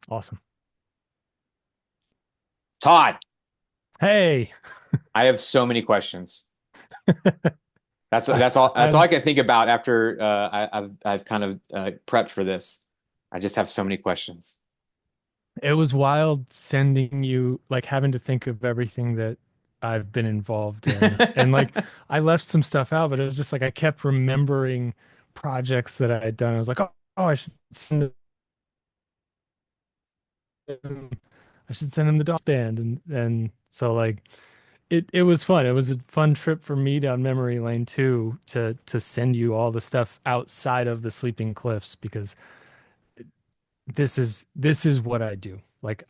Awesome. Todd, Hey, I have so many questions. That's I, that's all that's all I'm. I can think about after I've kind of prepped for this. I just have so many questions. It was wild sending you like having to think of everything that I've been involved in, and like I left some stuff out, but it was just like I kept remembering projects that I had done. I was like, oh, I should send him, I should send him the dog band, and so like it was fun. It was a fun trip for me down memory lane too, to send you all the stuff outside of the Sleeping Cliffs because this is what I do. Like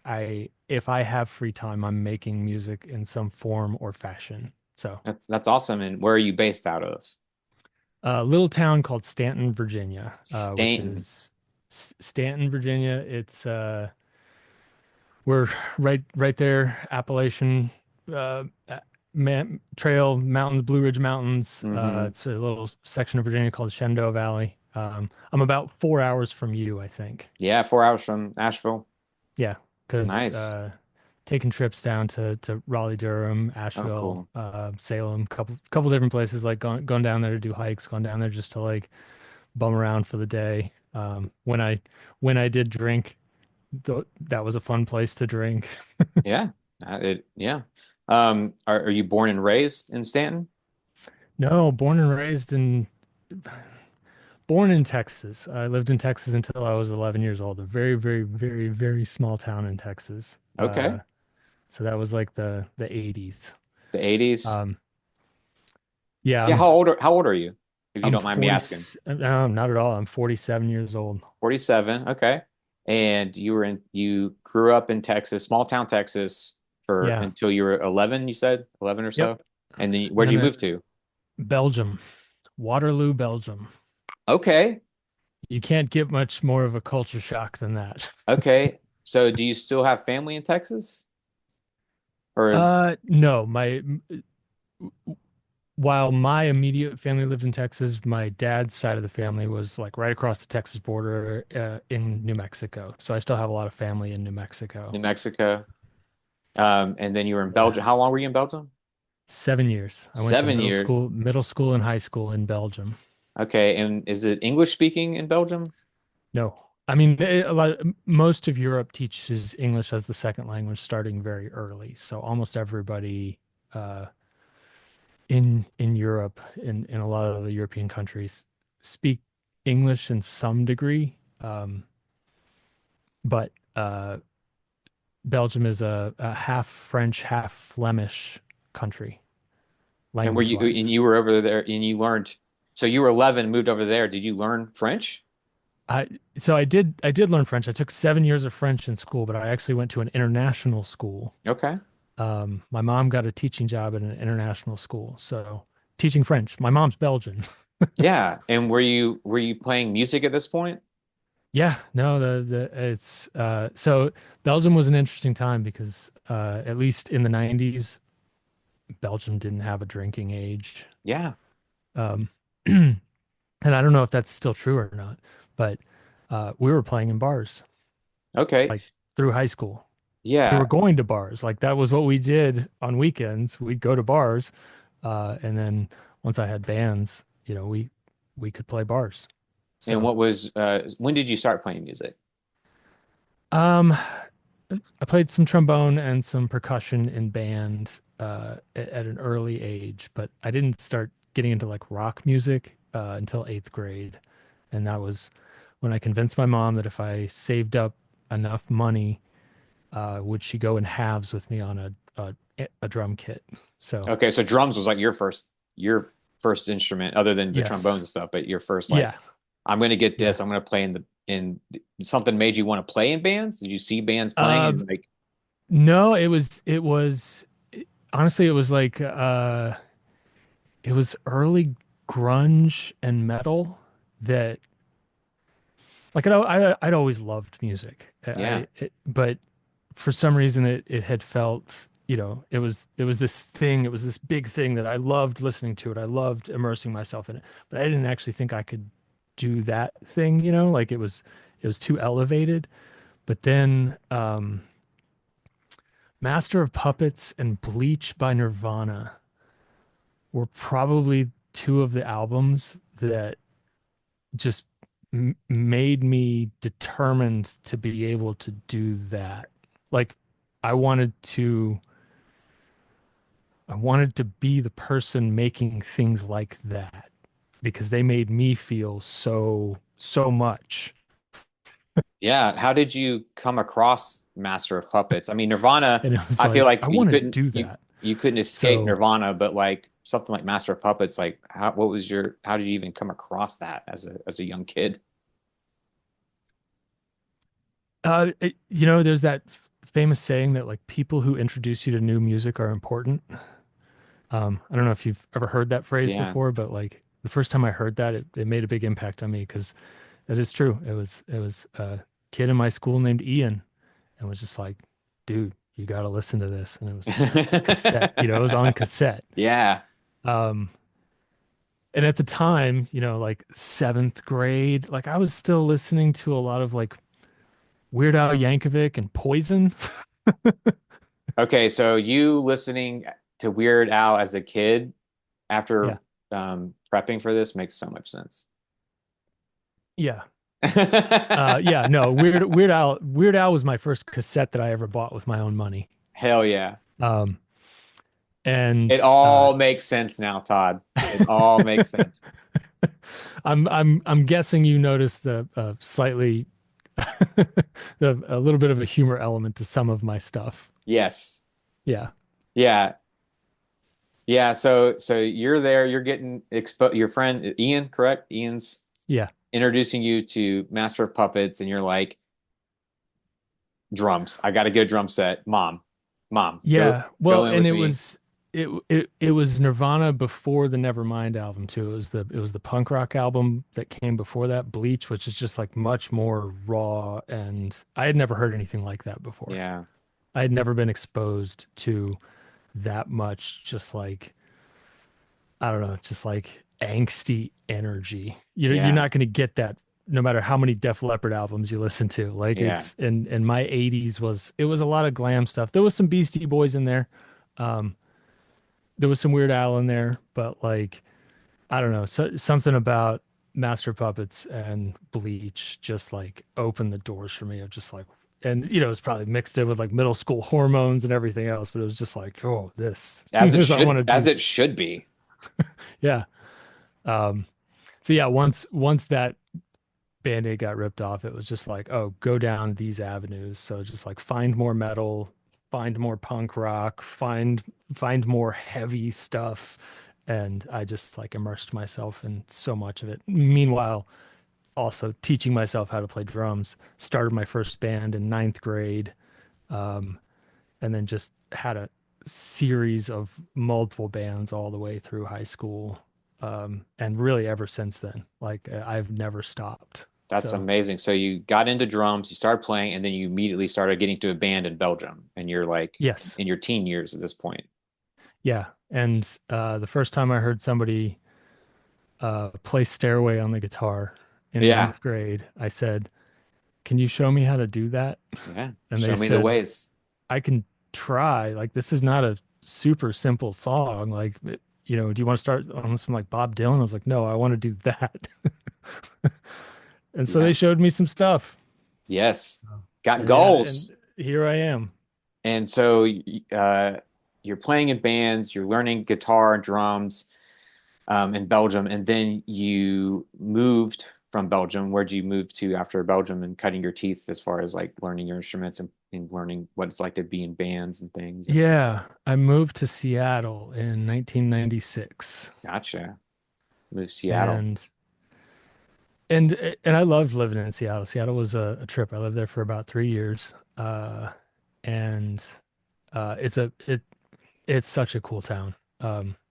if I have free time, I'm making music in some form or fashion. So, That's awesome. And where are you based out of? a little town called Stanton, Virginia, which Stanton. is Stanton, Virginia. It's we're right there, Appalachian Trail Mountains, Blue Ridge Mountains. Hmm. It's a little section of Virginia called Shenandoah Valley. I'm about 4 hours from you, I think. Yeah, 4 hours from Asheville. Yeah, because Nice. taking trips down to Raleigh, Durham, Oh, Asheville, cool. Salem, couple different places, like gone down there to do hikes, gone down there just to like bum around for the day. When I did drink, that was a fun place to drink. Yeah. Yeah. Are you born and raised in Stanton? No, born in Texas. I lived in Texas until I was 11 years old. A very, very, very, very small town in Texas. Okay. So that was like the 80s. The 80s. Um, yeah, Yeah, how old are you? If you I'm don't mind me 40. asking. No, not at all. I'm 47 years old. 47. Okay. And you grew up in Texas, small town Texas for Yeah. until you were 11, you said? 11 or Yep. so? And then And where'd then you move to? Belgium, Waterloo, Belgium. Okay. You can't get much more of a culture shock than that. Okay. So do you still have family in Texas? Or is No, while my immediate family lived in Texas, my dad's side of the family was like right across the Texas border, in New Mexico. So I still have a lot of family in New Mexico. New Mexico? And then you were in Yeah. Belgium. How long were you in Belgium? 7 years. I went to 7 years. middle school and high school in Belgium. Okay. And is it English speaking in Belgium? No. I mean, most of Europe teaches English as the second language starting very early. So almost everybody uh, in Europe, in a lot of the European countries, speak English in some degree. But Belgium is a half French, half Flemish country, And were language you and wise. you were over there and you learned, so you were 11, moved over there. Did you learn French? I so I did learn French. I took 7 years of French in school, but I actually went to an international school. Okay. My mom got a teaching job at an international school, so teaching French. My mom's Belgian. Yeah. And were you playing music at this point? Yeah, no, the it's so Belgium was an interesting time because at least in the 90s, Belgium didn't have a drinking age. Yeah. Um, and I don't know if that's still true or not, but we were playing in bars Okay. like through high school. We were Yeah. going to bars. Like that was what we did on weekends. We'd go to bars, and then once I had bands, we could play bars. And So, when did you start playing music? um, I played some trombone and some percussion in band at an early age, but I didn't start getting into like rock music until eighth grade, and that was when I convinced my mom that if I saved up enough money, would she go in halves with me on a drum kit? So. Okay, so drums was like your first instrument other than the trombones Yes. and stuff, but your first like Yeah. I'm gonna get Yeah. this, I'm gonna play in something made you want to play in bands? Did you see bands playing Uh, and like no, honestly, it was like, it was early grunge and metal that, like, I'd always loved music. yeah. But for some reason it had felt, it was this thing, it was this big thing that I loved listening to it. I loved immersing myself in it, but I didn't actually think I could do that thing, like it was too elevated. But then Master of Puppets and Bleach by Nirvana were probably two of the albums that just made me determined to be able to do that. Like I wanted to I wanted to be the person making things like that because they made me feel so much. Yeah. How did you come across Master of Puppets? I mean, Nirvana, And it was I feel like like I want to do that. you couldn't escape So Nirvana, but like something like Master of Puppets, like how did you even come across that as a young kid? there's that famous saying that like people who introduce you to new music are important. I don't know if you've ever heard that phrase Yeah. before, but like the first time I heard that, it made a big impact on me because it is true. It was a kid in my school named Ian and was just like, dude, you got to listen to this. And it was cassette, it was on cassette. Yeah. Um, and at the time, like seventh grade, like I was still listening to a lot of like Weird Al Yankovic and Poison. Okay, so you listening to Weird Al as a kid after Yeah. prepping for this makes so much sense. Yeah. Yeah, no, Weird Al was my first cassette that I ever bought with my own money. Hell yeah. Um, It and all makes sense now, Todd. It all makes sense. I'm guessing you noticed the slightly a little bit of a humor element to some of my stuff. Yes. Yeah. Yeah. Yeah. So you're there, you're getting exposed. Your friend Ian, correct? Ian's Yeah. introducing you to Master of Puppets, and you're like, drums. I got to get a drum set. Mom, Yeah. go Well, in and with it me. was it was Nirvana before the Nevermind album too. It was the punk rock album that came before that, Bleach, which is just like much more raw and I had never heard anything like that before. Yeah. I had never been exposed to that much just like I don't know, just like angsty energy. You're Yeah. not going to get that no matter how many Def Leppard albums you listen to. Like Yeah. it's in my 80s it was a lot of glam stuff. There was some Beastie Boys in there. Um, there was some Weird Al in there, but like I don't know, something about Master Puppets and Bleach just like opened the doors for me of just like and it's probably mixed in with like middle school hormones and everything else, but it was just like, oh, this this I want to As do. it should be. Yeah. Um, so yeah, once that Band-Aid got ripped off, it was just like, oh, go down these avenues. So just like find more metal, find more punk rock, find more heavy stuff. And I just like immersed myself in so much of it. Meanwhile, also teaching myself how to play drums. Started my first band in ninth grade, um, and then just had a series of multiple bands all the way through high school. And really ever since then, like I've never stopped. That's So amazing. So you got into drums, you started playing, and then you immediately started getting to a band in Belgium, and you're like yes, in your teen years at this point. yeah. And the first time I heard somebody play Stairway on the guitar in Yeah. ninth grade, I said, "Can you show me how to do that?" Yeah. And they Show me the said, ways. "I can try. Like this is not a super simple song. Like, do you want to start on some like Bob Dylan?" I was like, "No, I want to do that." And so they Yeah. showed me some stuff. Yes. Got And yeah, goals. and here I am. And so you're playing in bands, you're learning guitar and drums in Belgium, and then you moved from Belgium. Where'd you move to after Belgium and cutting your teeth as far as like learning your instruments and learning what it's like to be in bands and things? And Yeah, I moved to Seattle in 1996. gotcha. Moved to Seattle. And and I loved living in Seattle. Seattle was a trip. I lived there for about 3 years. And it's such a cool town.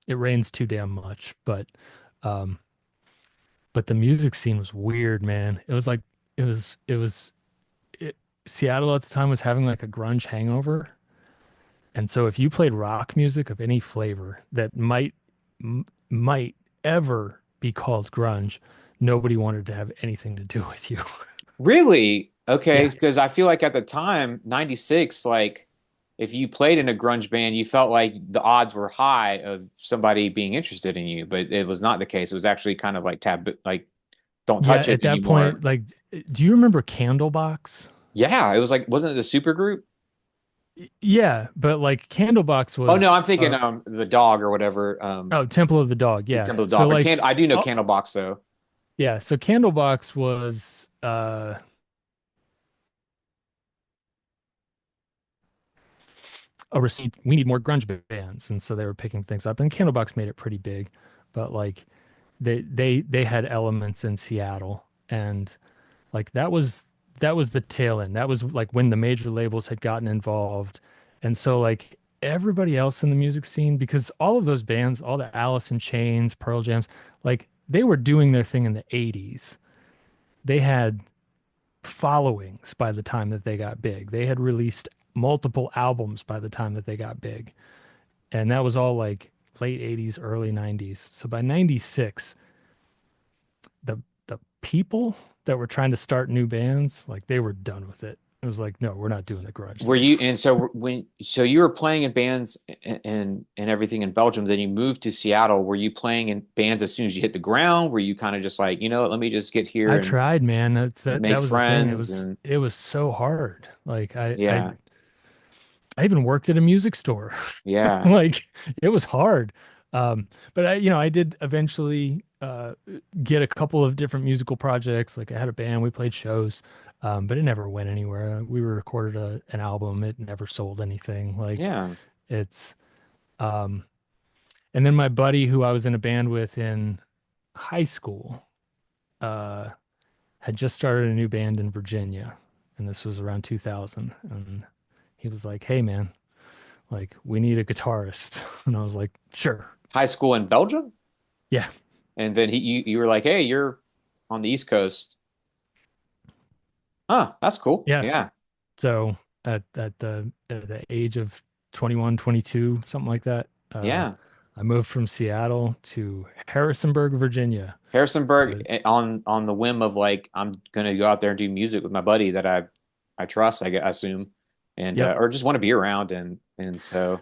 It rains too damn much, um but the music scene was weird, man. It was like it was it, Seattle at the time was having like a grunge hangover. And so if you played rock music of any flavor that might ever be called grunge, nobody wanted to have anything to do with you. Really? Okay, Yeah, because I feel like at the time, 96, like if you played in a grunge band, you felt like the odds were high of somebody being interested in you, but it was not the case. It was actually kind of like taboo, like don't yeah. touch it At that anymore. point, like, do you remember Candlebox? Yeah, it was like, wasn't it the super group? Yeah, but like Candlebox Oh no, I'm was thinking the dog or whatever. oh, Temple of the Dog. The Yeah. Temple of the So Dog, but like can I do know oh Candlebox though. yeah, so Candlebox was a receipt. We need more grunge bands, and so they were picking things up. And Candlebox made it pretty big, but like they had elements in Seattle, and like that was the tail end. That was like when the major labels had gotten involved, and so like everybody else in the music scene, because all of those bands, all the Alice in Chains, Pearl Jams, like they were doing their thing in the '80s. They had followings by the time that they got big. They had released multiple albums by the time that they got big. And that was all like late 80s, early 90s. So by 96, the people that were trying to start new bands, like they were done with it. It was like, no, we're not doing the grunge Were thing. you and so when so you were playing in bands and everything in Belgium, then you moved to Seattle. Were you playing in bands as soon as you hit the ground? Were you kind of just like, let me just get here I and tried, man. That make was the thing. friends and It was so hard. Like yeah, I even worked at a music store. yeah. Like it was hard. But I did eventually get a couple of different musical projects. Like I had a band, we played shows, but it never went anywhere. We recorded an album, it never sold anything. Like Yeah. it's, um, and then my buddy who I was in a band with in high school, uh, had just started a new band in Virginia, and this was around 2000. And he was like, "Hey, man, like we need a guitarist," and I was like, "Sure, High school in Belgium? yeah, And then you were like, "Hey, you're on the East Coast." Huh, that's cool. yeah." Yeah. So at the age of 21, 22, something like that, Yeah. I moved from Seattle to Harrisonburg, Virginia. Harrisonburg Uh, on the whim of like I'm gonna go out there and do music with my buddy that I trust, I assume, and yep. or just want to be around and so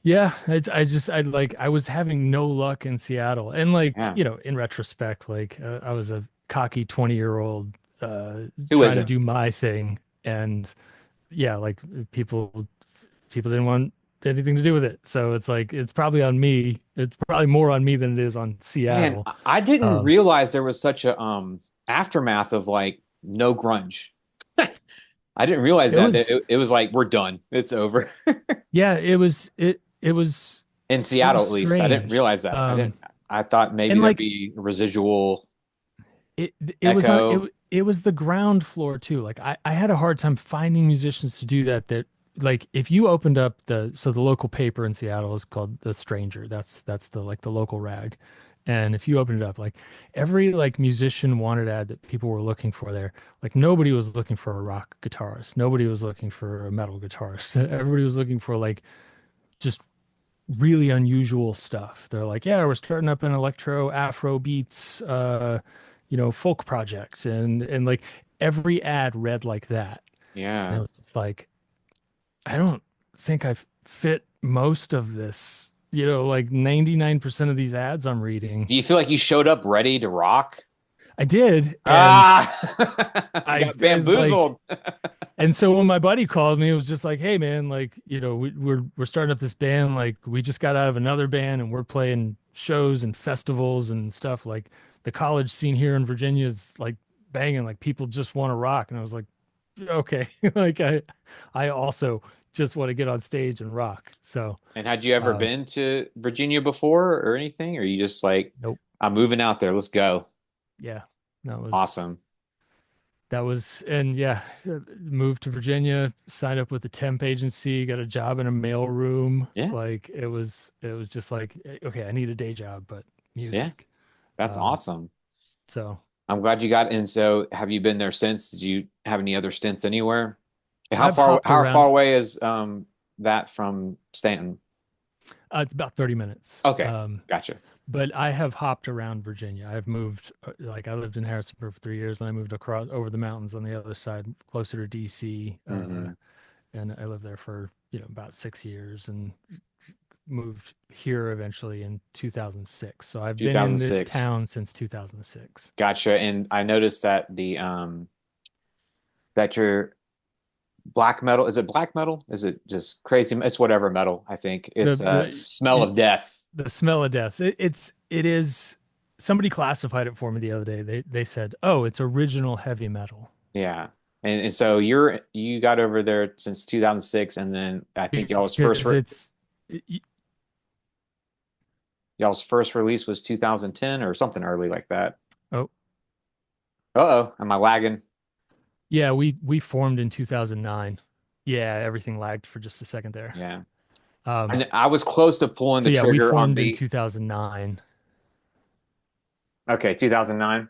Yeah, I like I was having no luck in Seattle. And like, yeah. in retrospect, like I was a cocky 20-year-old Who trying to isn't? do my thing, and yeah, like people didn't want anything to do with it. So it's like it's probably on me. It's probably more on me than it is on Man, Seattle. I didn't Um, realize there was such a aftermath of like no grunge. I didn't realize it that was it was like we're done. It's over. yeah, it was In it Seattle was at least. I didn't strange. realize that. I thought maybe And there'd like be residual it was on echo. it was the ground floor too. Like I had a hard time finding musicians to do that like if you opened up the local paper in Seattle is called The Stranger. That's the like the local rag. And if you open it up, like every like musician wanted ad that people were looking for there, like nobody was looking for a rock guitarist. Nobody was looking for a metal guitarist. Everybody was looking for like just really unusual stuff. They're like, yeah, we're starting up an electro Afro beats folk project, and like every ad read like that. And it Yeah. was just like, I don't think I fit most of this. Like 99% of these ads I'm reading. Do you feel like you showed up ready to rock? I did, and Ah, I got and like bamboozled. And so when my buddy called me, it was just like, "Hey man, like, we're starting up this band. Like, we just got out of another band and we're playing shows and festivals and stuff. Like, the college scene here in Virginia is like banging. Like, people just want to rock." And I was like, "Okay." Like, I also just want to get on stage and rock. So, And had you ever uh, been to Virginia before or anything? Or you just like, nope. I'm moving out there. Let's go. Yeah, that was Awesome. and yeah, moved to Virginia, signed up with a temp agency, got a job in a mail room. Yeah. Like it was just like, okay, I need a day job, but Yeah. music. That's Um, awesome. so I'm glad you got in. So have you been there since? Did you have any other stints anywhere? I've hopped How far around. away is that from Stanton? It's about 30 minutes. Okay. Gotcha. but I have hopped around Virginia. I've moved, like I lived in Harrisonburg for 3 years, and I moved across over the mountains on the other side, closer to DC. Hmm. And I lived there for about 6 years, and moved here eventually in 2006. So I've been in this 2006. town since 2006. Gotcha. And I noticed that that your black metal, is it black metal? Is it just crazy? It's whatever metal, I think. The It's the Smell it, of Death. the smell of death. It is. Somebody classified it for me the other day. They said, "Oh, it's original heavy metal." Yeah. And so you got over there since 2006, and then I think Because y'all's first release was 2010 or something early like that. oh Uh-oh, am I lagging? yeah, we formed in 2009. Yeah, everything lagged for just a second there. Yeah. Um, I was close to pulling so the yeah, we trigger on formed in the 2009. okay, 2009.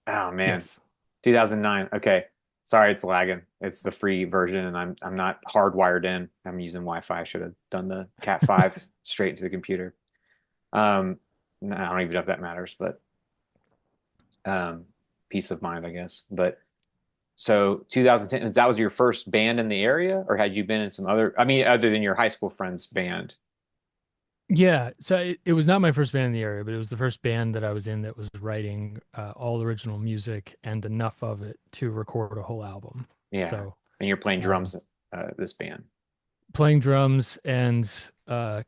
Oh man. Yes. 2009. Okay. Sorry, it's lagging. It's the free version and I'm not hardwired in. I'm using Wi-Fi. I should have done the Cat 5 straight into the computer. Um, no, I don't even know if that matters, but um peace of mind, I guess. But so 2010, that was your first band in the area, or had you been in some other, I mean, other than your high school friends band? Yeah, so it was not my first band in the area, but it was the first band that I was in that was writing all original music and enough of it to record a whole album. Yeah. So And you're playing um, drums, this band. playing drums and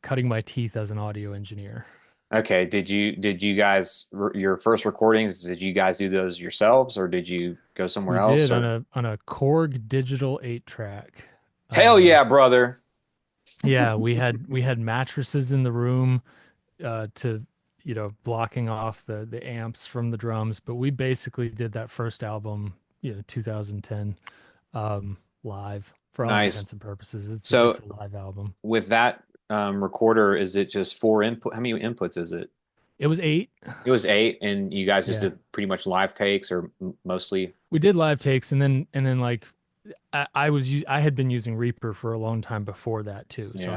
cutting my teeth as an audio engineer. Okay. Did you guys your first recordings, did you guys do those yourselves or did you go somewhere We else did or on a Korg digital 8 track. hell Uh, yeah, brother. yeah, we had mattresses in the room to blocking off the amps from the drums, but we basically did that first album, 2010, live for all Nice. intents and purposes. It's So a live album. with that recorder, is it just four input? How many inputs is it? It was 8. It was eight, and you guys just Yeah. did pretty much live takes or mostly. We did live takes, and then like I had been using Reaper for a long time before that too. So Yeah.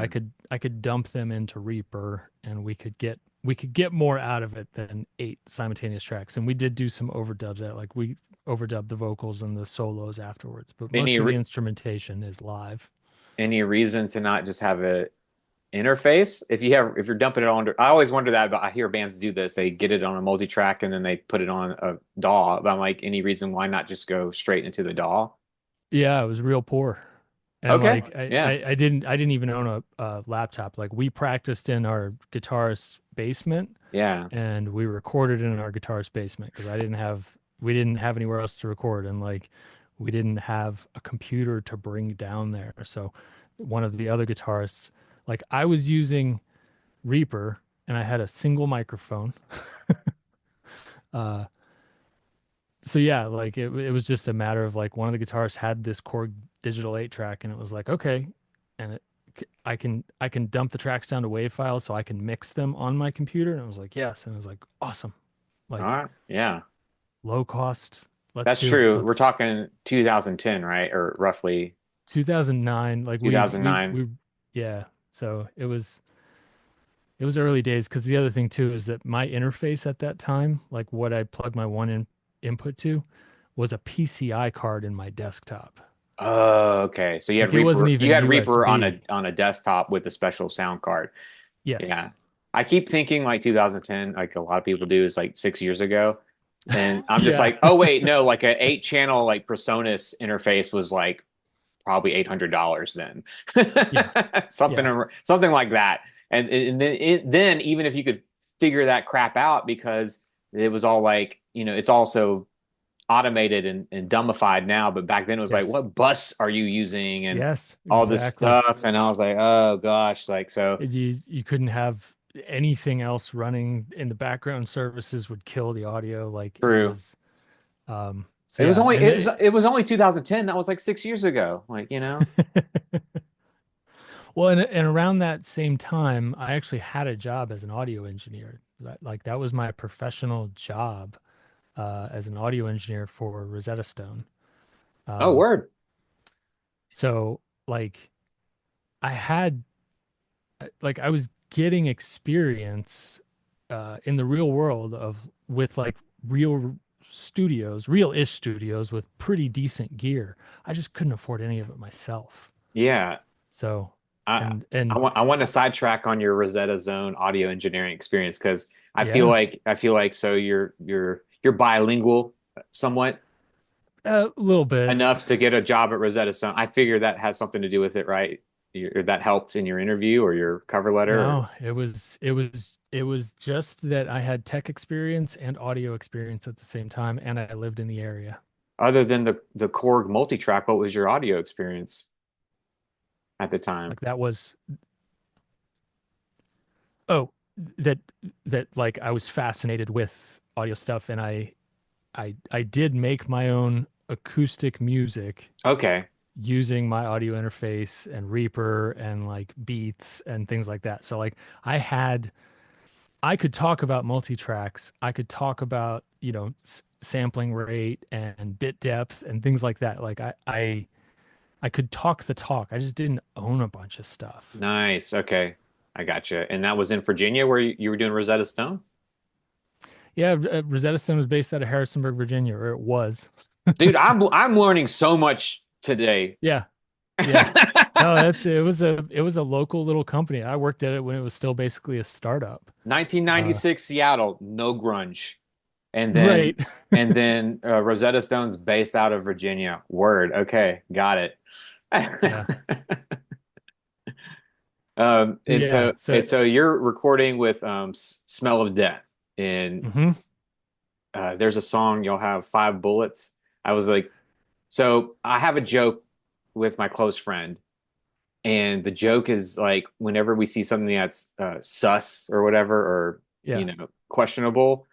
I could dump them into Reaper, and we could get more out of it than 8 simultaneous tracks. And we did do some overdubs at, like, we overdubbed the vocals and the solos afterwards, but Any most of the re instrumentation is live. any reason to not just have a interface? If you're dumping it on, I always wonder that, but I hear bands do this. They get it on a multi-track and then they put it on a DAW. But I'm like, any reason why not just go straight into the DAW? Yeah, it was real poor. And Okay. like Yeah. I didn't even own a laptop. Like, we practiced in our guitarist's basement, Yeah. and we recorded in our guitarist's basement because we didn't have anywhere else to record, and like we didn't have a computer to bring down there. So one of the other guitarists, like, I was using Reaper and I had a single microphone. Uh so yeah, like it was just a matter of, like, one of the guitarists had this Korg digital 8 track, and it was like, okay, and I can dump the tracks down to wave files so I can mix them on my computer. And I was like, yes. And it was like, awesome. All Like, right. Yeah. low cost. Let's That's do it. true. We're Let's. talking 2010, right? Or roughly 2009, like, we 2009. yeah. So it was early days, because the other thing too is that my interface at that time, like what I plugged my input to, was a PCI card in my desktop. Oh, okay. So Like, it wasn't You even had Reaper on USB. a desktop with a special sound card. Yes. Yeah. I keep thinking like 2010, like a lot of people do, is like 6 years ago. And I'm just Yeah. like, oh wait, no, like an 8 channel like PreSonus interface was like probably $800 then. Yeah. Something Yeah. something like that. And then even if you could figure that crap out because it was all like, it's also automated and dumbified now, but back then it was like, Yes. what bus are you using and Yes, all this exactly. stuff. And I was like, oh gosh, like so You couldn't have anything else running in the background. Services would kill the audio. Like, it true. was so yeah. It was only 2010. That was like 6 years ago. Like, Well, and around that same time, I actually had a job as an audio engineer. That was my professional job, as an audio engineer for Rosetta Stone. oh Um, word. so like I had like I was getting experience in the real world of with like real studios, real-ish studios with pretty decent gear. I just couldn't afford any of it myself. Yeah. So, I and I want to sidetrack on your Rosetta Zone audio engineering experience because yeah, I feel like so you're bilingual somewhat a little bit. enough to get a job at Rosetta Stone. I figure that has something to do with it, right? That helped in your interview or your cover letter. Or, No, it was just that I had tech experience and audio experience at the same time, and I lived in the area. other than the Korg multi-track, what was your audio experience at the time? Like that was oh that that like I was fascinated with audio stuff, and I did make my own acoustic music Okay, using my audio interface and Reaper and like beats and things like that. So like I could talk about multi-tracks. I could talk about, sampling rate and bit depth and things like that. Like I could talk the talk. I just didn't own a bunch of stuff. nice. Okay, I gotcha. And that was in Virginia where you were doing Rosetta Stone? Yeah, Rosetta Stone was based out of Harrisonburg, Virginia, or it was. Dude, I'm learning so much today. Yeah, yeah. No, it was a local little company. I worked at it when it was still basically a startup. Uh, 1996 Seattle, no grunge. And then right. Rosetta Stone's based out of Virginia. Word. Okay, got it. Yeah. Yeah. So, And so you're recording with Smell of Death, and mhm. there's a song you'll have five bullets. I was like, so I have a joke with my close friend, and the joke is like whenever we see something that's sus or whatever, or Yeah. questionable,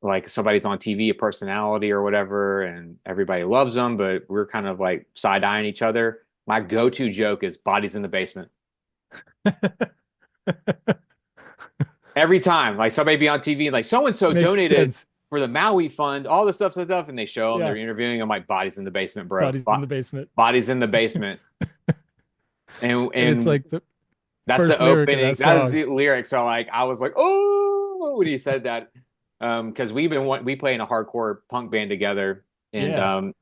like somebody's on TV, a personality or whatever, and everybody loves them, but we're kind of like side-eyeing each other. My go-to joke is bodies in the basement. Every time, like somebody be on TV and like so and so Makes donated sense. for the Maui Fund, all this stuff, and they show them, Yeah. they're interviewing them like bodies in the basement, bro. Bodies in the basement. Bodies in the basement. And it's And like the that's the first lyric of opening. that That's song. the lyric. So like I was like, oh, when he said that. Because we play in a hardcore punk band together and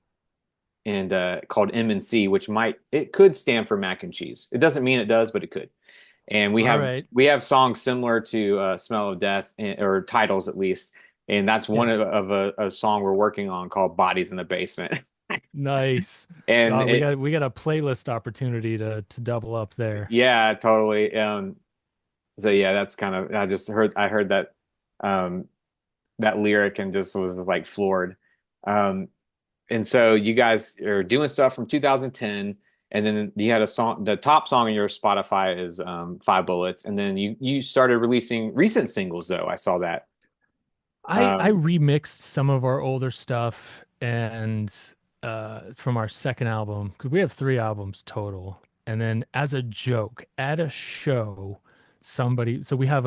Yeah. called M&C, which it could stand for mac and cheese. It doesn't mean it does, but it could. And All right. we have songs similar to Smell of Death, or titles at least, and that's one Yeah. of a song we're working on called Bodies in the Basement. Nice. And We got a playlist opportunity to double up there. yeah, totally. So yeah, that's kind of I heard that um that lyric and just was like floored. Um, and so you guys are doing stuff from 2010, and then you had a song. The top song on your Spotify is Five Bullets, and then you started releasing recent singles though. I saw that. I Um, remixed some of our older stuff and from our second album, because we have three albums total. And then as a joke at a show, somebody so we have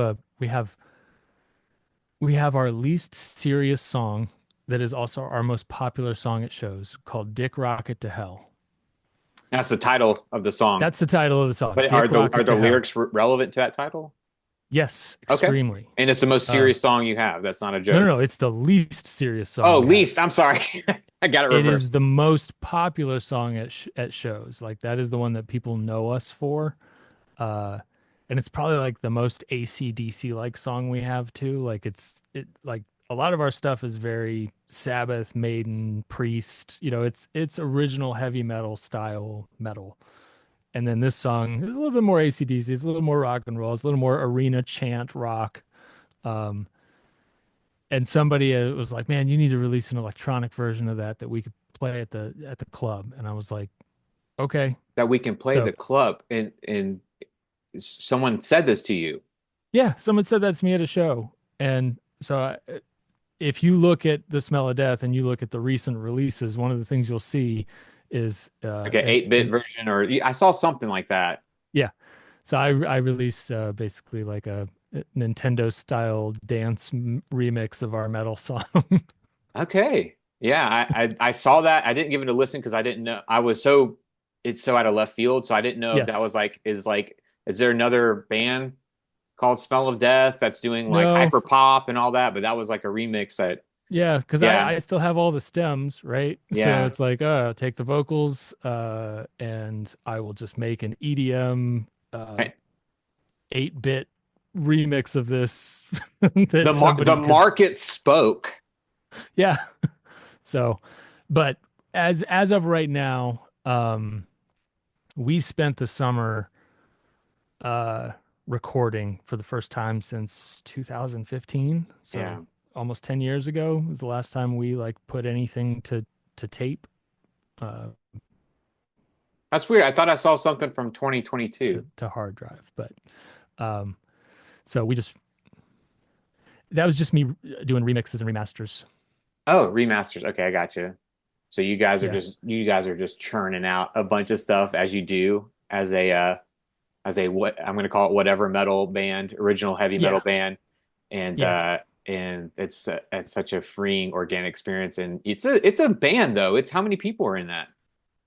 our least serious song that is also our most popular song at shows called Dick Rocket to Hell. that's the title of the song. That's the title of the song, But Dick are Rocket the to Hell. lyrics relevant to that title? Yes, Okay. extremely. And it's the most Uh, serious song you have. That's not a no, no, joke. no, it's the least serious song Oh, we have. least. I'm sorry. I got it It is reversed. the most popular song at shows. Like that is the one that people know us for. Uh, and it's probably like the most AC/DC like song we have too. Like it like a lot of our stuff is very Sabbath, Maiden, Priest. It's original heavy metal style metal. And then this song is a little bit more AC/DC. It's a little more rock and roll. It's a little more arena chant rock. Um, and somebody was like, "Man, you need to release an electronic version of that we could play at the club." And I was like, "Okay." That we can play the So club, and someone said this to you. yeah, someone said that to me at a show, and so if you look at the Smell of Death and you look at the recent releases, one of the things you'll see is Like an 8-bit version, or I saw something like that. yeah. So I released basically like a Nintendo style dance remix of our metal song. Okay. Yeah, I saw that. I didn't give it a listen because I didn't know. It's so out of left field, so I didn't know if that was Yes. like is there another band called Smell of Death that's doing like No, hyper pop and all that, but that was like a remix that, yeah, because yeah, I still have all the stems, right? So yeah. it's like, take the vocals, and I will just make an EDM, 8-bit remix of this that The somebody could, market spoke. yeah. So, but as of right now, we spent the summer uh recording for the first time since 2015. So Yeah. almost 10 years ago was the last time we like put anything to tape, uh That's weird. I thought I saw something from 2022. to hard drive. But um so we just that was just me doing remixes and remasters. Oh, remasters. Okay, I got you. So Yeah. you guys are just churning out a bunch of stuff as you do as a what I'm going to call it whatever metal band, original heavy metal Yeah. band, Yeah. and it's such a freeing organic experience. And it's a band though. It's how many people are in that?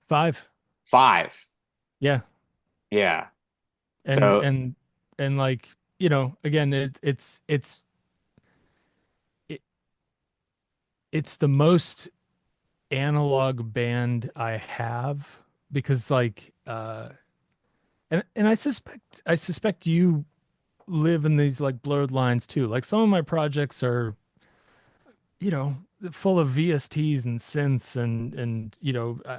5. Five. Yeah. Yeah. And So and and like, again, it, it's the most analog band I have because like and I suspect you live in these like blurred lines too. Like some of my projects are, you know, full of VSTs and synths and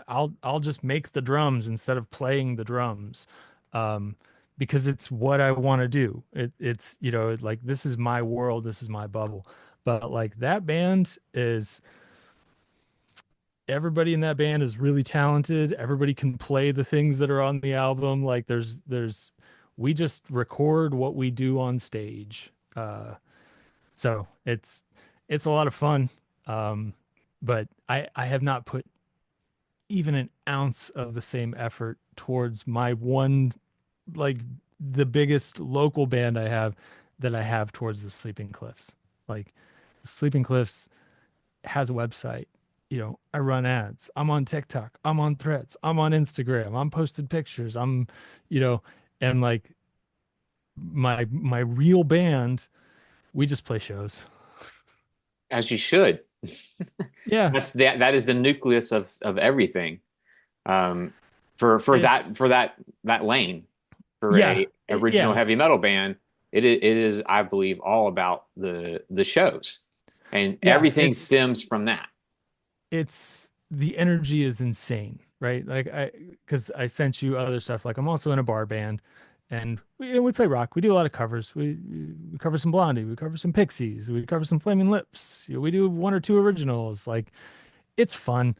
I'll just make the drums instead of playing the drums. Um because it's what I want to do. It's like this is my world, this is my bubble. But like that band is everybody in that band is really talented. Everybody can play the things that are on the album. Like there's we just record what we do on stage. So it's a lot of fun. Um, but I have not put even an ounce of the same effort towards my one, like the biggest local band I have, that I have towards the Sleeping Cliffs. Like the Sleeping Cliffs has a website. I run ads. I'm on TikTok. I'm on Threads. I'm on Instagram. I'm posting pictures. You know, and like my real band, we just play shows. as you should. Yeah, That is the nucleus of everything. Um, it's for that lane for yeah, a original yeah, heavy metal band, it is I believe all about the shows, and yeah. everything stems from that. It's the energy is insane, right? Like because I sent you other stuff. Like I'm also in a bar band, and we play rock. We do a lot of covers. We cover some Blondie. We cover some Pixies. We cover some Flaming Lips. We do one or two originals. Like it's fun.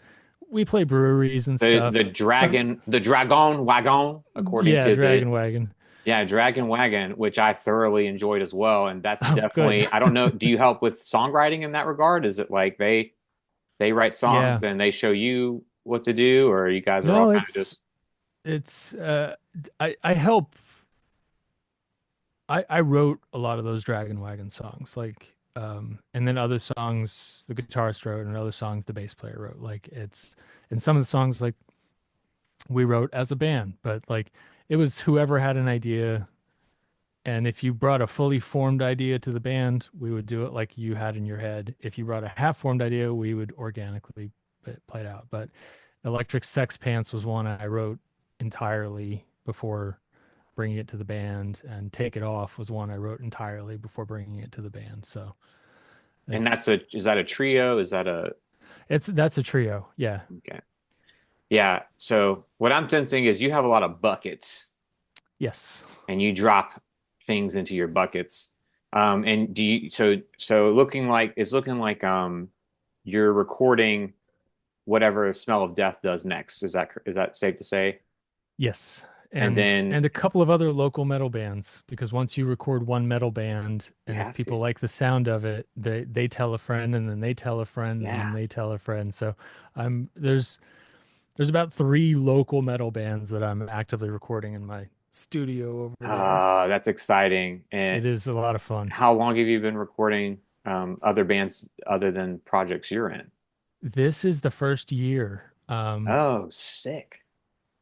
We play breweries and stuff. The Dragon Wagon, according Yeah, to the Dragon Wagon. yeah Dragon Wagon, which I thoroughly enjoyed as well, and that's Oh, good. definitely I don't know. Do you help with songwriting in that regard? Is it like they write Yeah. songs and they show you what to do, or you guys are all No, kind of just it's I help. I wrote a lot of those Dragon Wagon songs, like, and then other songs the guitarist wrote, and other songs the bass player wrote. Like and some of the songs like we wrote as a band, but like it was whoever had an idea, and if you brought a fully formed idea to the band, we would do it like you had in your head. If you brought a half formed idea, we would organically play it out. But Electric Sex Pants was one I wrote entirely before bringing it to the band, and Take It Off was one I wrote entirely before bringing it to the band. So and it's is that a trio? Is that a that's a trio. Yeah. okay? Yeah. So what I'm sensing is you have a lot of buckets Yes. and you drop things into your buckets. And do you so looking like you're recording whatever Smell of Death does next. Is that safe to say? Yes. And then And a couple of other local metal bands, because once you record one metal band, you and if have to. people like the sound of it, they tell a friend, and then they tell a friend, and then Yeah. they tell a friend. So I'm there's about 3 local metal bands that I'm actively recording in my studio over there. That's exciting. And It is a lot of fun. how long have you been recording other bands other than projects you're in? This is the first year. Oh, sick.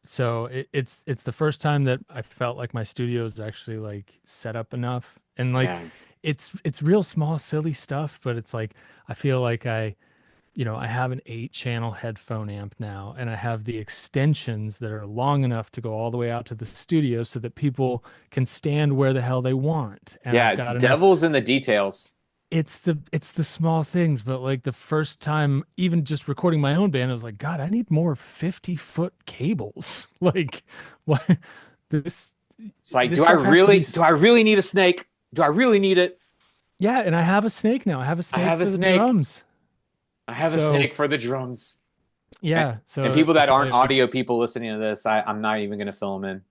So it's the first time that I felt like my studio is actually like set up enough And like Yeah. it's real small, silly stuff, but it's like I feel like I have an 8 channel headphone amp now, and I have the extensions that are long enough to go all the way out to the studio so that people can stand where the hell they want. And I've Yeah, got enough. devil's in the details. It's the small things, but like the first time, even just recording my own band, I was like, God, I need more 50-foot cables. Like, what this It's like, this stuff has to be. do I really need a snake? Do I really need it? Yeah, and I have a snake now. I have a I snake have a for the snake. drums. I have a So snake for the drums. And, yeah, and so people that so aren't like audio people listening to this, I'm not even going to fill them in.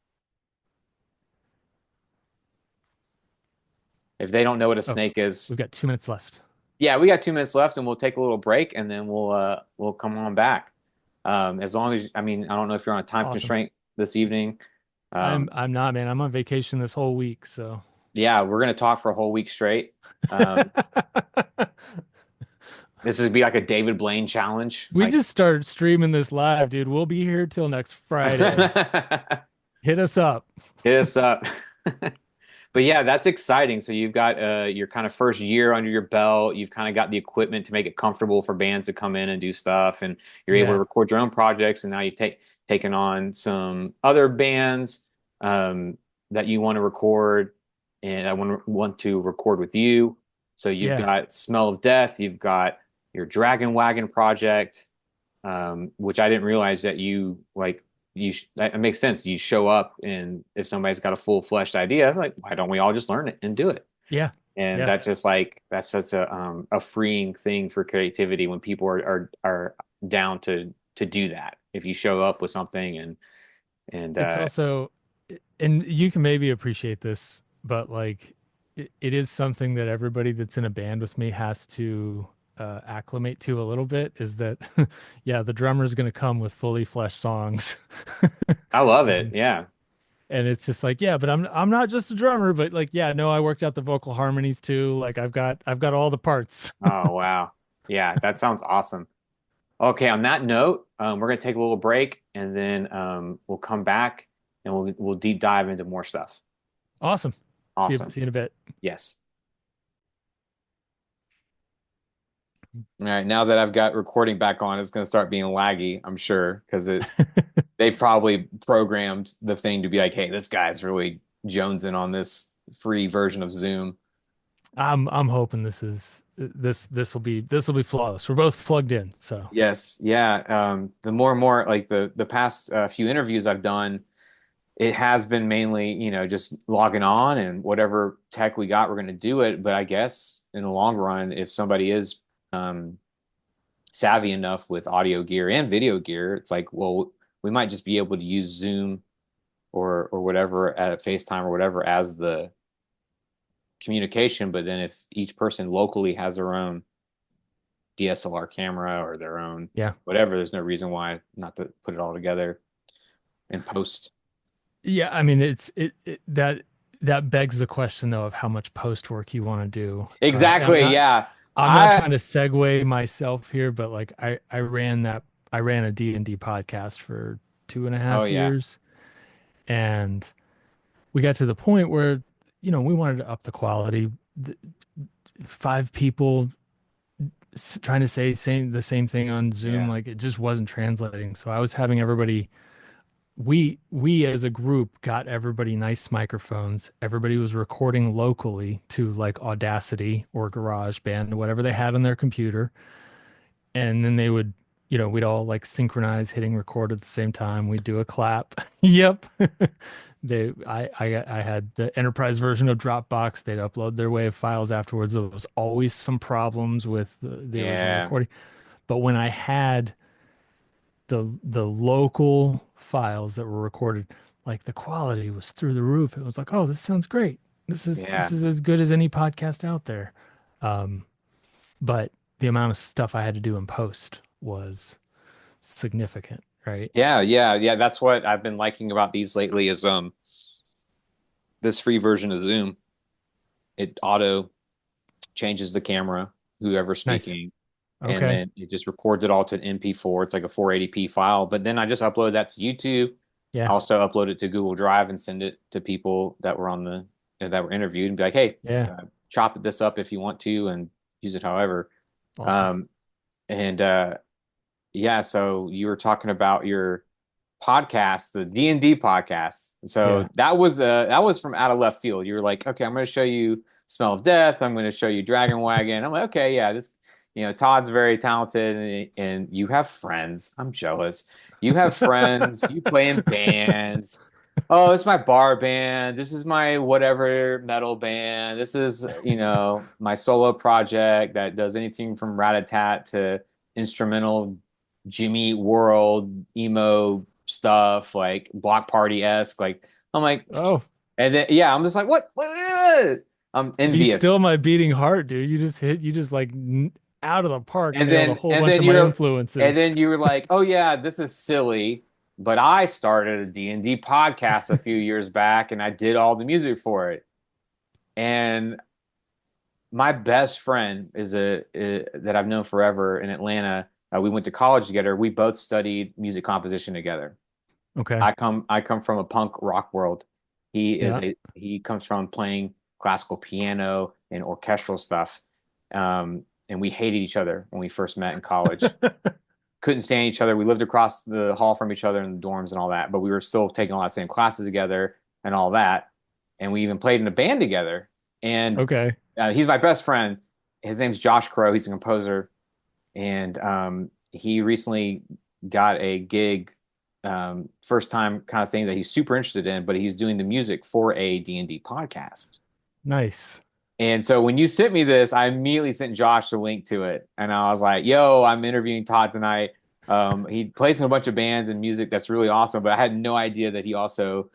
If they don't know what a oh, snake is, we've got 2 minutes left. yeah, we got 2 minutes left, and we'll take a little break, and then we'll come on back. As long as I mean, I don't know if you're on a time Awesome. constraint this evening. I'm not, man. I'm on vacation this whole week, so Yeah, we're gonna talk for a whole week straight. Um, this would be like a David Blaine challenge. we Like, just started streaming this live, dude. We'll be here till next Friday. hit Hit us up. us up. But yeah, that's exciting. So you've got your kind of first year under your belt. You've kind of got the equipment to make it comfortable for bands to come in and do stuff, and you're able to Yeah, record your own projects. And now you've taken on some other bands that you want to record, and I want to record with you. So you've yeah, got Smell of Death. You've got your Dragon Wagon project, which I didn't realize that you like that makes sense. You show up, and if somebody's got a full fleshed idea, like why don't we all just learn it and do it? yeah, And yeah. that's just like that's such a freeing thing for creativity when people are down to do that. If you show up with something and It's also, and you can maybe appreciate this, but like it is something that everybody that's in a band with me has to acclimate to a little bit is that, yeah, the drummer's going to come with fully fleshed songs. I love it. And Yeah. and it's just like, yeah, but I'm not just a drummer, but like, yeah, no, I worked out the vocal harmonies too. Like I've got all the parts. Oh wow. Yeah, that sounds awesome. Okay, on that note, we're gonna take a little break and then we'll come back and we'll deep dive into more stuff. Awesome. Awesome. See you in a bit. Yes. All right, now that I've got recording back on, it's going to start being laggy, I'm sure, because they've probably programmed the thing to be like, hey, this guy's really jonesing on this free version of Zoom. I'm hoping this will be flawless. We're both plugged in, so Yes, yeah. The more and more like the past few interviews I've done, it has been mainly, just logging on and whatever tech we got, we're going to do it. But I guess in the long run, if somebody is um, savvy enough with audio gear and video gear, it's like, well, we might just be able to use Zoom or whatever at FaceTime or whatever as the communication. But then if each person locally has their own DSLR camera or their own yeah. whatever, there's no reason why not to put it all together and post. Yeah, I mean that begs the question though of how much post work you want to do. And Exactly. Yeah. I'm not I, trying to segue myself here, but like I ran a D&D podcast for two and a oh half yeah. years, and we got to the point where we wanted to up the quality. 5 people trying to say the same thing on Zoom, Yeah. like it just wasn't translating. So I was having everybody we as a group got everybody nice microphones. Everybody was recording locally to like Audacity or GarageBand, whatever they had on their computer. And then they would, we'd all like synchronize hitting record at the same time. We'd do a clap. Yep. I had the enterprise version of Dropbox. They'd upload their WAV files afterwards. There was always some problems with the original Yeah. recording. But when I had the local files that were recorded, like the quality was through the roof. It was like, oh, this sounds great. This Yeah. is as good as any podcast out there. Um, but the amount of stuff I had to do in post was significant, right? Yeah. Yeah. Yeah. That's what I've been liking about these lately is this free version of Zoom. It auto changes the camera, whoever's Nice. speaking, and Okay. then it just records it all to an MP4. It's like a 480p file. But then I just upload that to YouTube. I Yeah. also upload it to Google Drive and send it to people that were on the that were interviewed and be like, hey, Yeah. chop this up if you want to and use it however. Awesome. Um, and yeah, so you were talking about your podcast, the D&D podcast. So Yeah. that was from out of left field. You were like, okay, I'm going to show you Smell of Death. I'm going to show you Dragon Wagon. I'm like, okay, yeah, this, Todd's very talented and you have friends. I'm jealous. You have friends. You play in bands. Oh, it's my bar band. This is my whatever metal band. This is, my solo project that does anything from rat-a-tat to instrumental Jimmy Eat World, emo stuff, like Block Party-esque. Like, I'm like, Oh, and then, yeah, I'm just like, what? I'm be envious. still my beating heart, dude. You just like out of the park, And nailed a then, whole and bunch then of my you're, and influences. then you were like, oh, yeah, this is silly. But I started a D&D podcast a few years back and I did all the music for it. And my best friend is that I've known forever in Atlanta. We went to college together. We both studied music composition together. Okay. I come from a punk rock world. Yeah. He comes from playing classical piano and orchestral stuff. And we hated each other when we first met in college. Couldn't stand each other. We lived across the hall from each other in the dorms and all that, but we were still taking a lot of same classes together and all that. And we even played in a band together. And Okay. he's my best friend. His name's Josh Crow. He's a composer, and he recently got a gig, first time kind of thing that he's super interested in. But he's doing the music for a D&D podcast. Nice. And so when you sent me this, I immediately sent Josh the link to it, and I was like, "Yo, I'm interviewing Todd tonight. He plays in a bunch of bands and music that's really awesome." But I had no idea that he also,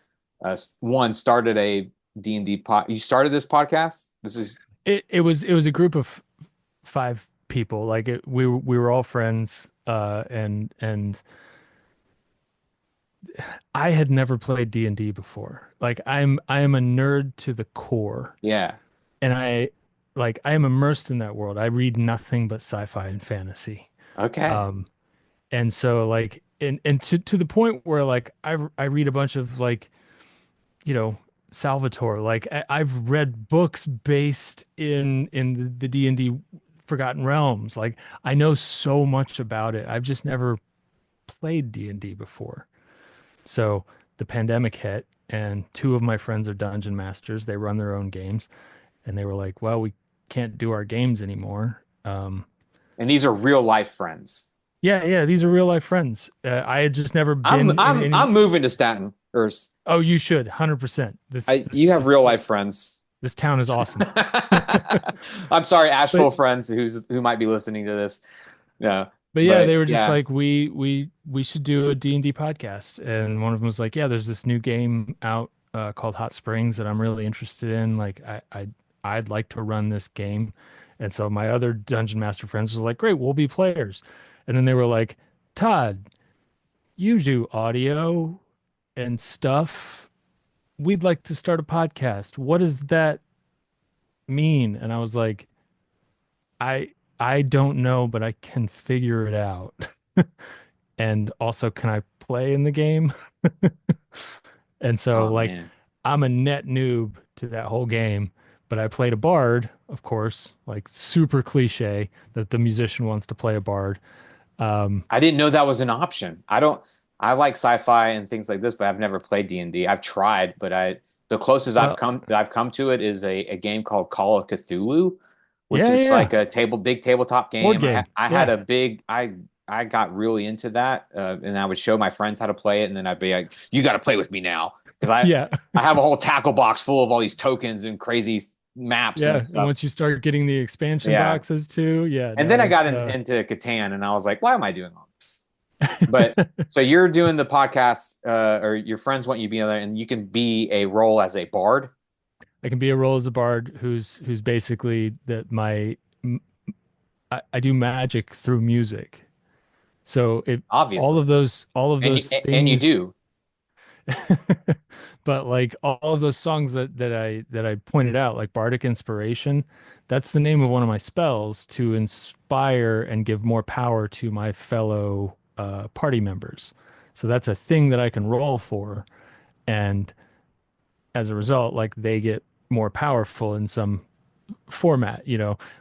one, started a D&D pod. You started this podcast? This is It was a group of five people. Like we were all friends. And I had never played D&D before. Like I am a nerd to the core, Yeah. and I am immersed in that world. I read nothing but sci-fi and fantasy. Okay. Um, and so like and to the point where like I read a bunch of like, you know, Salvatore. Like I've read books based in the D&D Forgotten Realms. Like I know so much about it. I've just never played D&D before. So the pandemic hit, and two of my friends are dungeon masters. They run their own games, and they were like, "Well, we can't do our games anymore." And these are real life friends. Yeah, these are real life friends. I had just never been in any. I'm moving to Staten. Oh, you should, 100%. You have real life friends. This town is awesome. I'm sorry, But Asheville friends who might be listening to this. No, but yeah, but they were just yeah. like, we should do a D&D podcast. And one of them was like, yeah, there's this new game out called Hot Springs that I'm really interested in. Like I'd like to run this game. And so my other dungeon master friends was like, great, we'll be players. And then they were like, Todd, you do audio and stuff. We'd like to start a podcast. What does that mean? And I was like, I don't know, but I can figure it out. And also, can I play in the game? And so, Oh like, man. I'm a net noob to that whole game, but I played a bard, of course, like super cliche that the musician wants to play a bard. Um, I didn't know that was an option. I like sci-fi and things like this, but I've never played D&D. I've tried, but the closest well, I've come to it is a game called Call of Cthulhu, which yeah, is yeah. like a big tabletop Board game. game. I had Yeah, a big I got really into that, and I would show my friends how to play it, and then I'd be like, "You got to play with me now," because yeah, I have a whole tackle box full of all these tokens and crazy maps and yeah. And stuff. once you start getting the expansion Yeah, boxes too, yeah, and then no, I got it's into Catan, and I was like, "Why am I doing all this?" But so you're doing the podcast, or your friends want you to be on there, and you can be a role as a bard, I can be a role as a bard who's basically that I do magic through music. So it obviously, all of those and you things, do. but like all of those songs that I pointed out, like Bardic Inspiration, that's the name of one of my spells to inspire and give more power to my fellow party members. So that's a thing that I can roll for, and as a result, like they get more powerful in some format,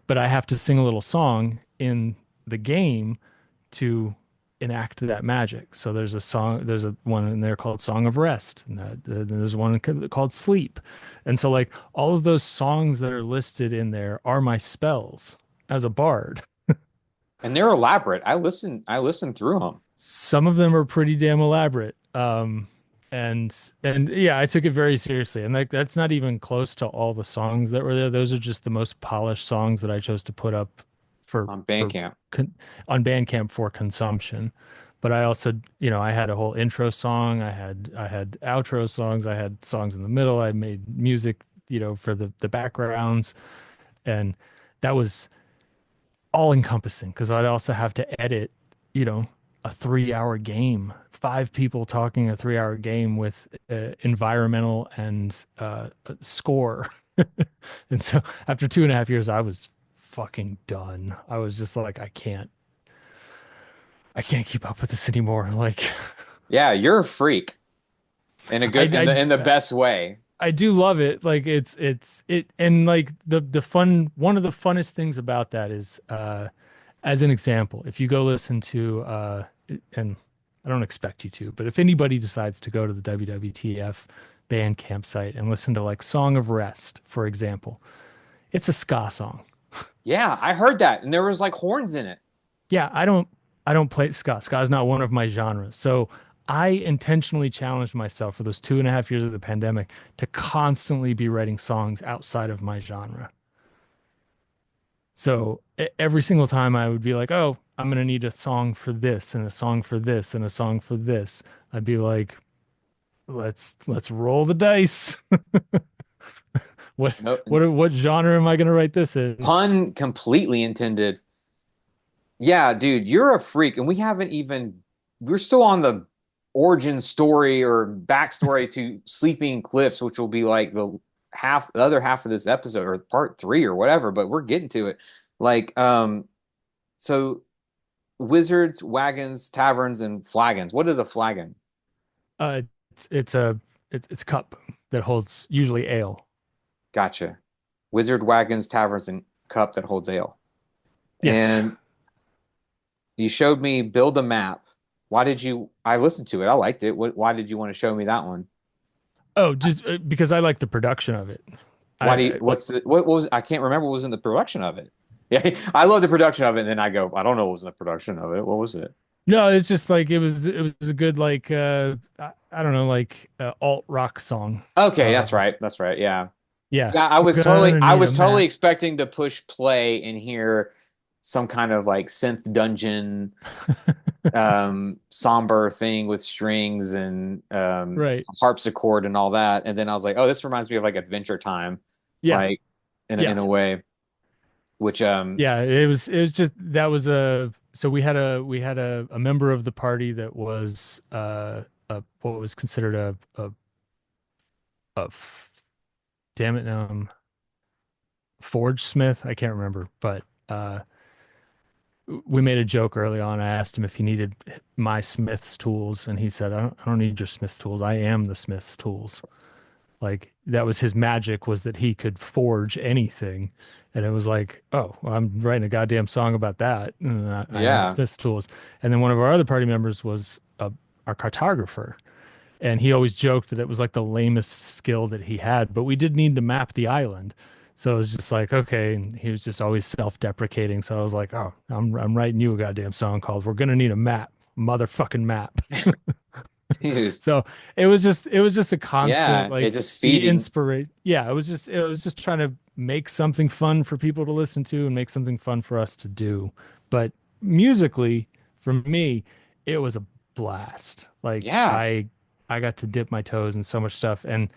but I have to sing a little song in the game to enact that magic. So there's a song, there's a one in there called Song of Rest, and there's one called Sleep. And so like all of those songs that are listed in there are my spells as a bard. And they're elaborate. I listened through them. Some of them are pretty damn elaborate. And yeah, I took it very seriously. And like that's not even close to all the songs that were there. Those are just the most polished songs that I chose to put up for On for Bandcamp. on Bandcamp for consumption. But I also, I had a whole intro song, I had outro songs, I had songs in the middle, I made music, for the backgrounds, and that was all encompassing because I'd also have to edit, you know, a 3 hour game, five people talking a 3 hour game with environmental and score. And so after 2.5 years, I was fucking done. I was just like, I can't keep up with this anymore. Like, Yeah, you're a freak in a I, good in the best way. I do love it. Like and like the fun, one of the funnest things about that is, as an example, if you go listen to, and I don't expect you to, but if anybody decides to go to the WWTF Bandcamp site and listen to like Song of Rest, for example, it's a ska song. Yeah, I heard that, and there was like horns in it. Yeah, I don't play ska. Ska is not one of my genres. So I intentionally challenged myself for those 2.5 years of the pandemic to constantly be writing songs outside of my genre. So every single time I would be like, oh, I'm gonna need a song for this and a song for this and a song for this. I'd be like, let's roll the dice. What No, what genre am I gonna write this in? pun completely intended. Yeah, dude, you're a freak, and we haven't even. We're still on the origin story or backstory to Sleeping Cliffs, which will be like the other half of this episode or part three or whatever. But we're getting to it. Like, so wizards, wagons, taverns, and flagons. What is a flagon? It's a cup that holds usually ale. Gotcha. Wizard, wagons, taverns, and cup that holds ale. Yes. And you showed me build a map. Why did you? I listened to it. I liked it. Why did you want to show me that one? Oh, just because I like the production of it. Why do you? Like What was? I can't remember what was in the production of it. Yeah, I love the production of it, and then I go, I don't know what was in the production of it. What was it? no, it's just like it was a good like I don't know like alt rock song. Okay, Uh that's right. That's right. Yeah. yeah, Yeah, we're gonna I need a was totally map. expecting to push play and hear some kind of like synth dungeon somber thing with strings and Right. harpsichord and all that. And then I was like, oh, this reminds me of like Adventure Time, Yeah. like in Yeah. a way, which Yeah, it was just that was a so we had a member of the party that was what was considered a damn it forge smith. I can't remember, but we made a joke early on. I asked him if he needed my smith's tools, and he said, I don't need your smith's tools. I am the smith's tools. Like that was his magic, was that he could forge anything. And it was like, oh, well, I'm writing a goddamn song about that. And I am the yeah, Smith's tools. And then one of our other party members was our cartographer. And he always joked that it was like the lamest skill that he had, but we did need to map the island. So it was just like, okay. And he was just always self-deprecating. So I was like, oh, I'm writing you a goddamn song called "We're Gonna Need a Map, Motherfucking Map." dude, So it was just a constant yeah, it like just the feeding, inspiration. Yeah, it was just trying to make something fun for people to listen to and make something fun for us to do. But musically, for me, it was a blast. Like yeah, I got to dip my toes in so much stuff. And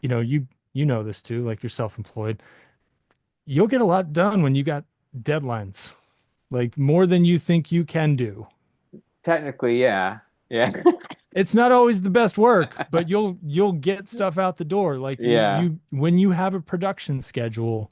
you know this too, like you're self-employed. You'll get a lot done when you got deadlines, like more than you think you can do. technically, yeah, yeah, It's not always the best work, but you'll get stuff out the door. Like yeah, when you have a production schedule,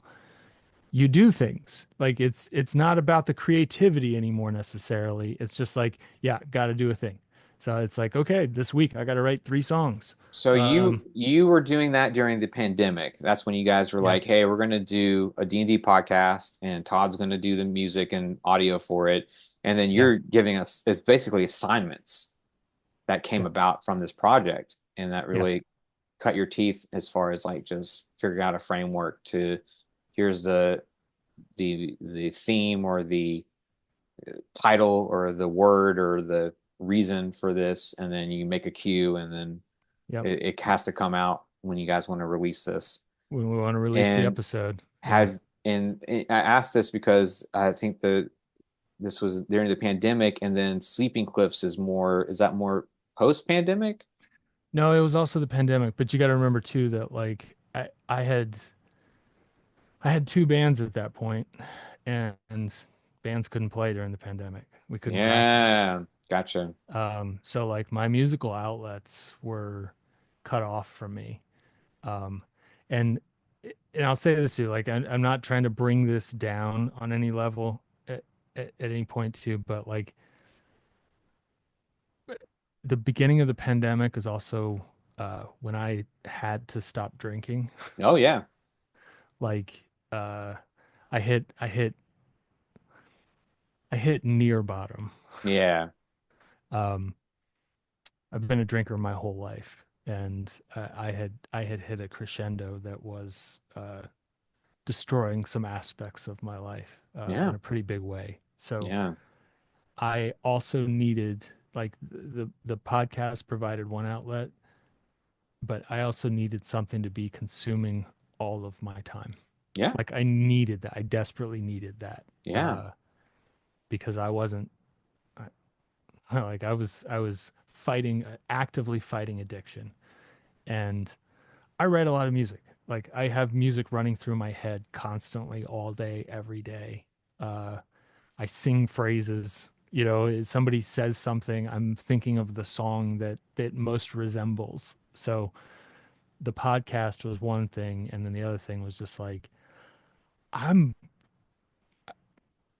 you do things. Like it's not about the creativity anymore necessarily. It's just like, yeah, got to do a thing. So it's like, okay, this week I got to write 3 songs. So Um, you were doing that during the pandemic. That's when you guys were yeah, like, "Hey, we're going to do a D&D podcast and Todd's going to do the music and audio for it." And then yeah, you're giving us it's basically assignments that came yeah, about from this project and that yeah, really cut your teeth as far as like just figuring out a framework to here's the theme or the title or the word or the reason for this, and then you make a cue, and then yep. it has to come out when you guys want to release this. When we want to release the And episode. Yeah. have and I asked this because I think this was during the pandemic, and then Sleeping Cliffs is that more post pandemic? No, it was also the pandemic, but you got to remember too that like I had 2 bands at that point, and bands couldn't play during the pandemic. We couldn't practice. Yeah, gotcha. So like my musical outlets were cut off from me. Um, and and I'll say this too, like I'm not trying to bring this down on any level at any point too, but like the beginning of the pandemic is also when I had to stop drinking. Oh yeah, Like uh, I hit I hit I hit near bottom. yeah, Um, I've been a drinker my whole life, and I had hit a crescendo that was destroying some aspects of my life yeah, in a pretty big way. So yeah, I also needed like the podcast provided one outlet, but I also needed something to be consuming all of my time. yeah, Like I needed that. I desperately needed that yeah, uh, because I wasn't like I was fighting actively fighting addiction, and I write a lot of music. Like I have music running through my head constantly all day, every day. Uh, I sing phrases. You know, somebody says something, I'm thinking of the song that most resembles. So the podcast was one thing, and then the other thing was just like I'm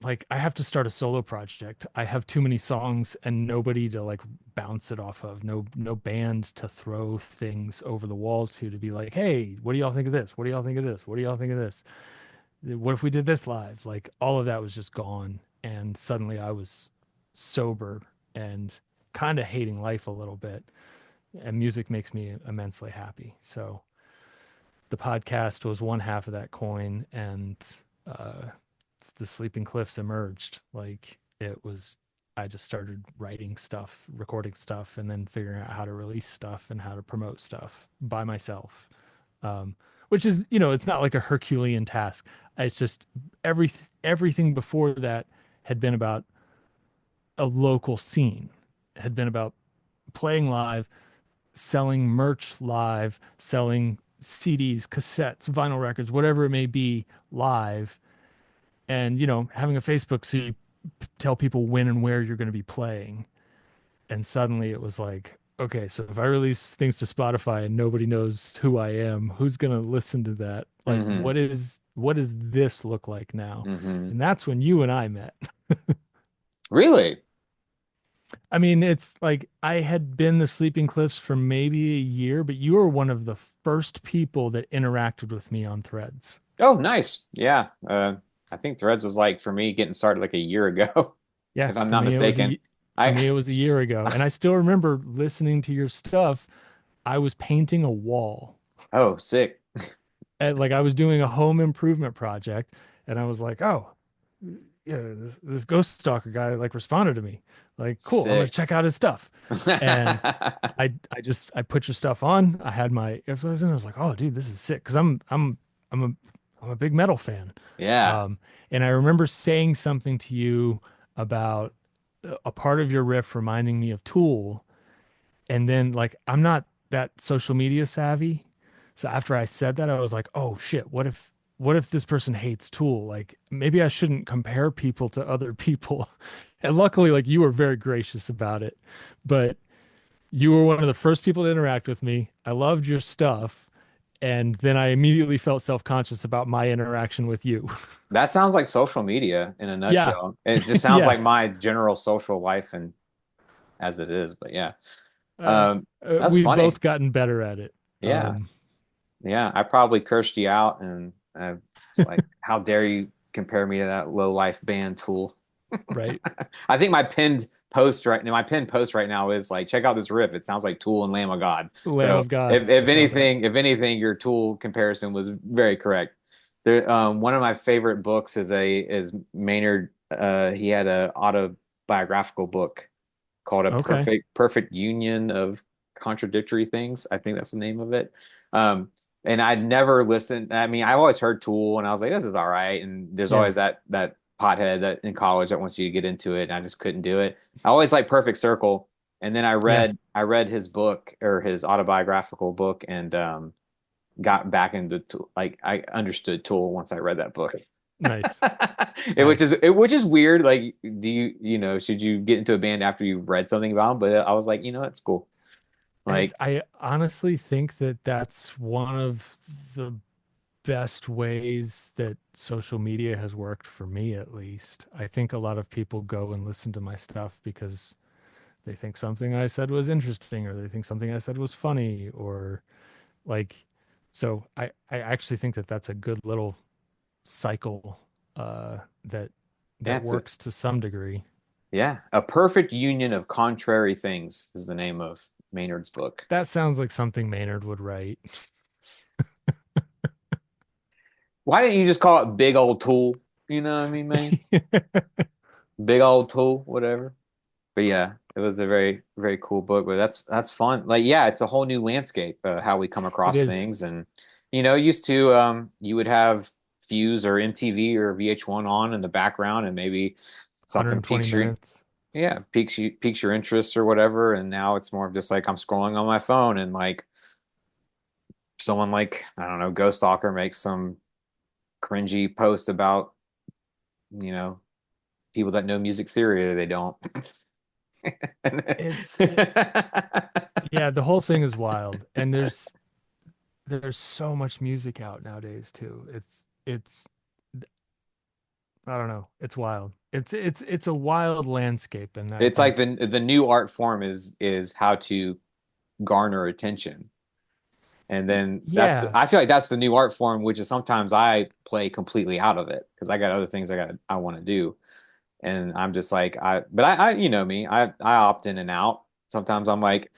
like I have to start a solo project. I have too many songs and nobody to like bounce it off of. No band to throw things over the wall to be like, "Hey, what do y'all think of this? What do y'all think of this? What do y'all think of this? What if we did this live?" Like all of that was just gone, and suddenly I was sober and kind of hating life a little bit. And music makes me immensely happy. So the podcast was one half of that coin, and uh, the Sleeping Cliffs emerged. Like it was, I just started writing stuff, recording stuff, and then figuring out how to release stuff and how to promote stuff by myself. Which is, you know, it's not like a Herculean task. It's just every everything before that had been about a local scene, had been about playing live, selling merch live, selling CDs, cassettes, vinyl records, whatever it may be, live, and you know, having a Facebook so you tell people when and where you're going to be playing. And suddenly it was like, okay, so if I release things to Spotify and nobody knows who I am, who's going to listen to that? Like, mm-hmm, what does this look like now? mm-hmm. And that's when you and I met. Really? I mean, it's like I had been the Sleeping Cliffs for maybe a year, but you were one of the first people that interacted with me on Threads. Oh, nice. Yeah. I think Threads was like for me getting started like a year ago, Yeah, if I'm not mistaken. for I me it was a year ago, and I still remember listening to your stuff. I was painting a wall. oh, sick. Like I was doing a home improvement project, and I was like, "Oh, yeah, this ghost stalker guy like responded to me. Like, cool, I'm gonna Sick. check out his stuff." And I put your stuff on. I had my earphones in. I was like, "Oh, dude, this is sick," because I'm a I'm a big metal fan. Yeah. Um, and I remember saying something to you about a part of your riff reminding me of Tool, and then like I'm not that social media savvy. So after I said that, I was like, "Oh shit, what if this person hates Tool? Like maybe I shouldn't compare people to other people." And luckily like you were very gracious about it. But you were one of the first people to interact with me. I loved your stuff, and then I immediately felt self-conscious about my interaction with you. That sounds like social media in a Yeah. nutshell. It just sounds Yeah. like my general social life and as it is. But yeah, Uh, that's we've funny. both gotten better at it. Yeah, yeah. I probably cursed you out, and it's like, how dare you compare me to that low life band Tool? right. I think my pinned post right now is like, check out this riff. It sounds like Tool and Lamb of God. Lamb So of God. I saw that. if anything, your Tool comparison was very correct. One of my favorite books is Maynard. He had a autobiographical book called A Okay. Perfect Union of Contradictory Things. I think that's the name of it. And I'd never listened. I mean, I always heard Tool, and I was like, this is all right. And there's Yeah. always that pothead that in college that wants you to get into it, and I just couldn't do it. I always liked Perfect Circle, and then Yeah. I read his book or his autobiographical book, and got back into like I understood Tool once I read that book. Nice. Nice. Which is weird. Like, do you know should you get into a band after you read something about them? But I was like, it's cool. As Like I honestly think that that's one of the best ways that social media has worked for me, at least. I think a lot of people go and listen to my stuff because they think something I said was interesting or they think something I said was funny or like, so I actually think that that's a good little cycle that yeah, that works to some degree. a perfect union of contrary things is the name of Maynard's book. That sounds like something Maynard would write. Why didn't you just call it Big Old Tool? You know what I mean, man? Big Old Tool, whatever. But yeah, it was a very cool book. But that's fun. Like, yeah, it's a whole new landscape, how we come It across is things. And used to you would have Fuse or MTV or VH1 on in the background, and maybe something 120 minutes. piques your interest or whatever. And now it's more of just like I'm scrolling on my phone, and like someone like, I don't know, Ghost Stalker makes some cringy post about you know people that know music theory or they don't. It's yeah, the whole thing is wild. And there's so much music out nowadays too. It's I don't know. It's wild. It's a wild landscape and I It's like think the new art form is how to garner attention. And then yeah. I feel like that's the new art form, which is sometimes I play completely out of it because I got other things I want to do. And I'm just like but I you know me, I opt in and out. Sometimes I'm like,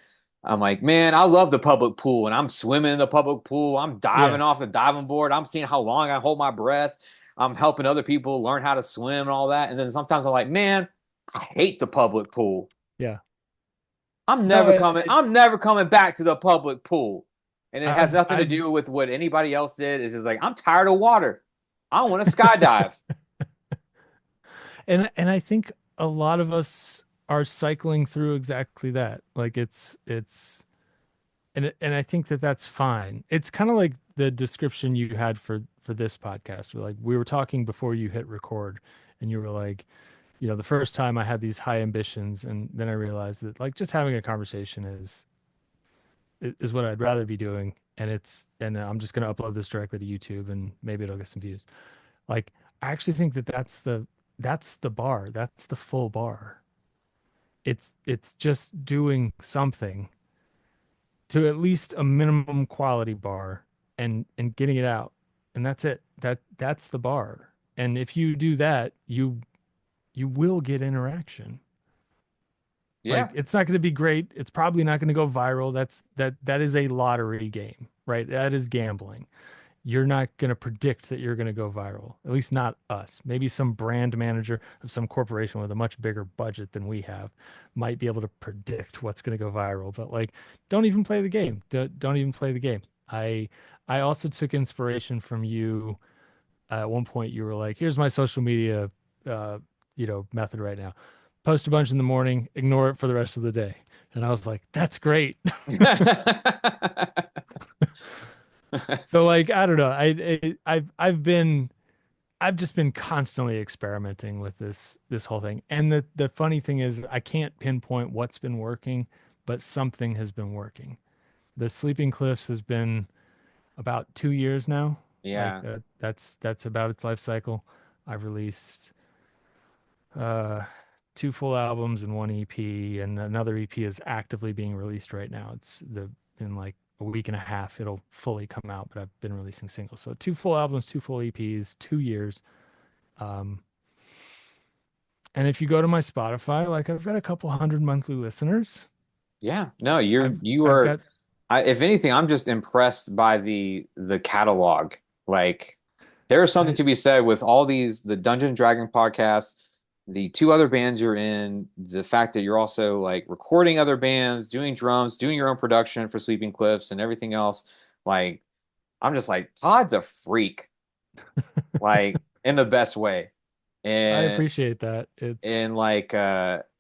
man, I love the public pool and I'm swimming in the public pool. I'm diving Yeah. off the diving board. I'm seeing how long I hold my breath. I'm helping other people learn how to swim and all that. And then sometimes I'm like, man, I hate the public pool. Yeah. No, it's I'm never coming back to the public pool. And it has nothing to I've do with what anybody else did. It's just like, I'm tired of water. I want to skydive. and I think a lot of us are cycling through exactly that. Like it's and I think that that's fine. It's kind of like the description you had for this podcast. Like we were talking before you hit record, and you were like, the first time I had these high ambitions, and then I realized that like just having a conversation is what I'd rather be doing, and I'm just gonna upload this directly to YouTube, and maybe it'll get some views. Like I actually think that that's the bar, that's the full bar. It's just doing something to at least a minimum quality bar and getting it out. And that's it. That's the bar. And if you do that, you will get interaction. Like Yeah. it's not going to be great. It's probably not going to go viral. That is a lottery game, right? That is gambling. You're not going to predict that you're going to go viral. At least not us. Maybe some brand manager of some corporation with a much bigger budget than we have might be able to predict what's going to go viral. But like, don't even play the game. Don't even play the game. I also took inspiration from you. At one point, you were like, "Here's my social media, uh, method right now. Post a bunch in the morning, ignore it for the rest of the day." And I was like, "That's great." So like, I don't know. I've just been constantly experimenting with this whole thing. And the funny thing is I can't pinpoint what's been working, but something has been working. The Sleeping Cliffs has been about 2 years now. Like Yeah. that's about its life cycle. I've released uh two full albums and one EP, and another EP is actively being released right now. It's the in like a week and a half it'll fully come out, but I've been releasing singles. So two full albums, two full EPs, 2 years. Um, and if you go to my Spotify, like I've got a couple hundred monthly listeners. Yeah, no, I've you I've are. got If anything, I'm just impressed by the catalog. Like, there is something I to be said with all these the Dungeon Dragon podcasts, the two other bands you're in, the fact that you're also like recording other bands, doing drums, doing your own production for Sleeping Cliffs and everything else. Like, I'm just like, Todd's a freak, like in the best way. I And appreciate that. It's like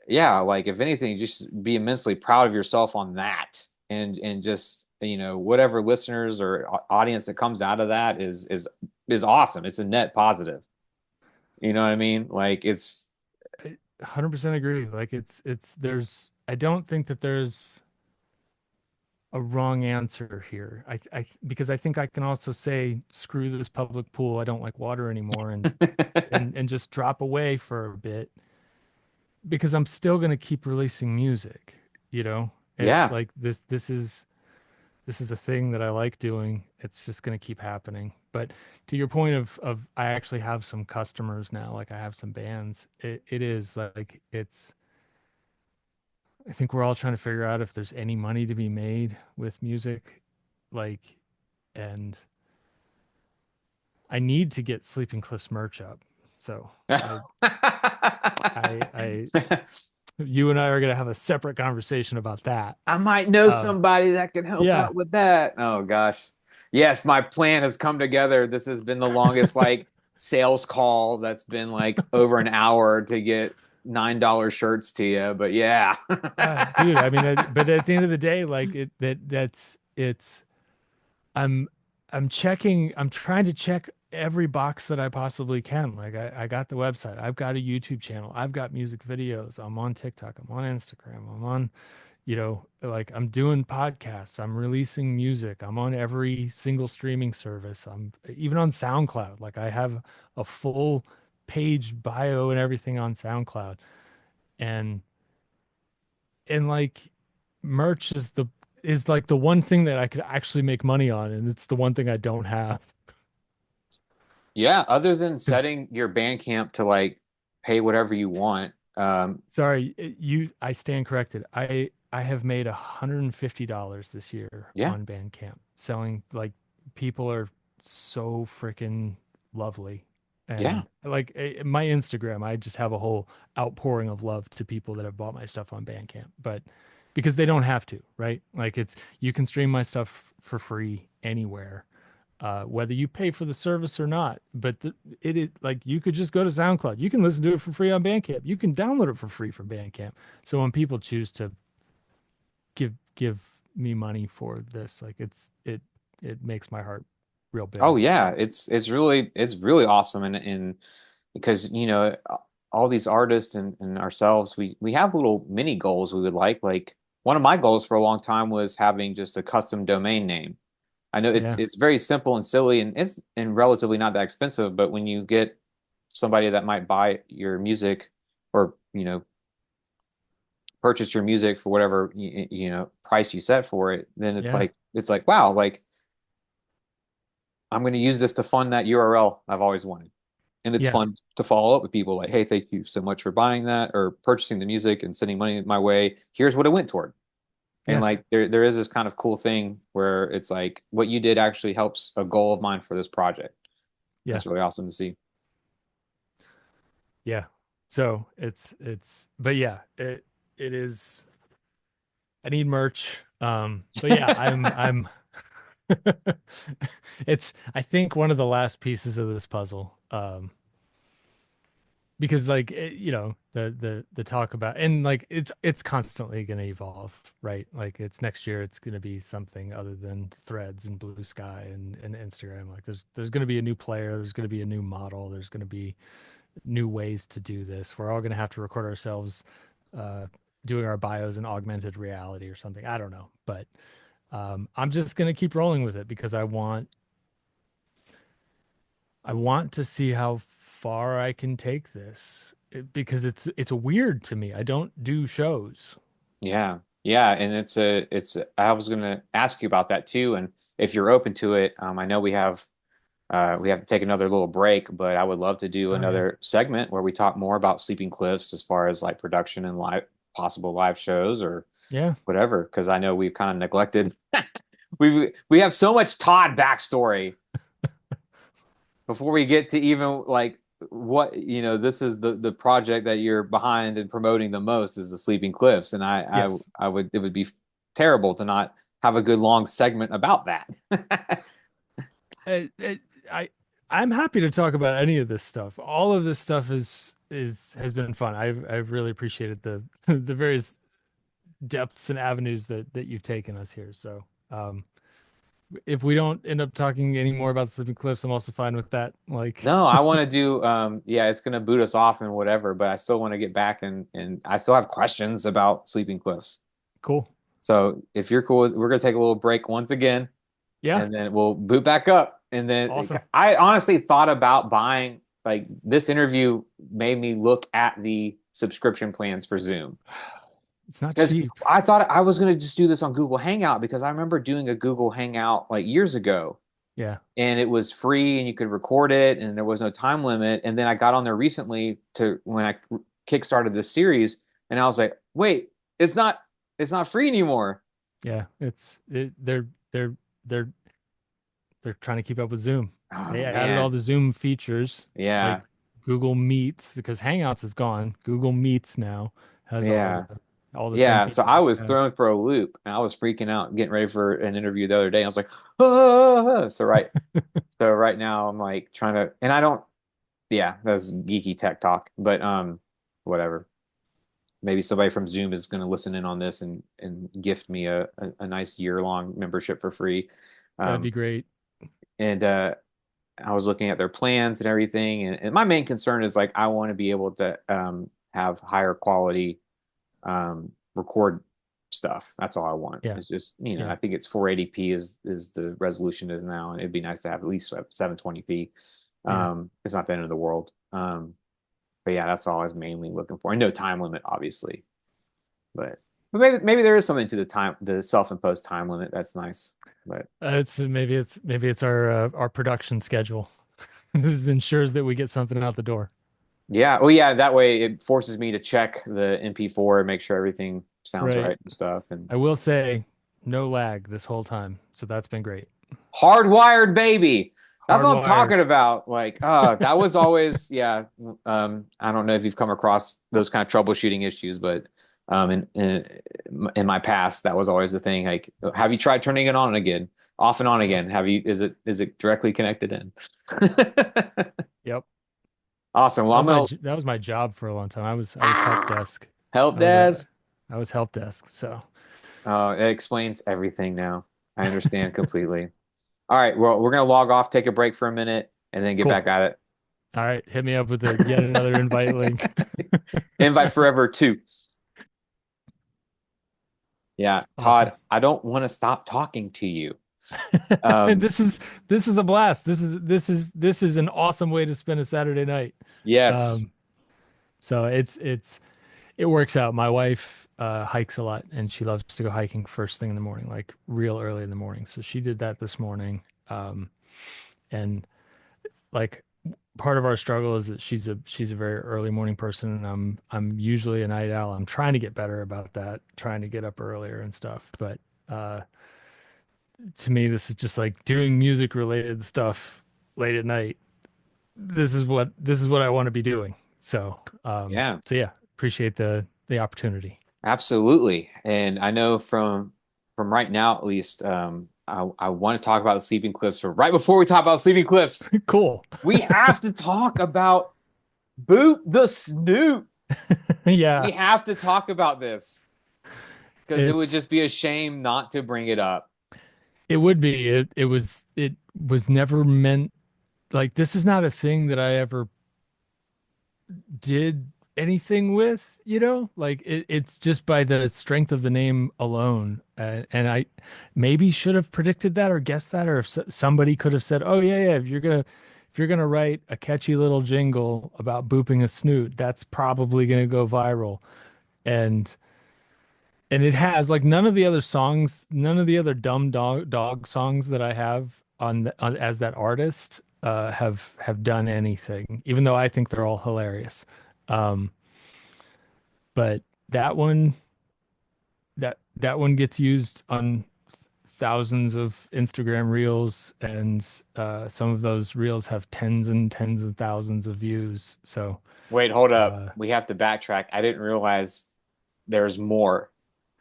yeah, like if anything, just be immensely proud of yourself on that. And just, whatever listeners or audience that comes out of that is awesome. It's a net positive. You know what I mean? Like I 100% agree. Like it's there's I don't think that there's a wrong answer here. Because I think I can also say screw this public pool. I don't like water anymore and just drop away for a bit because I'm still going to keep releasing music, you know? It's yeah. like this is a thing that I like doing. It's just going to keep happening. But to your point of I actually have some customers now, like I have some bands. It is like it's I think we're all trying to figure out if there's any money to be made with music. Like, and I need to get Sleeping Cliffs merch up. So I, I, you and I are gonna have a separate conversation about that. I might know Um, somebody that can help yeah, out with that. Oh gosh. Yes, my plan has come together. This has been the longest like sales call that's been like over an hour to get $9 shirts to you. But yeah. dude. I mean, but at the end of the day, like that's it's. I'm, I'm checking. I'm trying to check every box that I possibly can. Like I got the website. I've got a YouTube channel. I've got music videos. I'm on TikTok. I'm on Instagram. I'm on like I'm doing podcasts, I'm releasing music, I'm on every single streaming service. I'm even on SoundCloud. Like I have a full page bio and everything on SoundCloud. And like merch is like the one thing that I could actually make money on, and it's the one thing I don't have. Yeah, other than 'Cause setting your Bandcamp to like pay whatever you want. sorry, I stand corrected. I have made $150 this year Yeah. on Bandcamp selling like people are so freaking lovely. Yeah. And like my Instagram, I just have a whole outpouring of love to people that have bought my stuff on Bandcamp, but because they don't have to, right? Like it's you can stream my stuff for free anywhere, whether you pay for the service or not. But it is like you could just go to SoundCloud. You can listen to it for free on Bandcamp. You can download it for free from Bandcamp. So when people choose to give me money for this, like it makes my heart real Oh big. yeah, it's really awesome. And because all these artists and ourselves, we have little mini goals we would like one of my goals for a long time was having just a custom domain name. I know it's Yeah, it's very simple and silly and relatively not that expensive, but when you get somebody that might buy your music or purchase your music for whatever price you set for it, then yeah, it's like wow, like I'm going to use this to fund that URL I've always wanted. And it's yeah, fun to follow up with people like, hey, thank you so much for buying that or purchasing the music and sending money my way. Here's what it went toward. And yeah, like there is this kind of cool thing where it's like what you did actually helps a goal of mine for this project. yeah, That's really awesome to see. yeah. So but yeah, it is. I need merch. But yeah, I'm it's I think one of the last pieces of this puzzle. Because like the talk about and like it's constantly going to evolve, right? Like it's next year it's going to be something other than Threads and Blue Sky and Instagram. Like there's going to be a new player, there's going to be a new model, there's going to be new ways to do this. We're all going to have to record ourselves uh doing our bios in augmented reality or something. I don't know, but I'm just going to keep rolling with it because I want to see how far I can take this. because it's weird to me. I don't do shows. Yeah. Yeah, and I was gonna ask you about that too, and if you're open to it, I know we have to take another little break, but I would love to do Oh yeah. another segment where we talk more about Sleeping Cliffs as far as like production and live possible live shows or Yeah. whatever, because I know we've kind of neglected we have so much Todd backstory before we get to even like what this is the project that you're behind and promoting the most is the Sleeping Cliffs, and Yes. I would it would be terrible to not have a good long segment about that. I, I I- I'm happy to talk about any of this stuff. All of this stuff is has been fun. I've really appreciated the the various depths and avenues that you've taken us here. So, if we don't end up talking any more about the Sleeping Cliffs, I'm also fine with that. Like, No, I want to do yeah, it's gonna boot us off and whatever, but I still want to get back and I still have questions about Sleeping Cliffs. cool. So if you're cool, we're gonna take a little break once again Yeah. and then we'll boot back up. And then Awesome. I honestly thought about buying like this interview made me look at the subscription plans for Zoom. It's not Because cheap. I thought I was gonna just do this on Google Hangout because I remember doing a Google Hangout like years ago Yeah. and it was free and you could record it and there was no time limit. And then I got on there recently to when I kickstarted this series and I was like, wait, it's not free anymore. Yeah. They're they're trying to keep up with Zoom. Oh They added all man. the Zoom features like Yeah. Google Meets because Hangouts is gone. Google Meets now has Yeah. all the same Yeah. So features I it was has. thrown for a loop and I was freaking out getting ready for an interview the other day. I was like, ah. So right now I'm like trying to and I don't yeah, that's geeky tech talk. But whatever. Maybe somebody from Zoom is going to listen in on this and gift me a nice year-long membership for free. That'd Um, be great. and I was looking at their plans and everything, and my main concern is like I want to be able to have higher quality record stuff. That's all I want. Yeah. It's just Yeah. I think it's 480p is the resolution is now, and it'd be nice to have at least 720p. Yeah. It's not the end of the world. But yeah, that's all I was mainly looking for. And no time limit, obviously. But maybe there is something to the self-imposed time limit. That's nice. But Maybe it's our production schedule. This ensures that we get something out the door. yeah, well, yeah, that way it forces me to check the MP4 and make sure everything sounds Right. right and stuff. And I will say no lag this whole time. So that's been great. hardwired baby. That's what I'm Hardwired. talking about. Like, that was always, yeah. I don't know if you've come across those kind of troubleshooting issues, but in my past, that was always the thing. Like, have you tried turning it on again, off and on Yep. again? Is it directly connected in? Yep. Awesome. Well, I'm gonna That was my job for a long time. I was help desk. help I was a desk. I was help desk. So It explains everything now. I understand completely. All right. Well, we're gonna log off, take a break for a minute, and then get cool. back at All right. Hit me up with a yet another invite link. it. Invite Forever 2. Yeah, Awesome. Todd, I don't want to stop talking to you. And Um, this is a blast. This is an awesome way to spend a Saturday night. yes. Um, so it works out. My wife hikes a lot and she loves to go hiking first thing in the morning, like real early in the morning. So she did that this morning. And like part of our struggle is that she's a very early morning person and I'm usually a night owl. I'm trying to get better about that, trying to get up earlier and stuff. But uh to me this is just like doing music related stuff late at night. This is what I want to be doing. So Yeah, so yeah, appreciate the opportunity. absolutely. And I know from right now at least, I want to talk about the Sleeping Cliffs. But right before we talk about Sleeping Cliffs, Cool. we have to talk about Boot the Snoot. Yeah, We have to talk about this because it would it's just be a shame not to bring it up. it would be it was never meant like this is not a thing that I ever did anything with, like it's just by the strength of the name alone. And I maybe should have predicted that or guessed that, or if somebody could have said, oh, yeah, yeah, if you're gonna write a catchy little jingle about booping a snoot, that's probably gonna go viral. And it has like none of the other songs, none of the other dumb dog songs that I have on as that artist have done anything, even though I think they're all hilarious. Um, but that one that one gets used on thousands of Instagram reels, and some of those reels have tens and tens of thousands of views. So, Wait, hold up. uh, We have to backtrack. I didn't realize there's more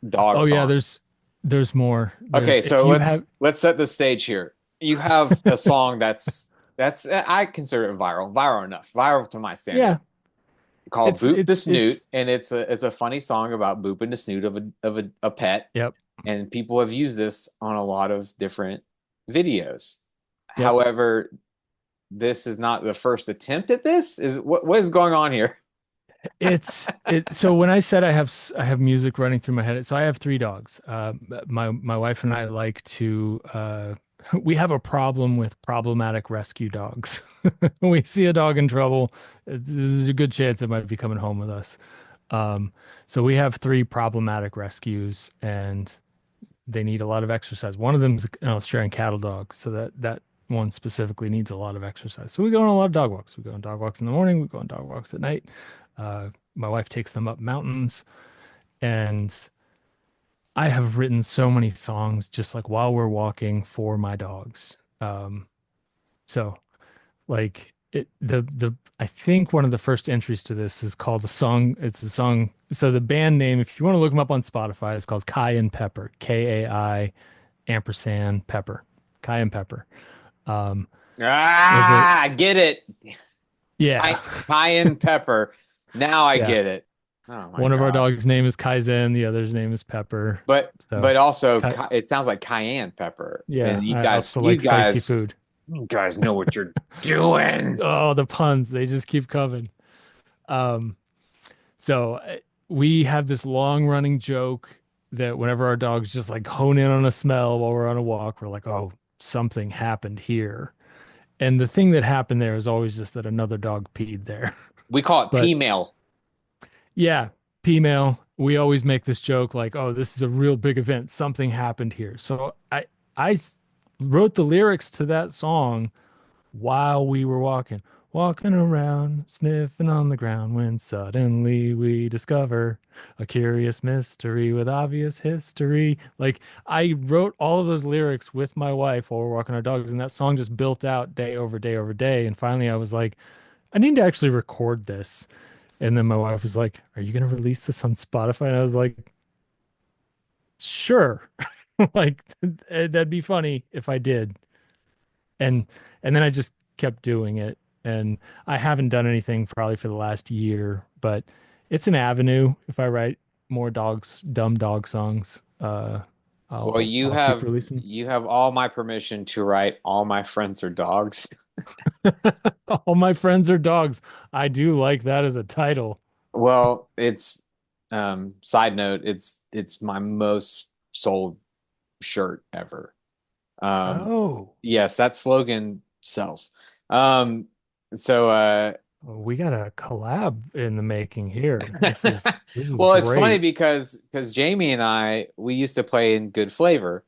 dog oh yeah, songs. there's more. Okay, There's if so you let's have let's set the stage here. You have a song that's I consider it viral enough, viral to my yeah, standards, called "Boop the Snoot," it's and it's a funny song about booping the snoot of a pet, yep, and people have used this on a lot of different videos. yep. However, this is not the first attempt at this. Is what is going on here? So when I said I have music running through my head, so I have three dogs. My wife and I like to we have a problem with problematic rescue dogs. When we see a dog in trouble, there's a good chance it might be coming home with us. Um, so we have three problematic rescues, and they need a lot of exercise. One of them is an Australian cattle dog, so that one specifically needs a lot of exercise. So we go on a lot of dog walks. We go on dog walks in the morning. We go on dog walks at night. My wife takes them up mountains, and I have written so many songs just like while we're walking for my dogs. So like the I think one of the first entries to this is called the song. It's the song. So the band name, if you want to look them up on Spotify, is called Cayenne Pepper. Kai ampersand pepper. Cayenne Pepper. Um, was a Ah, I get it. yeah, Cayenne pepper. Now I yeah. get it. Oh my One of our gosh. dogs' name is Kaizen. The other's name is Pepper. But So, also Kai, it sounds like cayenne pepper. yeah, And you I guys also you like spicy guys food. you guys know what you're doing. Oh, the puns, they just keep coming. Um, so we have this long running joke that whenever our dogs just like hone in on a smell while we're on a walk, we're like, oh, something happened here. And the thing that happened there is always just that another dog peed there. We call it But P-mail. yeah, P-mail, we always make this joke like, oh, this is a real big event. Something happened here. So I wrote the lyrics to that song while we were walking around, sniffing on the ground, when suddenly we discover a curious mystery with obvious history. Like I wrote all of those lyrics with my wife while we're walking our dogs, and that song just built out day over day over day. And finally I was like, I need to actually record this. And then my wife was like, "Are you going to release this on Spotify?" And I was like, "Sure." Like that'd be funny if I did. And then I just kept doing it. And I haven't done anything probably for the last year, but it's an avenue. If I write more dumb dog songs, Well, I'll keep releasing. you have all my permission to write All My Friends Are Dogs. All my friends are dogs. I do like that as a title. Well, it's side note, it's my most sold shirt ever. Um Oh, yes, that slogan sells. Um so we got a collab in the making here. This is well, it's funny great. because Jamie and I we used to play in Good Flavor,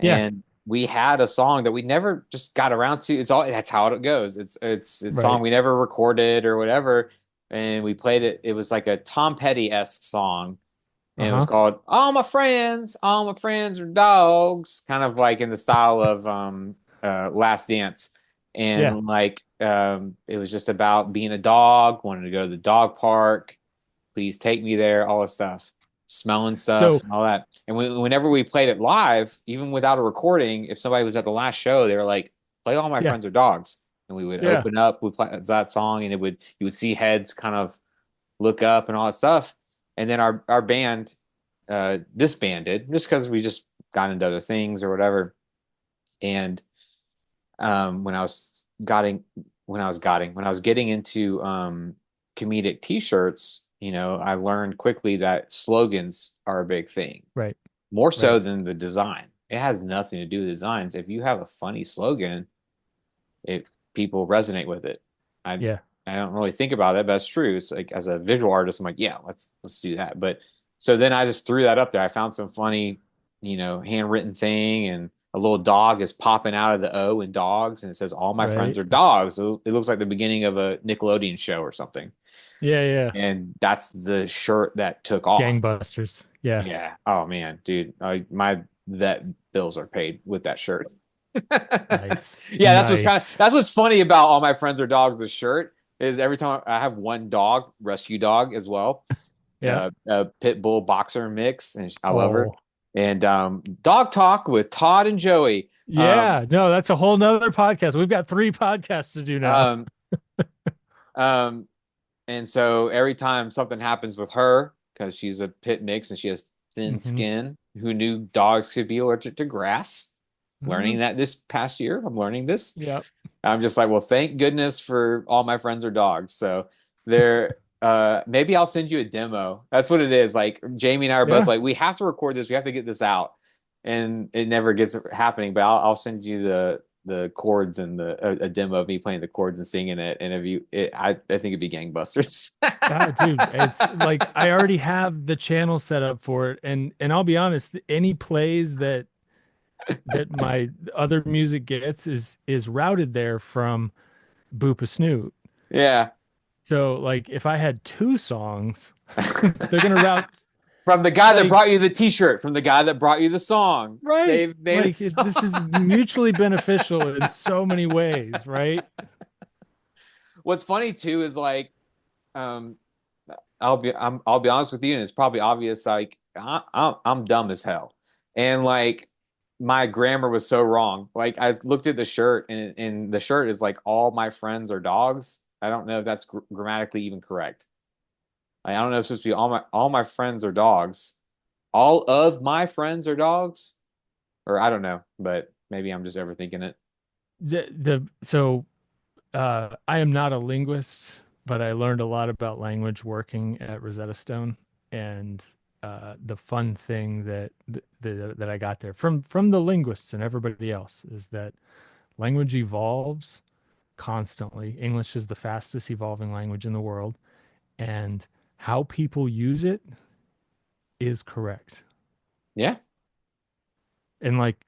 Yeah, and we had a song that we never just got around to. It's all that's how it goes. It's a song right. we never recorded or whatever, and we played it. It was like a Tom Petty-esque song, and it was Uh-huh. called All My Friends Are Dogs," kind of like in the style of Last Dance. Yeah. And like it was just about being a dog, wanting to go to the dog park, please take me there, all this stuff, smelling stuff So, and all that. And whenever we played it live, even without a recording, if somebody was at the last show, they were like, "Play All My yeah. Friends Are Dogs." And we would Yeah. open up, we play that song, and it would you would see heads kind of look up and all that stuff. And then our band disbanded just because we just got into other things or whatever. And when I was getting when I was getting into comedic t-shirts, I learned quickly that slogans are a big thing, Right. more so Right. than the design. It has nothing to do with designs. If you have a funny slogan, it people resonate with it. I Yeah. I don't really think about it, but that's true. It's like as a visual artist, I'm like, yeah, let's do that. But so then I just threw that up there. I found some funny, handwritten thing, and a little dog is popping out of the O in dogs, and it says, "All my friends Right. are dogs." So it looks like the beginning of a Nickelodeon show or something. Yeah. Yeah. And that's the shirt that took off. Gangbusters. Yeah. Yeah. Oh man, dude, my vet bills are paid with that shirt. Nice. Yeah, Nice. that's what's funny about all my friends are dogs. The shirt is every time I have one dog, rescue dog as well, Yeah. a pit bull boxer mix, and I love her. Oh, And dog talk with Todd and Joey. yeah. No, that's a whole nother podcast. We've got three podcasts to do now. Um, um, and so every time something happens with her, because she's a pit mix and she has thin Hmm. skin, who knew dogs could be allergic to grass? Hmm. Learning that this past year, I'm learning this. Yep. I'm just like, well, thank goodness for all my friends are dogs. So maybe I'll send you a demo. That's what it is. Like Jamie and I are both Yeah. like, we have to record this. We have to get this out. And it never gets happening, but I'll send you the chords and a demo of me playing the chords and singing it. And if you, I think it'd be gangbusters. Oh, dude, it's like I already have the channel set up for it, and I'll be honest, any plays that my other music gets is routed there from Boop a Snoot. Yeah. So like if I had two songs, they're gonna route From the guy that like brought you the t-shirt, from the guy that brought you the song. right. They've made a Like song. this is mutually beneficial in so many ways, right? What's funny too is like, um, I'll be honest with you, and it's probably obvious. Like I'm dumb as hell, and like my grammar was so wrong. Like I looked at the shirt, and the shirt is like all my friends are dogs. I don't know if that's grammatically even correct. Like, I don't know if it's supposed to be all my friends are dogs. All of my friends are dogs, or I don't know, but maybe I'm just overthinking it. So I am not a linguist, but I learned a lot about language working at Rosetta Stone, and the fun thing that I got there from the linguists and everybody else is that language evolves constantly. English is the fastest evolving language in the world, and how people use it is correct. Yeah, And like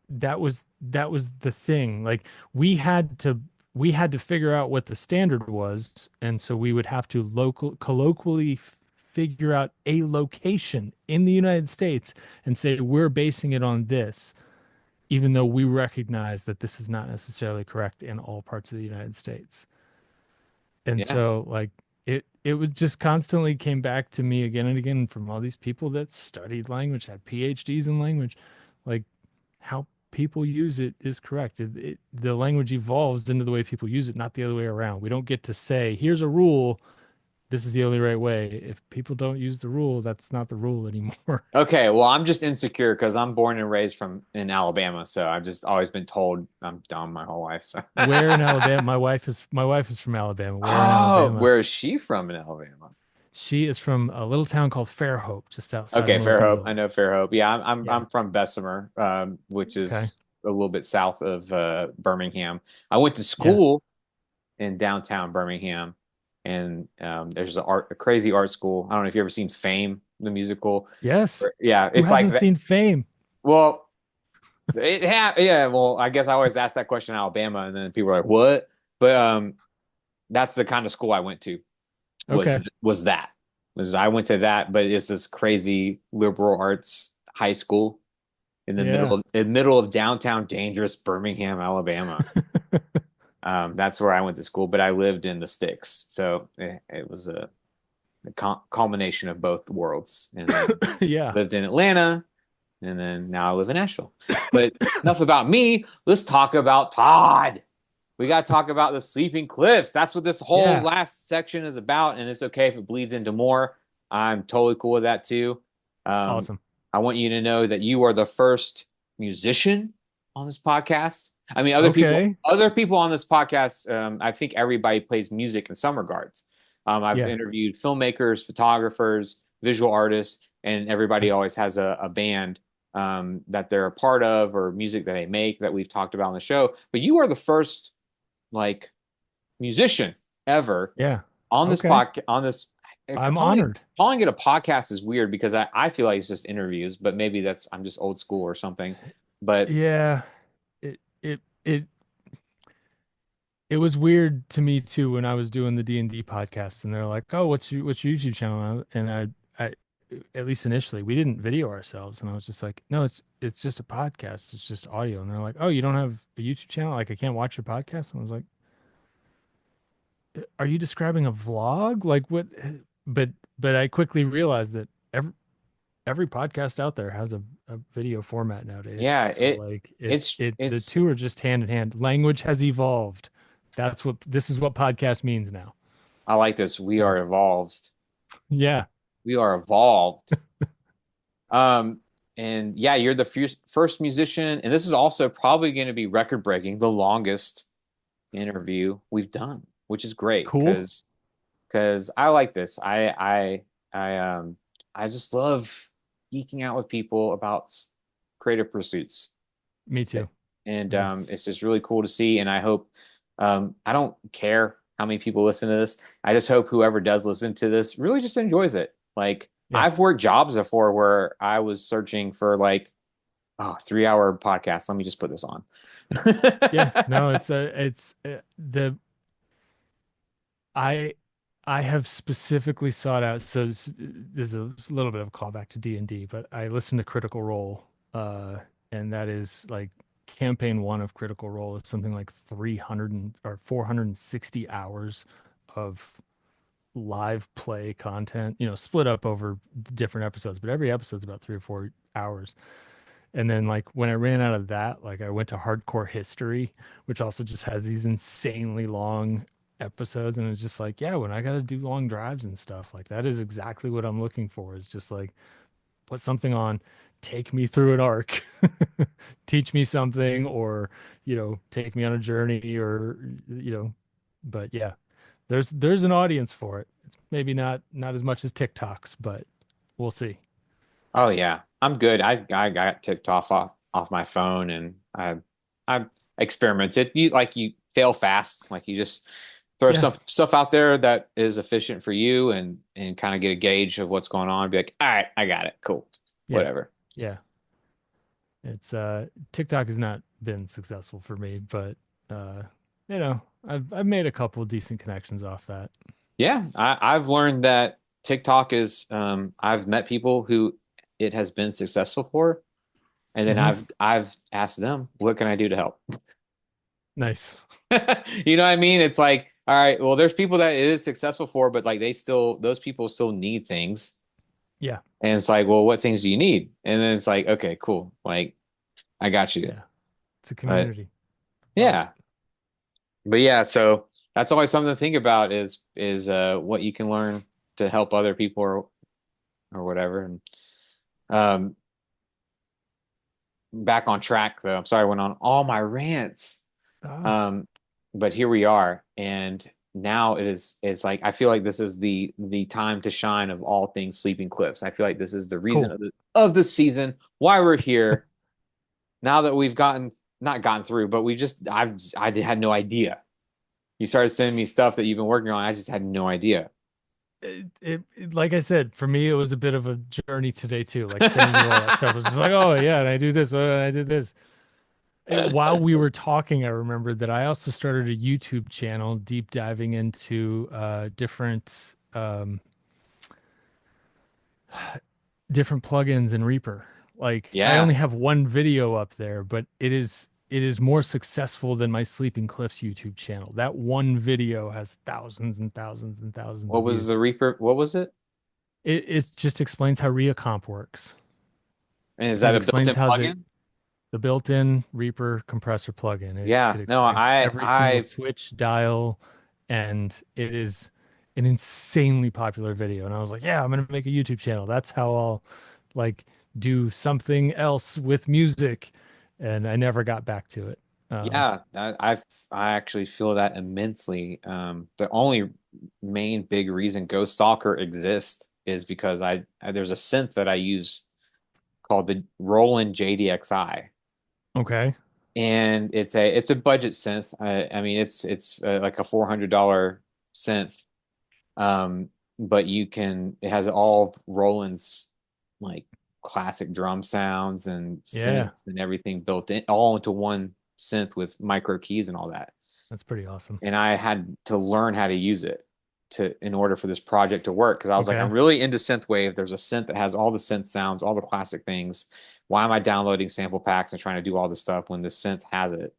that was the thing. Like we had to we had to figure out what the standard was, and so we would have to local colloquially figure out a location in the United States and say we're basing it on this, even though we recognize that this is not necessarily correct in all parts of the United States. And yeah. so like it was just constantly came back to me again and again from all these people that studied language, had PhDs in language, like how people use it is correct. The language evolves into the way people use it, not the other way around. We don't get to say, here's a rule, this is the only right way. If people don't use the rule, that's not the rule anymore. Okay, well, I'm just insecure because I'm born and raised from in Alabama, so I've just always been told I'm dumb my whole life. So. Where in Alabama? My wife is from Alabama. Where in Oh, Alabama? where is she from in Alabama? She is from a little town called Fairhope, just outside of Okay, Fairhope. I Mobile. know Fairhope. Yeah, I'm Yeah. from Bessemer, which Okay. is a little bit south of Birmingham. I went to Yeah. school in downtown Birmingham, and there's a crazy art school. I don't know if you ever seen Fame, the musical. Yes. Yeah, Who it's like hasn't that. seen Fame? Well, yeah. Well, I guess I always ask that question in Alabama, and then people are like, "What?" But that's the kind of school I went to. Was Okay. was that? Was I went to that, but it's this crazy liberal arts high school Yeah. in the middle of downtown dangerous Birmingham, Alabama. That's where I went to school, but I lived in the sticks, so it was a culmination of both worlds. And then Yeah. lived in Atlanta, and then now I live in Nashville. But enough about me. Let's talk about Todd. We got to talk about the Sleeping Cliffs. That's what this whole Yeah. last section is about, and it's okay if it bleeds into more. I'm totally cool with that too. Um, Awesome. I want you to know that you are the first musician on this podcast. I mean, Okay. other people on this podcast. I think everybody plays music in some regards. I've Yeah. interviewed filmmakers, photographers, visual artists, and everybody Nice. always has a band that they're a part of or music that they make that we've talked about on the show. But you are the first like musician ever Yeah. on this Okay. podcast. On this, I'm calling honored. calling it a podcast is weird because I feel like it's just interviews, but maybe that's I'm just old school or something. But Yeah. It it was weird to me too when I was doing the D&D podcast and they're like, "Oh, what's your YouTube channel?" And I at least initially, we didn't video ourselves and I was just like, "No, it's just a podcast. It's just audio." And they're like, "Oh, you don't have a YouTube channel? Like I can't watch your podcast?" And I was like, "Are you describing a vlog? Like what?" But but I quickly realized that every podcast out there has a video format nowadays. yeah, So like the it's two are just hand in hand. Language has evolved. This is what podcast means now. I like this. We Yeah. are evolved. Yeah. We are evolved. Um, and yeah, you're the first musician, and this is also probably going to be record breaking, the longest interview we've done, which is great Cool. because I like this. I just love geeking out with people about creative pursuits. Me too. And It's it's just really cool to see. And I hope I don't care how many people listen to this. I just hope whoever does listen to this really just enjoys it. Like yeah. I've worked jobs before where I was searching for like, oh, 3 hour podcast. Let me just put this on. Yeah. No, it's the I I have specifically sought out. So this is a little bit of a callback to D&D, but I listen to Critical Role, and that is like campaign one of Critical Role is something like 460 hours of live play content, split up over different episodes, but every episode's about 3 or 4 hours. And then like when I ran out of that, like I went to Hardcore History, which also just has these insanely long episodes. And it's just like, yeah, when I got to do long drives and stuff, like that is exactly what I'm looking for is just like put something on, take me through an arc, teach me something, or, take me on a journey or, but yeah, there's an audience for it. It's maybe not as much as TikToks, but we'll see. Oh yeah, I'm good. I got ticked off my phone and I experimented. You fail fast. Like you just throw Yeah. stuff out there that is efficient for you and kind of get a gauge of what's going on. Be like, all right, I got it. Cool. Yeah. Whatever. Yeah. It's TikTok has not been successful for me, but uh I've made a couple decent connections off that. Yeah, I've learned that TikTok is I've met people who it has been successful for, and then Hmm. I've asked them, what can I do to help? Nice. You know what I mean? It's like, all right, well, there's people that it is successful for, but like those people still need things. Yeah. And it's like, well, what things do you need? And then it's like, okay, cool. Like, I got you. Yeah. It's a But community. Love it. yeah. But yeah, so that's always something to think about is what you can learn to help other people or whatever. And um back on track though. I'm sorry I went on all my rants. Ah, Um, but here we are, and now it's like I feel like this is the time to shine of all things Sleeping Cliffs. I feel like this is the reason cool. of the season, why we're here. Now that we've not gotten through, but I had no idea. You started sending me stuff that you've been working on. I just had no idea. Like I said, for me, it was a bit of a journey today too. Like sending you all that stuff was just like, oh yeah, and I do this, and I did this. While we were talking, I remembered that I also started a YouTube channel deep diving into different plugins in Reaper. Like I Yeah. only have one video up there, but it is more successful than my Sleeping Cliffs YouTube channel. That one video has thousands and thousands and thousands What of was views. the Reaper? What was it? It just explains how ReaComp works. And is It that a explains built-in how the plugin? the built-in Reaper compressor plugin. It Yeah. No, explains every single I switch, dial, and it is an insanely popular video. And I was like, yeah, I'm gonna make a YouTube channel. That's how I'll like do something else with music. And I never got back to it. Um, Yeah, I actually feel that immensely. The only main big reason Ghost Stalker exists is because there's a synth that I use called the Roland JDXI, okay. and it's a budget synth. I mean, it's like a $400 synth. Um, but it has all Roland's like classic drum sounds and Yeah, synths and everything built in all into one synth with micro keys and all that. that's pretty awesome. And I had to learn how to use it to in order for this project to work because I was like, I'm Okay. really into synthwave. There's a synth that has all the synth sounds, all the classic things. Why am I downloading sample packs and trying to do all this stuff when this synth has it?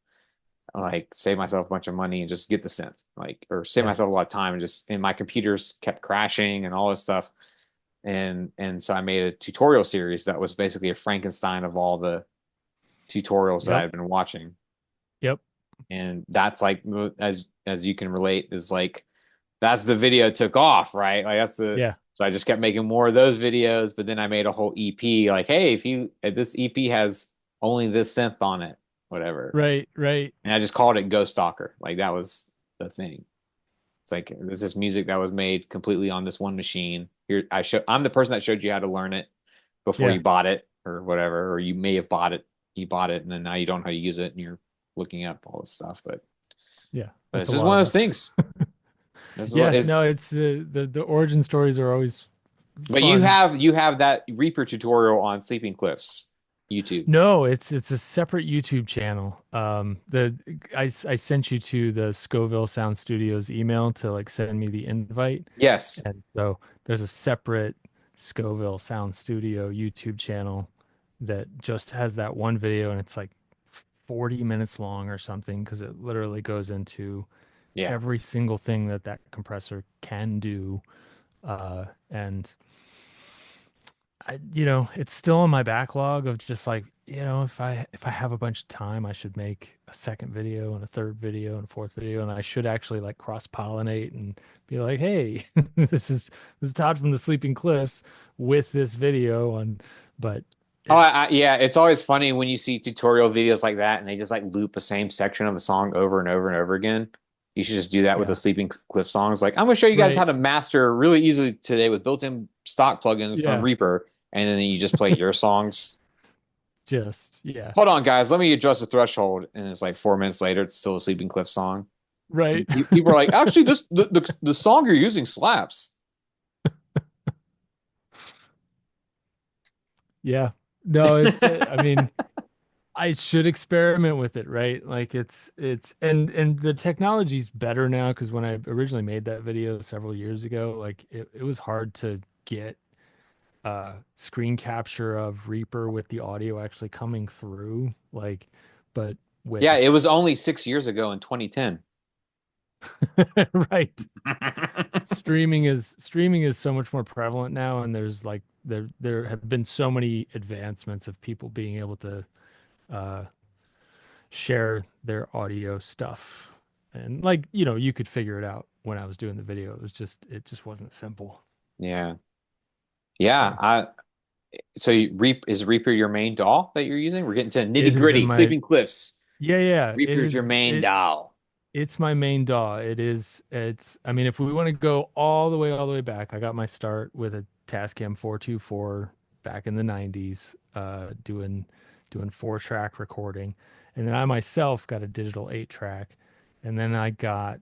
Like save myself a bunch of money and just get the synth, like, or save Yeah. myself a lot of time and my computers kept crashing and all this stuff. And so I made a tutorial series that was basically a Frankenstein of all the tutorials that I Yep. had been watching. Yep. And that's like as you can relate is like that's the video took off, right? Like that's the Yeah. so I just kept making more of those videos, but then I made a whole EP like, hey, if this EP has only this synth on it, whatever. Right. Right. And I just called it Ghost Stalker. Like that was the thing. It's like this is music that was made completely on this one machine. I'm the person that showed you how to learn it before Yeah. you bought it or whatever, or you may have bought it. You bought it and then now you don't know how to use it and you're looking up all this stuff. Yeah. But That's it's a just lot one of of those us. things. Yeah. If No, it's the origin stories are always but fun. you have that Reaper tutorial on Sleeping Cliffs YouTube. No, it's a separate YouTube channel. I sent you to the Scoville Sound Studios email to like send me the invite, Yes. and so there's a separate Scoville Sound Studio YouTube channel that just has that one video, and it's like 40 minutes long or something because it literally goes into Yeah. every single thing that that compressor can do. And it's still on my backlog of just like, if I have a bunch of time, I should make a second video and a third video and a fourth video, and I should actually like cross-pollinate and be like, hey, this is Todd from the Sleeping Cliffs with this video on, but Oh, it, yeah, it's always funny when you see tutorial videos like that and they just like loop the same section of the song over and over and over again. You should just do that with the yeah, Sleeping Cliff songs. Like, I'm gonna show you guys how right, to master really easily today with built-in stock plugins from yeah, Reaper, and then you just play your songs. just yeah, Hold on, guys, let me adjust the threshold, and it's like 4 minutes later, it's still a Sleeping Cliff song. right, And people are like, actually, the song you're using slaps. yeah. No, I mean, I should experiment with it, right? Like and the technology's better now because when I originally made that video several years ago, like it was hard to get screen capture of Reaper with the audio actually coming through. Like, but Yeah, with it was only 6 years ago in 2010. right, streaming is so much more prevalent now, and there's like there have been so many advancements of people being able to uh share their audio stuff. And like, you could figure it out when I was doing the video. It just wasn't simple. Yeah. Yeah, So Reap is Reaper your main DAW that you're using? We're getting to it nitty has been gritty. my Sleeping Cliffs. yeah, yeah. Reaper's your main DAW. It's my main DAW. I mean, if we want to go all the way back, I got my start with a Tascam 424 back in the 90s, doing 4-track recording. And then I myself got a digital 8-track. And then I got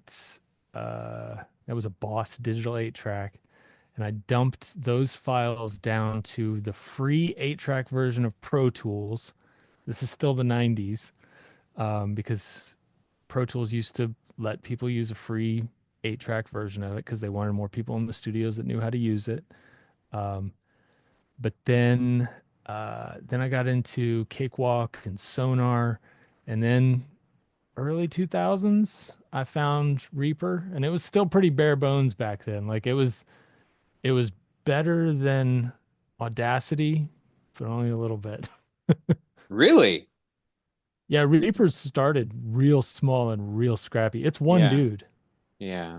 that was a Boss digital 8-track. And I dumped those files down to the free 8-track version of Pro Tools. This is still the 90s, because Pro Tools used to let people use a free 8-track version of it because they wanted more people in the studios that knew how to use it. Um, but then I got into Cakewalk and Sonar, and then early 2000s I found Reaper, and it was still pretty bare bones back then. Like it was better than Audacity, but only a little bit. Really? Yeah, Reaper started real small and real scrappy. It's one Yeah. dude. Yeah.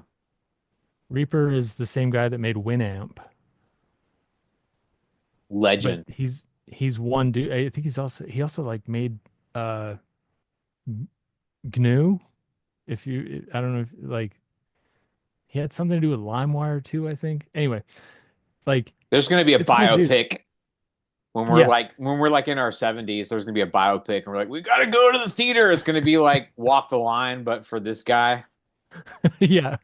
Reaper is the same guy that made Winamp, but Legend. he's one dude. I think he also like made uh GNU. If you I don't know if like he had something to do with LimeWire too, I think. Anyway, like There's going to be a it's one dude. biopic. Yeah. when we're like in our 70s, there's gonna be a biopic, and we're like, we gotta go to the theater. It's gonna be like Walk the Line, but for this guy. Yeah.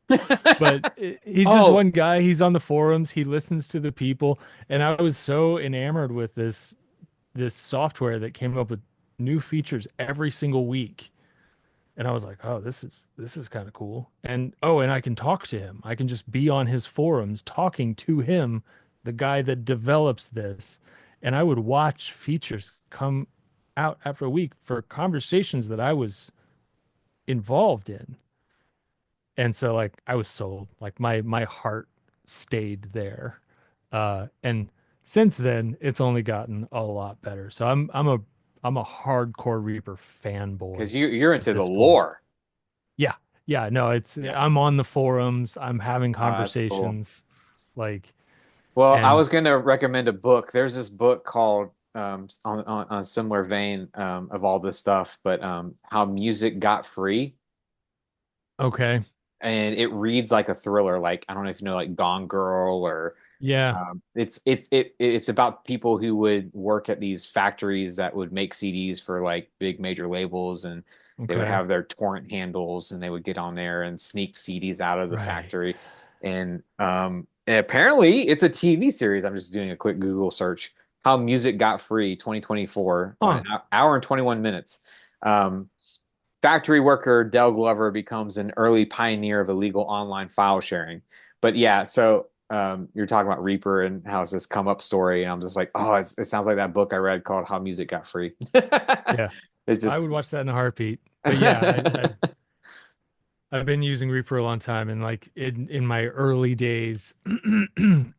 But he's just Oh, one guy. He's on the forums. He listens to the people. And I was so enamored with this software that came up with new features every single week. And I was like, oh, this is kind of cool. And oh, and I can talk to him. I can just be on his forums talking to him, the guy that develops this. And I would watch features come out after a week for conversations that I was involved in. And so like I was sold. Like my heart stayed there. And since then it's only gotten a lot better. So I'm a hardcore Reaper because fanboy you're at into the this point. lore. Yeah. Yeah, no, it's Yeah. I'm on the forums, I'm having That's cool. conversations like Well, I and was going to recommend a book. There's this book called on a similar vein of all this stuff, but How Music Got Free, okay. and it reads like a thriller. Like I don't know if you know like Gone Girl or Yeah. it's about people who would work at these factories that would make CDs for like big major labels, and they would Okay. have their torrent handles, and they would get on there and sneak CDs out of the Right. factory. And apparently it's a TV series. I'm just doing a quick Google search. How Music Got Free 2024, Huh. an hour and 21 minutes. Um, Factory worker Del Glover becomes an early pioneer of illegal online file sharing. But yeah, so you're talking about Reaper and how it's this come up story, and I'm just like, oh, it sounds like that book I read called How Music Got Free. Yeah. It's I just would watch that in a heartbeat. But yeah, I've been using Reaper a long time, and like in my early days,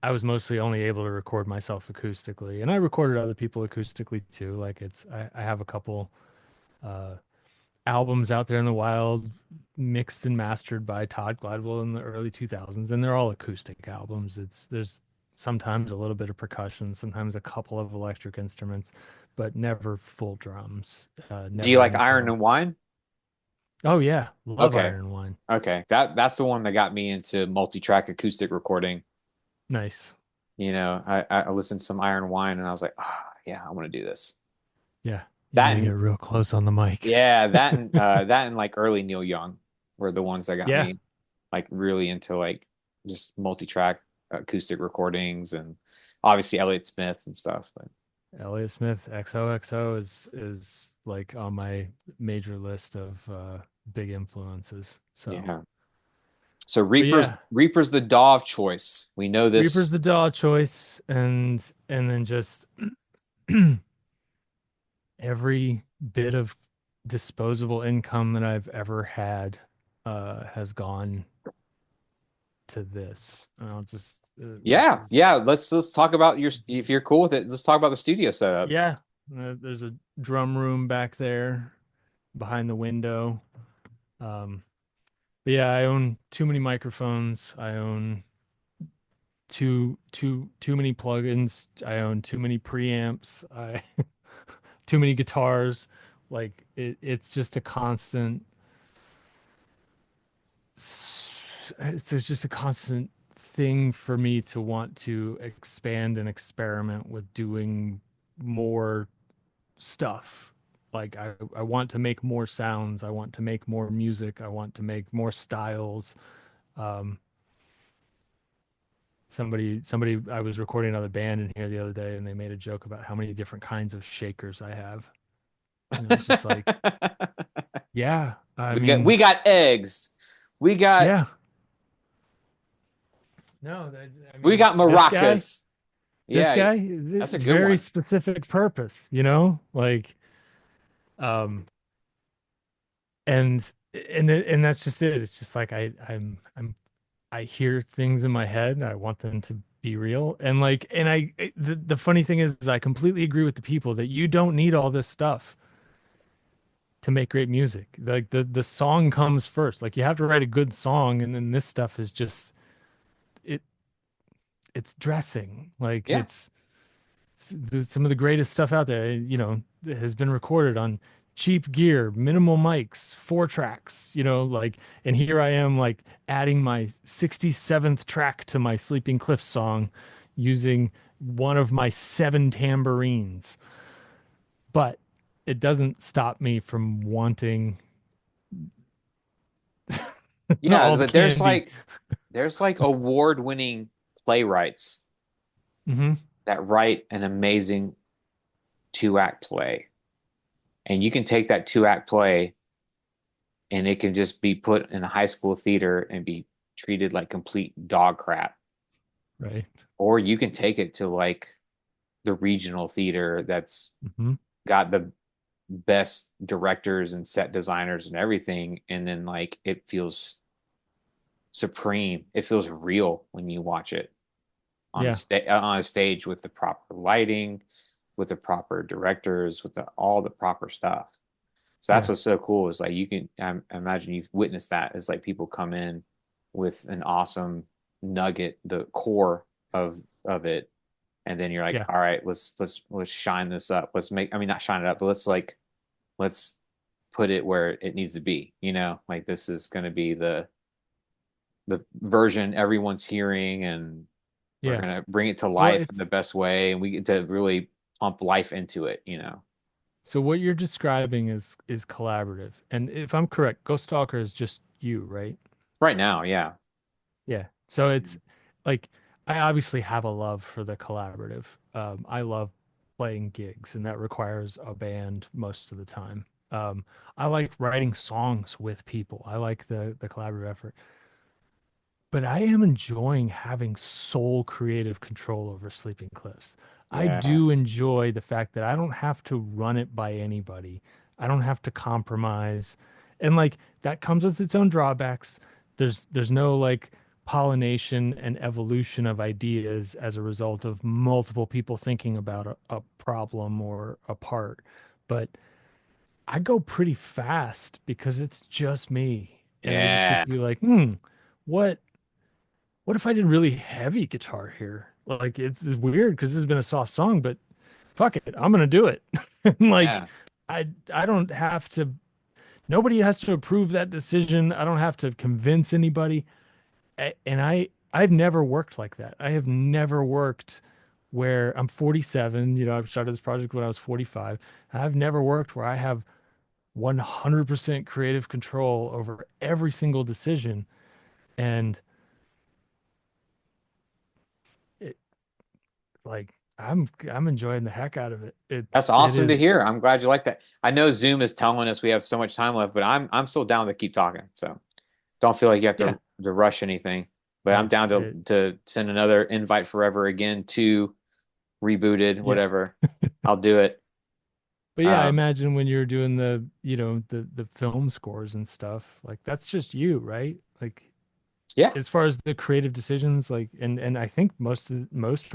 I was mostly only able to record myself acoustically, and I recorded other people acoustically too. Like I have a couple uh, albums out there in the wild, mixed and mastered by Todd Glidewell in the early 2000s, and they're all acoustic albums. There's sometimes a little bit of percussion, sometimes a couple of electric instruments, but never full drums, do you never like anything Iron like. and Wine? Oh yeah, love Okay. Iron and Wine. Okay. That's the one that got me into multi-track acoustic recording. Nice. I listened to some Iron Wine, and I was like, oh, yeah, I want to do this. Yeah, you got That to get and real close on the mic. Yeah, that and like early Neil Young were the ones that got Yeah, me like really into like just multi-track acoustic recordings, and obviously Elliott Smith and stuff. But Elliott Smith XOXO is like on my major list of big influences. So, yeah. So but yeah, Reaper's the DAW of choice. We know Reaper's this. the DAW choice, and then just every bit of disposable income that I've ever had has gone to this. I'll just this Yeah, is yeah. Let's talk about your this if is you're cool with it. Let's talk about the studio setup. yeah. There's a drum room back there behind the window. Um, but yeah, I own too many microphones. I own too many plugins. I own too many preamps. I too many guitars. Like it's just a constant. It's just a constant thing for me to want to expand and experiment with doing more stuff. Like I want to make more sounds. I want to make more music. I want to make more styles. Um, somebody I was recording another band in here the other day, and they made a joke about how many different kinds of shakers I have. And I was just like, yeah, I We mean, got eggs. We got yeah, no, I we mean, got this guy, maracas. Yeah, this that's a is good very one. specific purpose, like, um, and and that's just it. It's just like I hear things in my head and I want them to be real. And like, and the funny thing is I completely agree with the people that you don't need all this stuff to make great music. Like the song comes first. Like you have to write a good song, and then this stuff is just it it's dressing. Like Yeah. some of the greatest stuff out there, has been recorded on cheap gear, minimal mics, 4 tracks, like, and here I am, like, adding my 67th track to my Sleeping Cliffs song using one of my seven tambourines, but it doesn't stop me from wanting Yeah, all the but candy. there's like award-winning playwrights Hmm. that write an amazing two-act play. And you can take that two-act play and it can just be put in a high school theater and be treated like complete dog crap. Right. Or you can take it to like the regional theater that's Hmm. got the best directors and set designers and everything, and then like it feels supreme. It feels real when you watch it Yeah. on a stage with the proper lighting, with the proper directors, with all the proper stuff. So that's Yeah. what's so cool is like you can I imagine you've witnessed that is like people come in with an awesome nugget, the core of it, and then you're like, Yeah. all right, let's shine this up. Let's make I mean not shine it up, but let's put it where it needs to be, you know? Like this is going to be the version everyone's hearing and we're Yeah. going to bring it to Well, life in the it's best way and we get to really pump life into it, you know. so what you're describing is collaborative. And if I'm correct, Ghost Stalker is just you, right? Right now, yeah. Yeah. So it's like I obviously have a love for the collaborative. I love playing gigs, and that requires a band most of the time. I like writing songs with people. I like the collaborative effort. But I am enjoying having sole creative control over Sleeping Cliffs. I Yeah. do enjoy the fact that I don't have to run it by anybody. I don't have to compromise. And like that comes with its own drawbacks. There's no like pollination and evolution of ideas as a result of multiple people thinking about a problem or a part. But I go pretty fast because it's just me. And I just get Yeah. to be like, what what if I did really heavy guitar here? Like it's weird because this has been a soft song, but fuck it, I'm gonna do it. And like Yeah. I don't have to. Nobody has to approve that decision. I don't have to convince anybody. And I've never worked like that. I have never worked where I'm 47. You know, I've started this project when I was 45. I've never worked where I have 100% creative control over every single decision. And it, like I'm enjoying the heck out of it. That's It awesome to is hear. I'm glad you like that. I know Zoom is telling us we have so much time left, but I'm still down to keep talking. So don't feel like you have yeah. to rush anything. But I'm It's down to send another invite forever again to rebooted, yeah. whatever. I'll do it. But yeah, I Um, imagine when you're doing the, you know, the film scores and stuff, like that's just you, right? Like yeah, as far as the creative decisions, like and I think most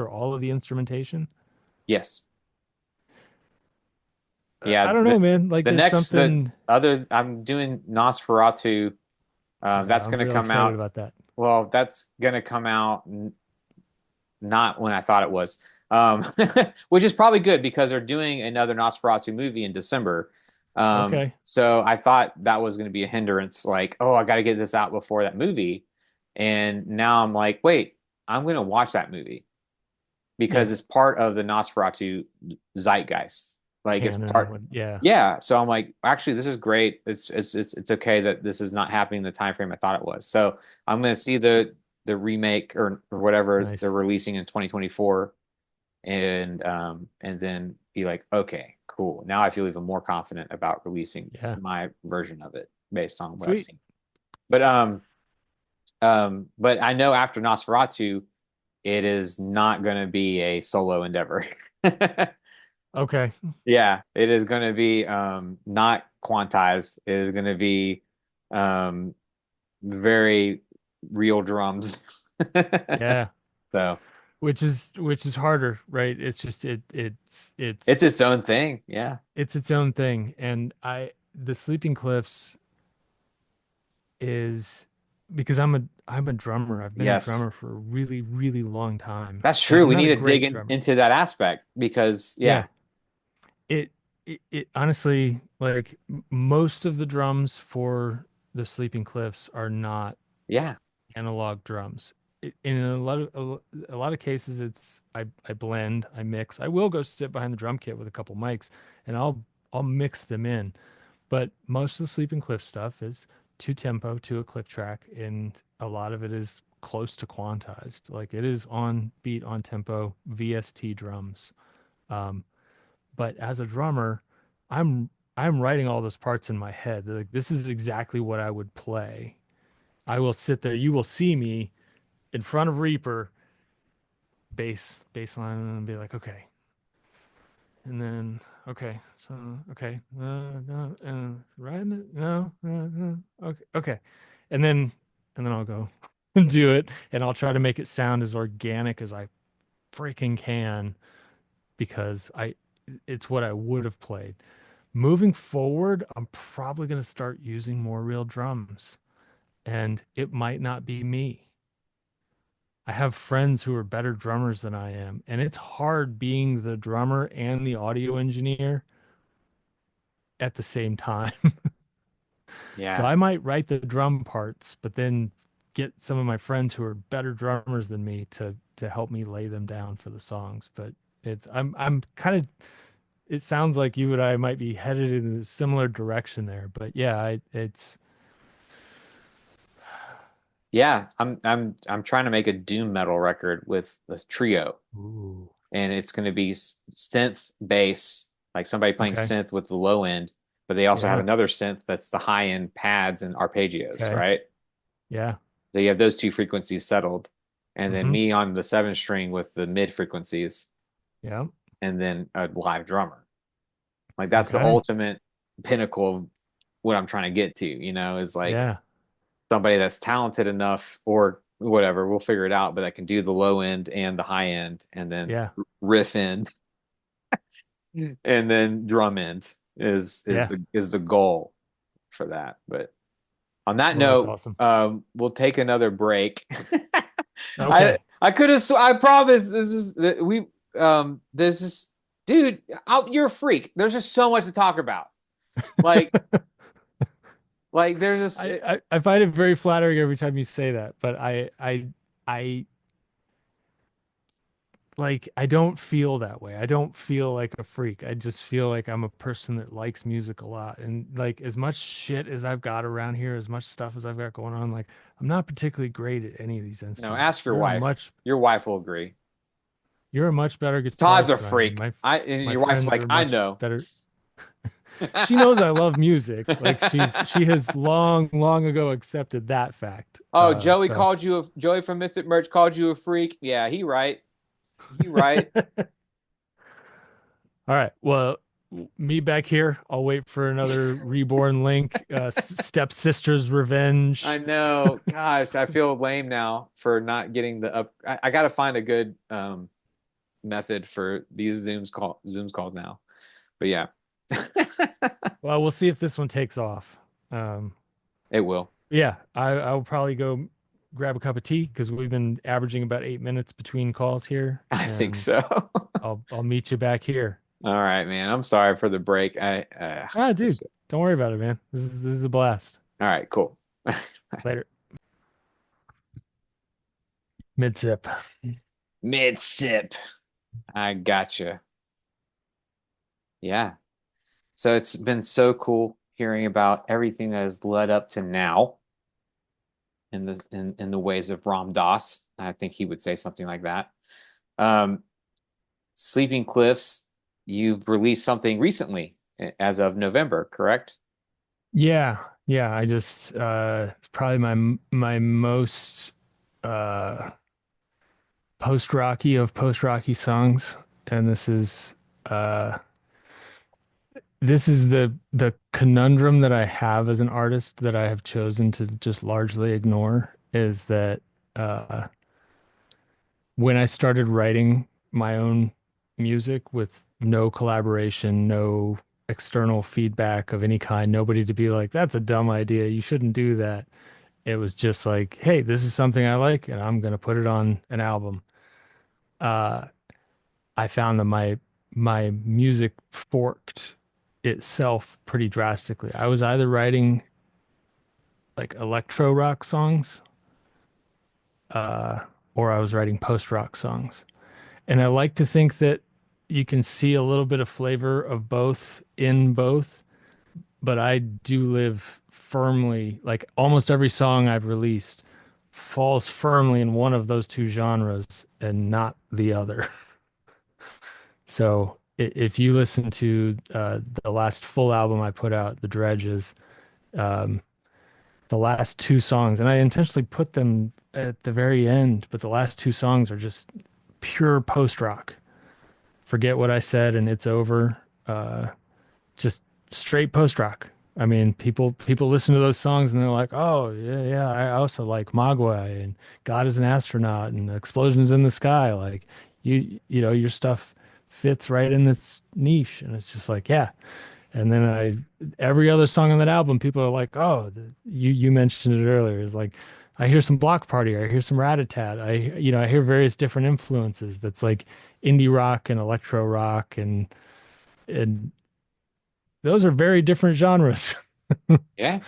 or all of the instrumentation. yes. Yeah, I don't know, man. Like there's the something other I'm doing Nosferatu. yeah, That's I'm gonna real come excited out. about that. Well, that's gonna come out not when I thought it was. Which is probably good because they're doing another Nosferatu movie in December. Okay. So I thought that was going to be a hindrance, like, oh, I got to get this out before that movie. And now I'm like, wait, I'm going to watch that movie because Yeah. it's part of the Nosferatu zeitgeist. Like it's Canon. part, Yeah. yeah. So I'm like, actually, this is great. It's okay that this is not happening in the time frame I thought it was. So I'm going to see the remake or whatever they're Nice. releasing in 2024 and then be like, okay, cool. Now I feel even more confident about releasing Yeah. my version of it based on what I've Sweet. seen. But but I know after Nosferatu, it is not going to be a solo endeavor. Okay. Yeah, it is going to be not quantized. It is going to be um very real drums. Yeah. So Which is harder, right? It's just it's its own thing. Yeah. it's its own thing. And the Sleeping Cliffs is because I'm a drummer. I've been a Yes. drummer for a really, really long time. That's And true. I'm We not need a to dig great drummer. into that aspect because, yeah, Yeah. It it honestly like most of the drums for the Sleeping Cliffs are not yeah, analog drums. in a lot of cases, it's I blend, I mix. I will go sit behind the drum kit with a couple mics, and I'll mix them in. But most of the Sleeping Cliff stuff is to tempo, to a click track, and a lot of it is close to quantized. Like it is on beat, on tempo, VST drums. Um, but as a drummer, I'm writing all those parts in my head. Like this is exactly what I would play. I will sit there. You will see me in front of Reaper, bass line, and be like, okay, and then okay, so okay, no, right, no, okay, okay, and then I'll go and do it, and I'll try to make it sound as organic as I freaking can because I it's what I would have played. Moving forward, I'm probably going to start using more real drums, and it might not be me. I have friends who are better drummers than I am, and it's hard being the drummer and the audio engineer at the same time. So Yeah. I might write the drum parts, but then get some of my friends who are better drummers than me to help me lay them down for the songs. But I'm kind of it sounds like you and I might be headed in a similar direction there. But yeah, it's Yeah, I'm trying to make a doom metal record with a trio, ooh, and it's going to be synth bass, like somebody playing okay. synth with the low end, but they also have Yeah. another synth that's the high end pads and arpeggios, Okay. right? Yeah. So you have those two frequencies settled, and then Mm-hmm. me on the seven string with the mid frequencies, Yeah. and then a live drummer. Like that's the Okay. ultimate pinnacle of what I'm trying to get to, is like Yeah. somebody that's talented enough or whatever, we'll figure it out, but that can do the low end and the high end and then Yeah. riff end and then drum end Yeah. is the goal for that. But on that Well, that's note, awesome. we'll take another break. Okay. I could have I promise this is we this is dude, you're a freak. There's just so much to talk about. Like there's just I find it very flattering every time you say that, but I like I don't feel that way. I don't feel like a freak. I just feel like I'm a person that likes music a lot. And like as much shit as I've got around here, as much stuff as I've got going on, like I'm not particularly great at any of these no, ask instruments. your wife. Your wife will agree. You're a much better Todd's a guitarist than I am. freak. I and My your wife's friends like, are I much know. better. She knows I love music. Like she has long ago accepted that fact. Oh, So Joey from Mythic Merch called you a freak. Yeah, he right. He right. all right. Well, me back here. I'll wait for another reborn link. Stepsister's I revenge. know. Gosh, I feel lame now for not getting the up. I got to find a good method for these Zooms calls now. But yeah, Well, we'll see if this one takes off. Um, it will. yeah, I'll probably go grab a cup of tea because we've been averaging about 8 minutes between calls here, I think and so. I'll meet you back here. All right, man. I'm sorry for the break. Ah, dude, don't worry about it, man. This is a blast. all right, cool. Later. Mid sip. Mid sip. I gotcha. Yeah. So it's been so cool hearing about everything that has led up to now in the ways of Ram Dass. I think he would say something like that. Um, Sleeping Cliffs, you've released something recently as of November, correct? Yeah, yeah. I just it's probably my most uh post-rocky of post-rocky songs, and uh this is the conundrum that I have as an artist that I have chosen to just largely ignore is that uh when I started writing my own music with no collaboration, no external feedback of any kind, nobody to be like, that's a dumb idea. You shouldn't do that. It was just like, hey, this is something I like and I'm gonna put it on an album. Uh, I found that my music forked itself pretty drastically. I was either writing like electro rock songs uh, or I was writing post-rock songs. And I like to think that you can see a little bit of flavor of both in both, but I do live firmly, like almost every song I've released falls firmly in one of those two genres and not the other. So if you listen to the last full album I put out, The Dredges, um, the last two songs, and I intentionally put them at the very end, but the last two songs are just pure post rock. Forget what I said and it's over. Uh, just straight post rock. I mean, people listen to those songs and they're like, "Oh, yeah, yeah, I also like Mogwai and God is an Astronaut and Explosions in the Sky." Like you know, your stuff fits right in this niche, and it's just like, yeah. And then every other song on that album, people are like, "Oh, you mentioned it earlier." It's like I hear some Block Party, or I hear some Rat-a-tat. I hear various different influences. That's like indie rock and electro rock and those are very different genres. Yeah.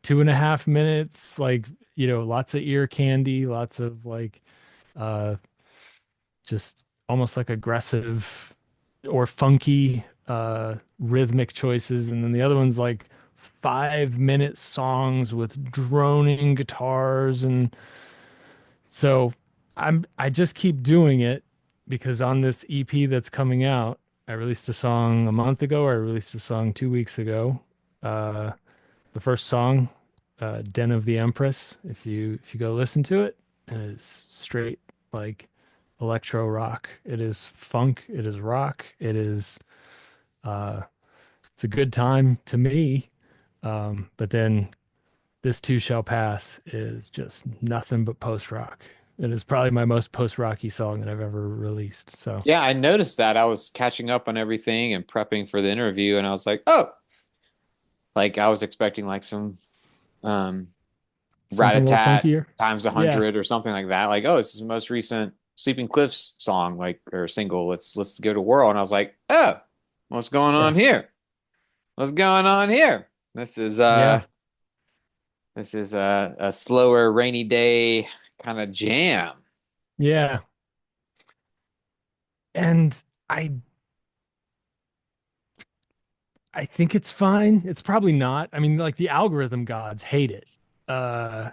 2.5 minutes, like, lots of ear candy, lots of like, uh, just almost like aggressive or funky, rhythmic choices. And then the other one's like 5 minute songs with droning guitars. And so I just keep doing it because on this EP that's coming out, I released a song a month ago, or I released a song 2 weeks ago. Uh, the first song, Den of the Empress, if you go listen to it, is straight like electro rock. It is funk, it is rock, uh it's a good time to me. But then This Too Shall Pass is just nothing but post rock. It is probably my most post rocky song that I've ever released. So Yeah, I noticed that. I was catching up on everything and prepping for the interview, and I was like, oh, like I was expecting like some um something a little rat-a-tat funkier. times a Yeah, hundred or something like that. Like, oh, this is the most recent Sleeping Cliffs song, like or single. Let's go to Whirl. And I was like, oh, what's going yeah, on here? What's going on here? This is yeah, a slower rainy day kind of jam. yeah. And I I think it's fine. It's probably not. I mean, like the algorithm gods hate it. Uh,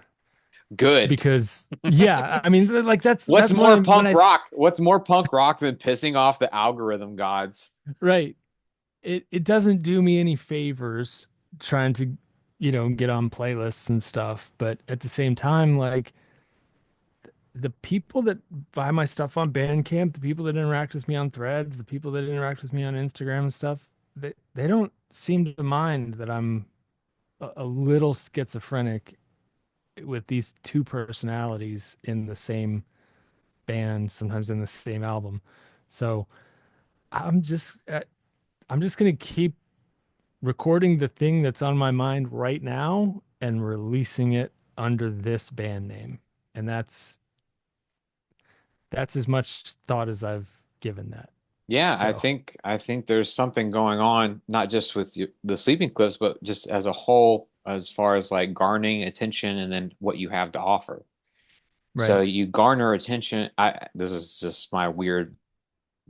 Good. because yeah, I mean, like What's that's more why when punk rock? What's more punk rock than pissing off the algorithm gods? right, it doesn't do me any favors trying to, get on playlists and stuff, but at the same time, like the people that buy my stuff on Bandcamp, the people that interact with me on Threads, the people that interact with me on Instagram and stuff, they don't seem to mind that I'm a little schizophrenic with these two personalities in the same band, sometimes in the same album. So I'm just uh, I'm just gonna keep recording the thing that's on my mind right now and releasing it under this band name. And that's as much thought as I've given that. Yeah, I So, think I think there's something going on, not just with the sleeping clips, but just as a whole, as far as like garnering attention and then what you have to offer. So right. you garner attention. This is just my weird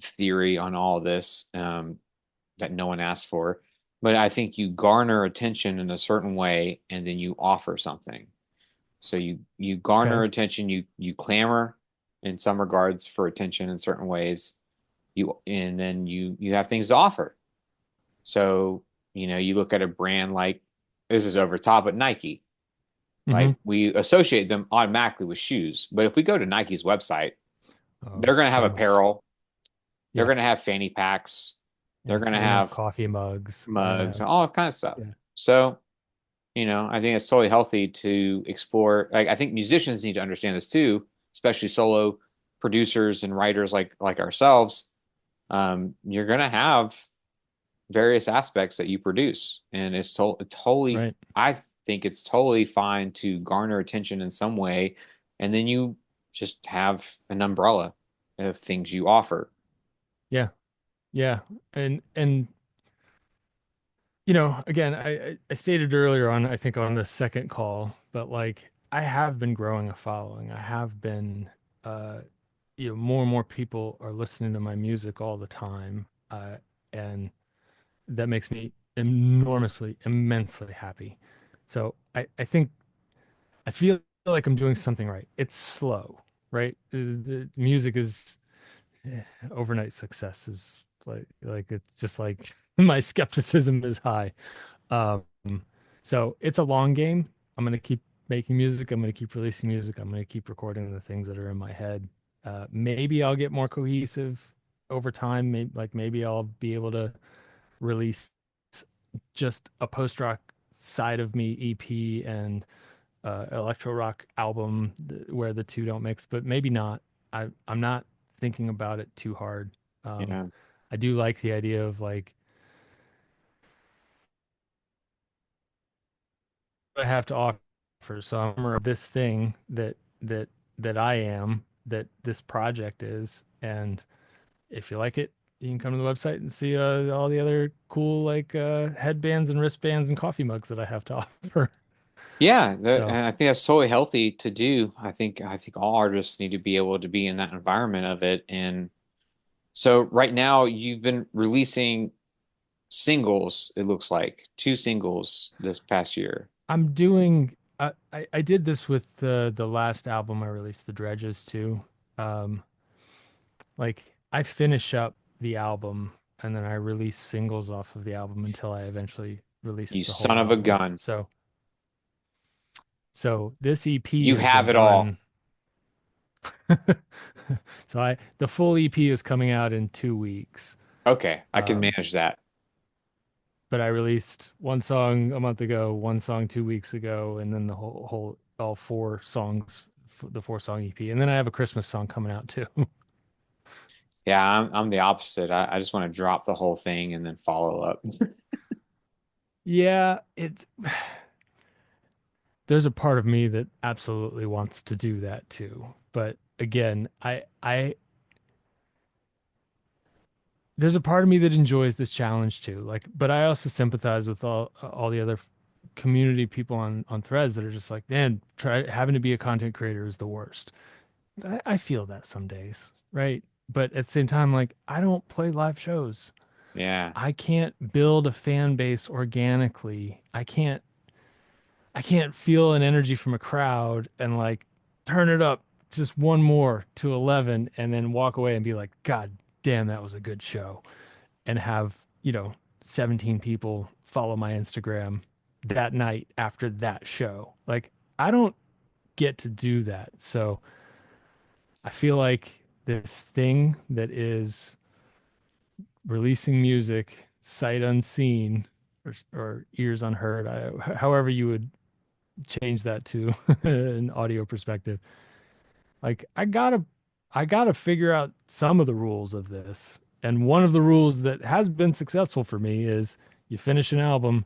theory on all of this, that no one asked for, but I think you garner attention in a certain way, and then you offer something. So you garner Okay. attention, you clamor in some regards for attention in certain ways. And then you have things to offer. So, you look at a brand like, this is over top, but Nike. Hmm. Like we associate them automatically with shoes. But if we go to Nike's website, Oh, they're going to have so much. apparel, they're Yeah. going to have fanny packs, they're Yeah. going to They're gonna have have coffee mugs. They're gonna mugs have, and all kinds of stuff. yeah. So, I think it's totally healthy to explore. Like I think musicians need to understand this too, especially solo producers and writers like ourselves. You're going to have various aspects that you produce. And it's totally, Right. I think it's totally fine to garner attention in some way. And then you just have an umbrella of things you offer. Yeah. Yeah. And again, I stated earlier on, I think on the second call, but like I have been growing a following. I have been, uh, more and more people are listening to my music all the time, and that makes me enormously, immensely happy. So I think I feel like I'm doing something right. It's slow, right? The music is overnight success is like it's just like my skepticism is high. Um, so it's a long game. I'm gonna keep making music. I'm gonna keep releasing music. I'm gonna keep recording the things that are in my head. Maybe I'll get more cohesive over time. Maybe I'll be able to release just a post rock side of me EP and electro rock album where the two don't mix, but maybe not. I'm not thinking about it too hard. Um, Yeah. I do like the idea of like what I have to offer. So I'm of this thing that I am, that this project is, and if you like it, you can come to the website and see all the other cool like headbands and wristbands and coffee mugs that I have to offer. Yeah, So and I think that's totally healthy to do. I think all artists need to be able to be in that environment of it. And so right now you've been releasing singles, it looks like two singles this past year. I'm doing. I did this with the last album I released, The Dredges too. Um, like I finish up the album and then I release singles off of the album until I eventually release You the son whole of a album. gun. So this EP You has have been it all. done. So I the full EP is coming out in 2 weeks. Okay, I can Um, manage that. but I released one song a month ago, one song 2 weeks ago, and then the whole all four songs, the 4 song EP, and then I have a Christmas song coming out too. Yeah, I'm the opposite. I just want to drop the whole thing and then follow up. Yeah, it's there's a part of me that absolutely wants to do that too. But again, I there's a part of me that enjoys this challenge too. Like, but I also sympathize with all the other community people on threads that are just like, man, try having to be a content creator is the worst. I feel that some days, right? But at the same time, like I don't play live shows. Yeah. I can't build a fan base organically. I can't feel an energy from a crowd and like turn it up just one more to 11 and then walk away and be like, God damn, that was a good show. And have, 17 people follow my Instagram that night after that show. Like, I don't get to do that. So I feel like this thing that is releasing music sight unseen or ears unheard, however you would change that to an audio perspective. Like I gotta figure out some of the rules of this. And one of the rules that has been successful for me is you finish an album,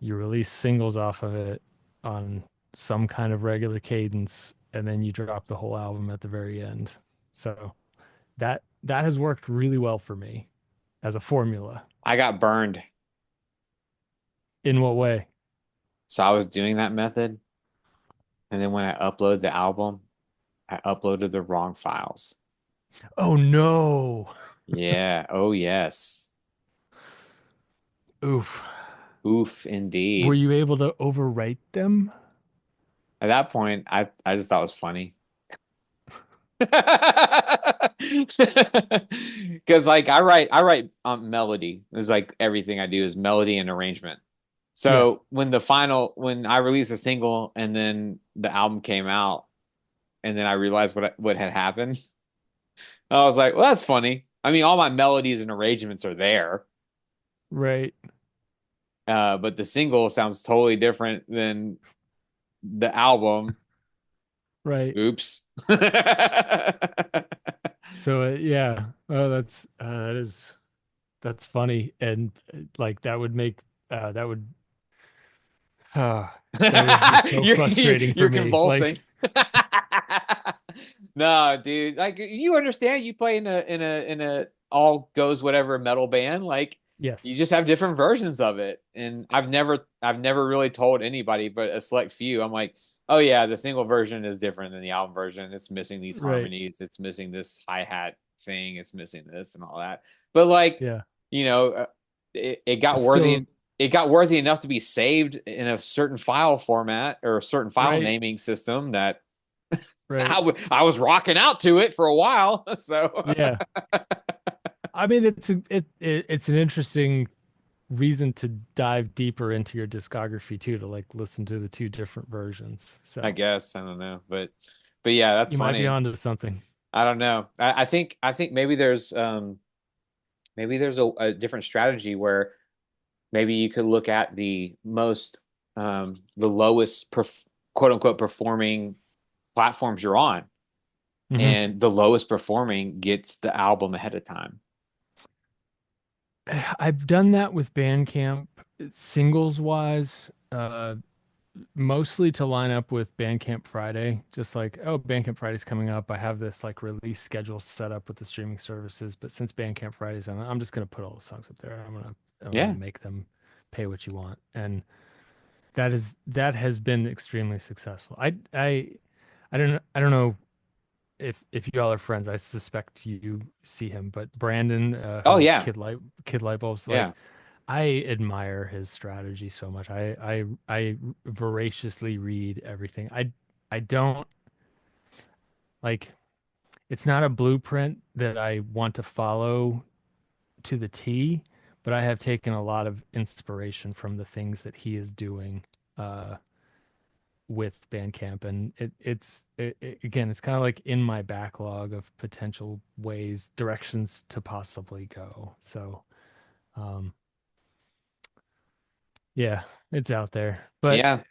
you release singles off of it on some kind of regular cadence, and then you drop the whole album at the very end. So that has worked really well for me as a formula. I got burned. In what way? So I was doing that method, and then when I upload the album, I uploaded the wrong files. Oh no. Yeah. Oh, yes. Oof. Oof, Were indeed. you able to overwrite them? At that point, I just thought it was funny. Because like I write melody. It's like everything I do is melody and arrangement. Yeah. So when I released a single and then the album came out and then I realized what had happened, I was like, well, that's funny. I mean, all my melodies and arrangements are there, Right. but the single sounds totally different than the album. Right. Oops. So yeah. Oh, that's funny, and like that would uh, that would be so frustrating for You're me. convulsing. Like No, dude. Like you understand you play in a all goes whatever metal band. Like you yes. just have different versions of it. And I've never really told anybody but a select few. I'm like, oh yeah, the single version is different than the album version. It's missing these Right. harmonies. It's missing this hi-hat thing. It's missing this and all that. But like, Yeah. you know, it got It's worthy. still It got worthy enough to be saved in a certain file format or a certain file right. naming system that Right. I was rocking out to it for a while. So Yeah. I mean, it's an interesting reason to dive deeper into your discography too, to like listen to the two different versions. I So guess I don't know, but yeah, that's you might be funny. onto something. I don't know. I think maybe there's a different strategy where maybe you could look at the lowest quote unquote performing platforms you're on, Hmm. and the lowest performing gets the album ahead of time. I've done that with Bandcamp singles wise, mostly to line up with Bandcamp Friday. Just like, oh, Bandcamp Friday's coming up. I have this like release schedule set up with the streaming services, but since Bandcamp Friday's on, I'm just gonna put all the songs up there. I'm gonna Yeah. make them pay what you want, and that has been extremely successful. I don't know if you all are friends. I suspect you see him, but Brandon, Oh who's yeah. Kid Lightbulbs, like Yeah. I admire his strategy so much. I voraciously read everything. I don't like it's not a blueprint that I want to follow to the T, but I have taken a lot of inspiration from the things that he is doing uh with Bandcamp, and again, it's kind of like in my backlog of potential ways, directions to possibly go. So, um yeah, it's out there. But Yeah.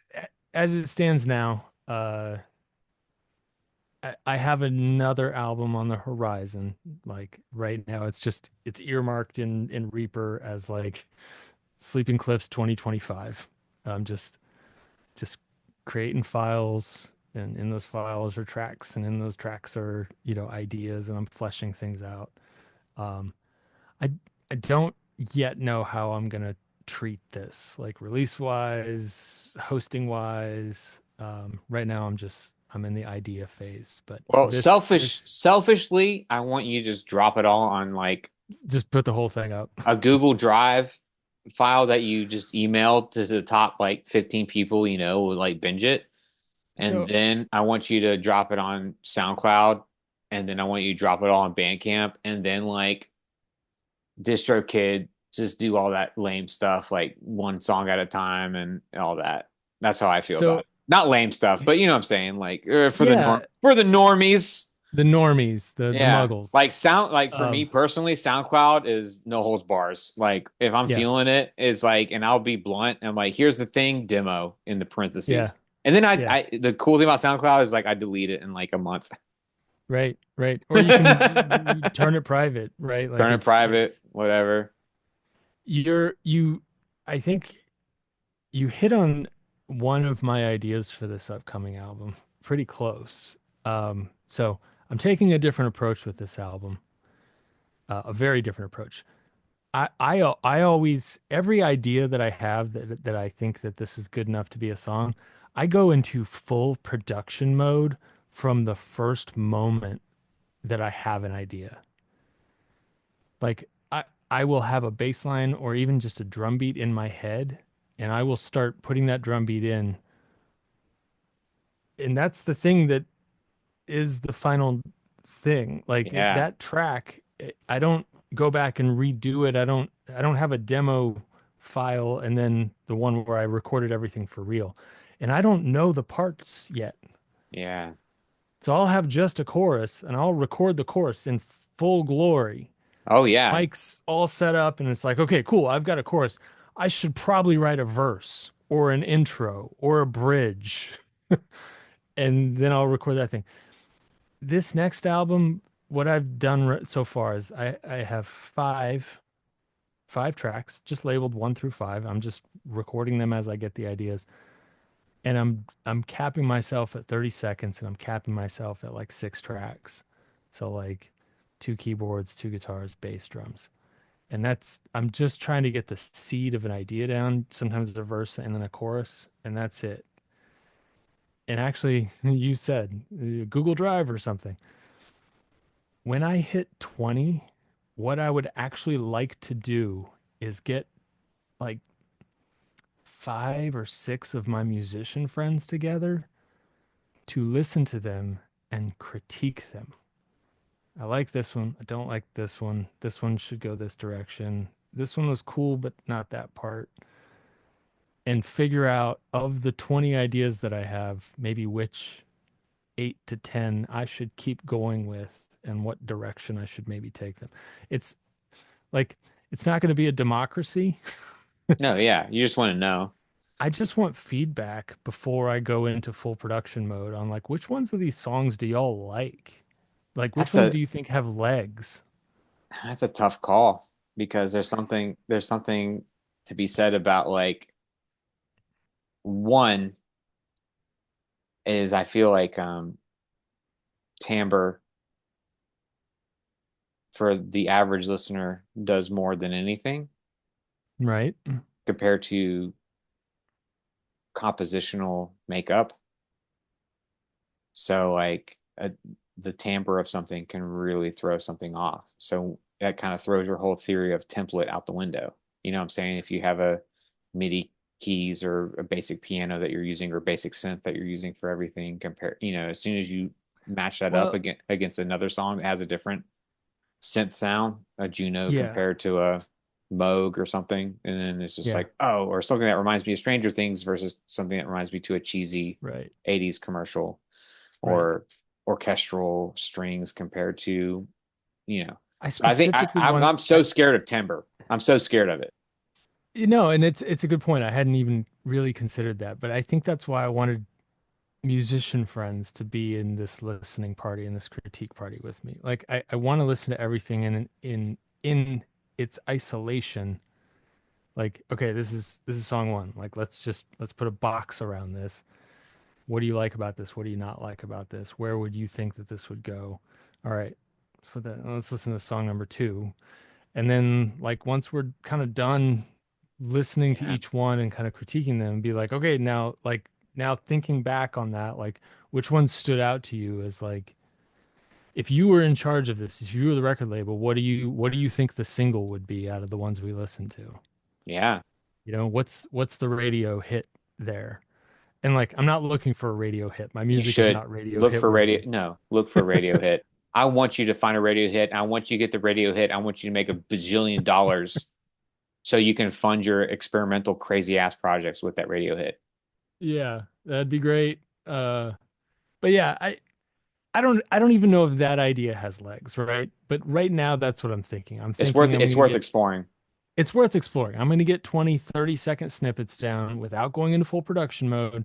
as it stands now, I have another album on the horizon. Like right now, it's earmarked in Reaper as like Sleeping Cliffs 2025. I'm just creating files, and in those files are tracks, and in those tracks are, ideas, and I'm fleshing things out. Um, I I don't yet know how I'm gonna treat this, like release wise, hosting wise. Right now I'm in the idea phase, but Well, this selfishly, I want you to just drop it all on like just put the whole thing up. a Google Drive file that you just email to the top like 15 people, like binge it. And So then I want you to drop it on SoundCloud. And then I want you to drop it all on Bandcamp. And then like DistroKid, just do all that lame stuff, like one song at a time and all that. That's how I feel about so it. Not lame stuff, but you know what I'm saying? Like yeah, for the normies. the normies, the Yeah. muggles. Like for me Um, personally, SoundCloud is no holds bars. Like if I'm yeah, feeling it, is like, and I'll be blunt. I'm like, here's the thing, demo in the yeah, parentheses. And then yeah. the cool thing about SoundCloud is like I delete it in like a month. Right, right. Or you can turn it private, right? Like Turn it private, it's whatever. you I think you hit on one of my ideas for this upcoming album. Pretty close. So I'm taking a different approach with this album, a very different approach. I always every idea that I have that I think that this is good enough to be a song, I go into full production mode from the first moment that I have an idea. Like I will have a bass line or even just a drum beat in my head, and I will start putting that drum beat in. And that's the thing that is the final thing. Like Yeah, that track, I don't go back and redo it. I don't have a demo file and then the one where I recorded everything for real. And I don't know the parts yet. yeah. So I'll have just a chorus and I'll record the chorus in full glory. Oh yeah, Mike's all set up and it's like, okay, cool, I've got a chorus. I should probably write a verse or an intro or a bridge, and then I'll record that thing. This next album, what I've done so far is I have five tracks just labeled 1 through 5. I'm just recording them as I get the ideas. And I'm capping myself at 30 seconds, and I'm capping myself at like 6 tracks. So like two keyboards, two guitars, bass, drums. And I'm just trying to get the seed of an idea down, sometimes a verse and then a chorus, and that's it. and actually, you said Google Drive or something. When I hit 20, what I would actually like to do is get like 5 or 6 of my musician friends together to listen to them and critique them. I like this one. I don't like this one. This one should go this direction. This one was cool, but not that part. And figure out of the 20 ideas that I have, maybe which 8 to 10 I should keep going with and what direction I should maybe take them. It's like, it's not going to be a democracy. No, yeah, you just want to know. I just want feedback before I go into full production mode on like which ones of these songs do y'all like? Like which That's ones a do you think have legs? that's a tough call because there's something to be said about like one is I feel like timbre for the average listener does more than anything Right? compared to compositional makeup. So like the timbre of something can really throw something off. So that kind of throws your whole theory of template out the window. You know what I'm saying? If you have a MIDI keys or a basic piano that you're using or basic synth that you're using for everything, compare, as soon as you match that up Well, against another song that has a different synth sound, a Juno yeah. compared to a Moog or something, and then it's just Yeah. like, oh, or something that reminds me of Stranger Things versus something that reminds me to a cheesy Right. 80s commercial Right. or orchestral strings compared to, you know. I So I think specifically I'm want I'm so scared of timbre. I'm so scared of it. and it's a good point. I hadn't even really considered that, but I think that's why I wanted musician friends to be in this listening party in this critique party with me. Like I want to listen to everything in its isolation. Like, okay, this is song one. Like let's put a box around this. What do you like about this? What do you not like about this? Where would you think that this would go? All right. Let's listen to song number two. And then like once we're kind of done listening to Yeah. each one and kind of critiquing them, be like, okay, now thinking back on that, like which one stood out to you as like if you were in charge of this, if you were the record label, what do you think the single would be out of the ones we listened to? Yeah. What's the radio hit there? And like I'm not looking for a radio hit. My You music is should not radio look hit for radio. worthy. No, look for radio hit. I want you to find a radio hit. I want you to get the radio hit. I want you to make $1 bajillion so you can fund your experimental crazy ass projects with that radio hit. Yeah, that'd be great. But yeah, I don't even know if that idea has legs, right? But right now that's what I'm thinking. I'm It's worth thinking I'm it's going to worth get exploring. it's worth exploring. I'm going to get 20, 30-second snippets down without going into full production mode.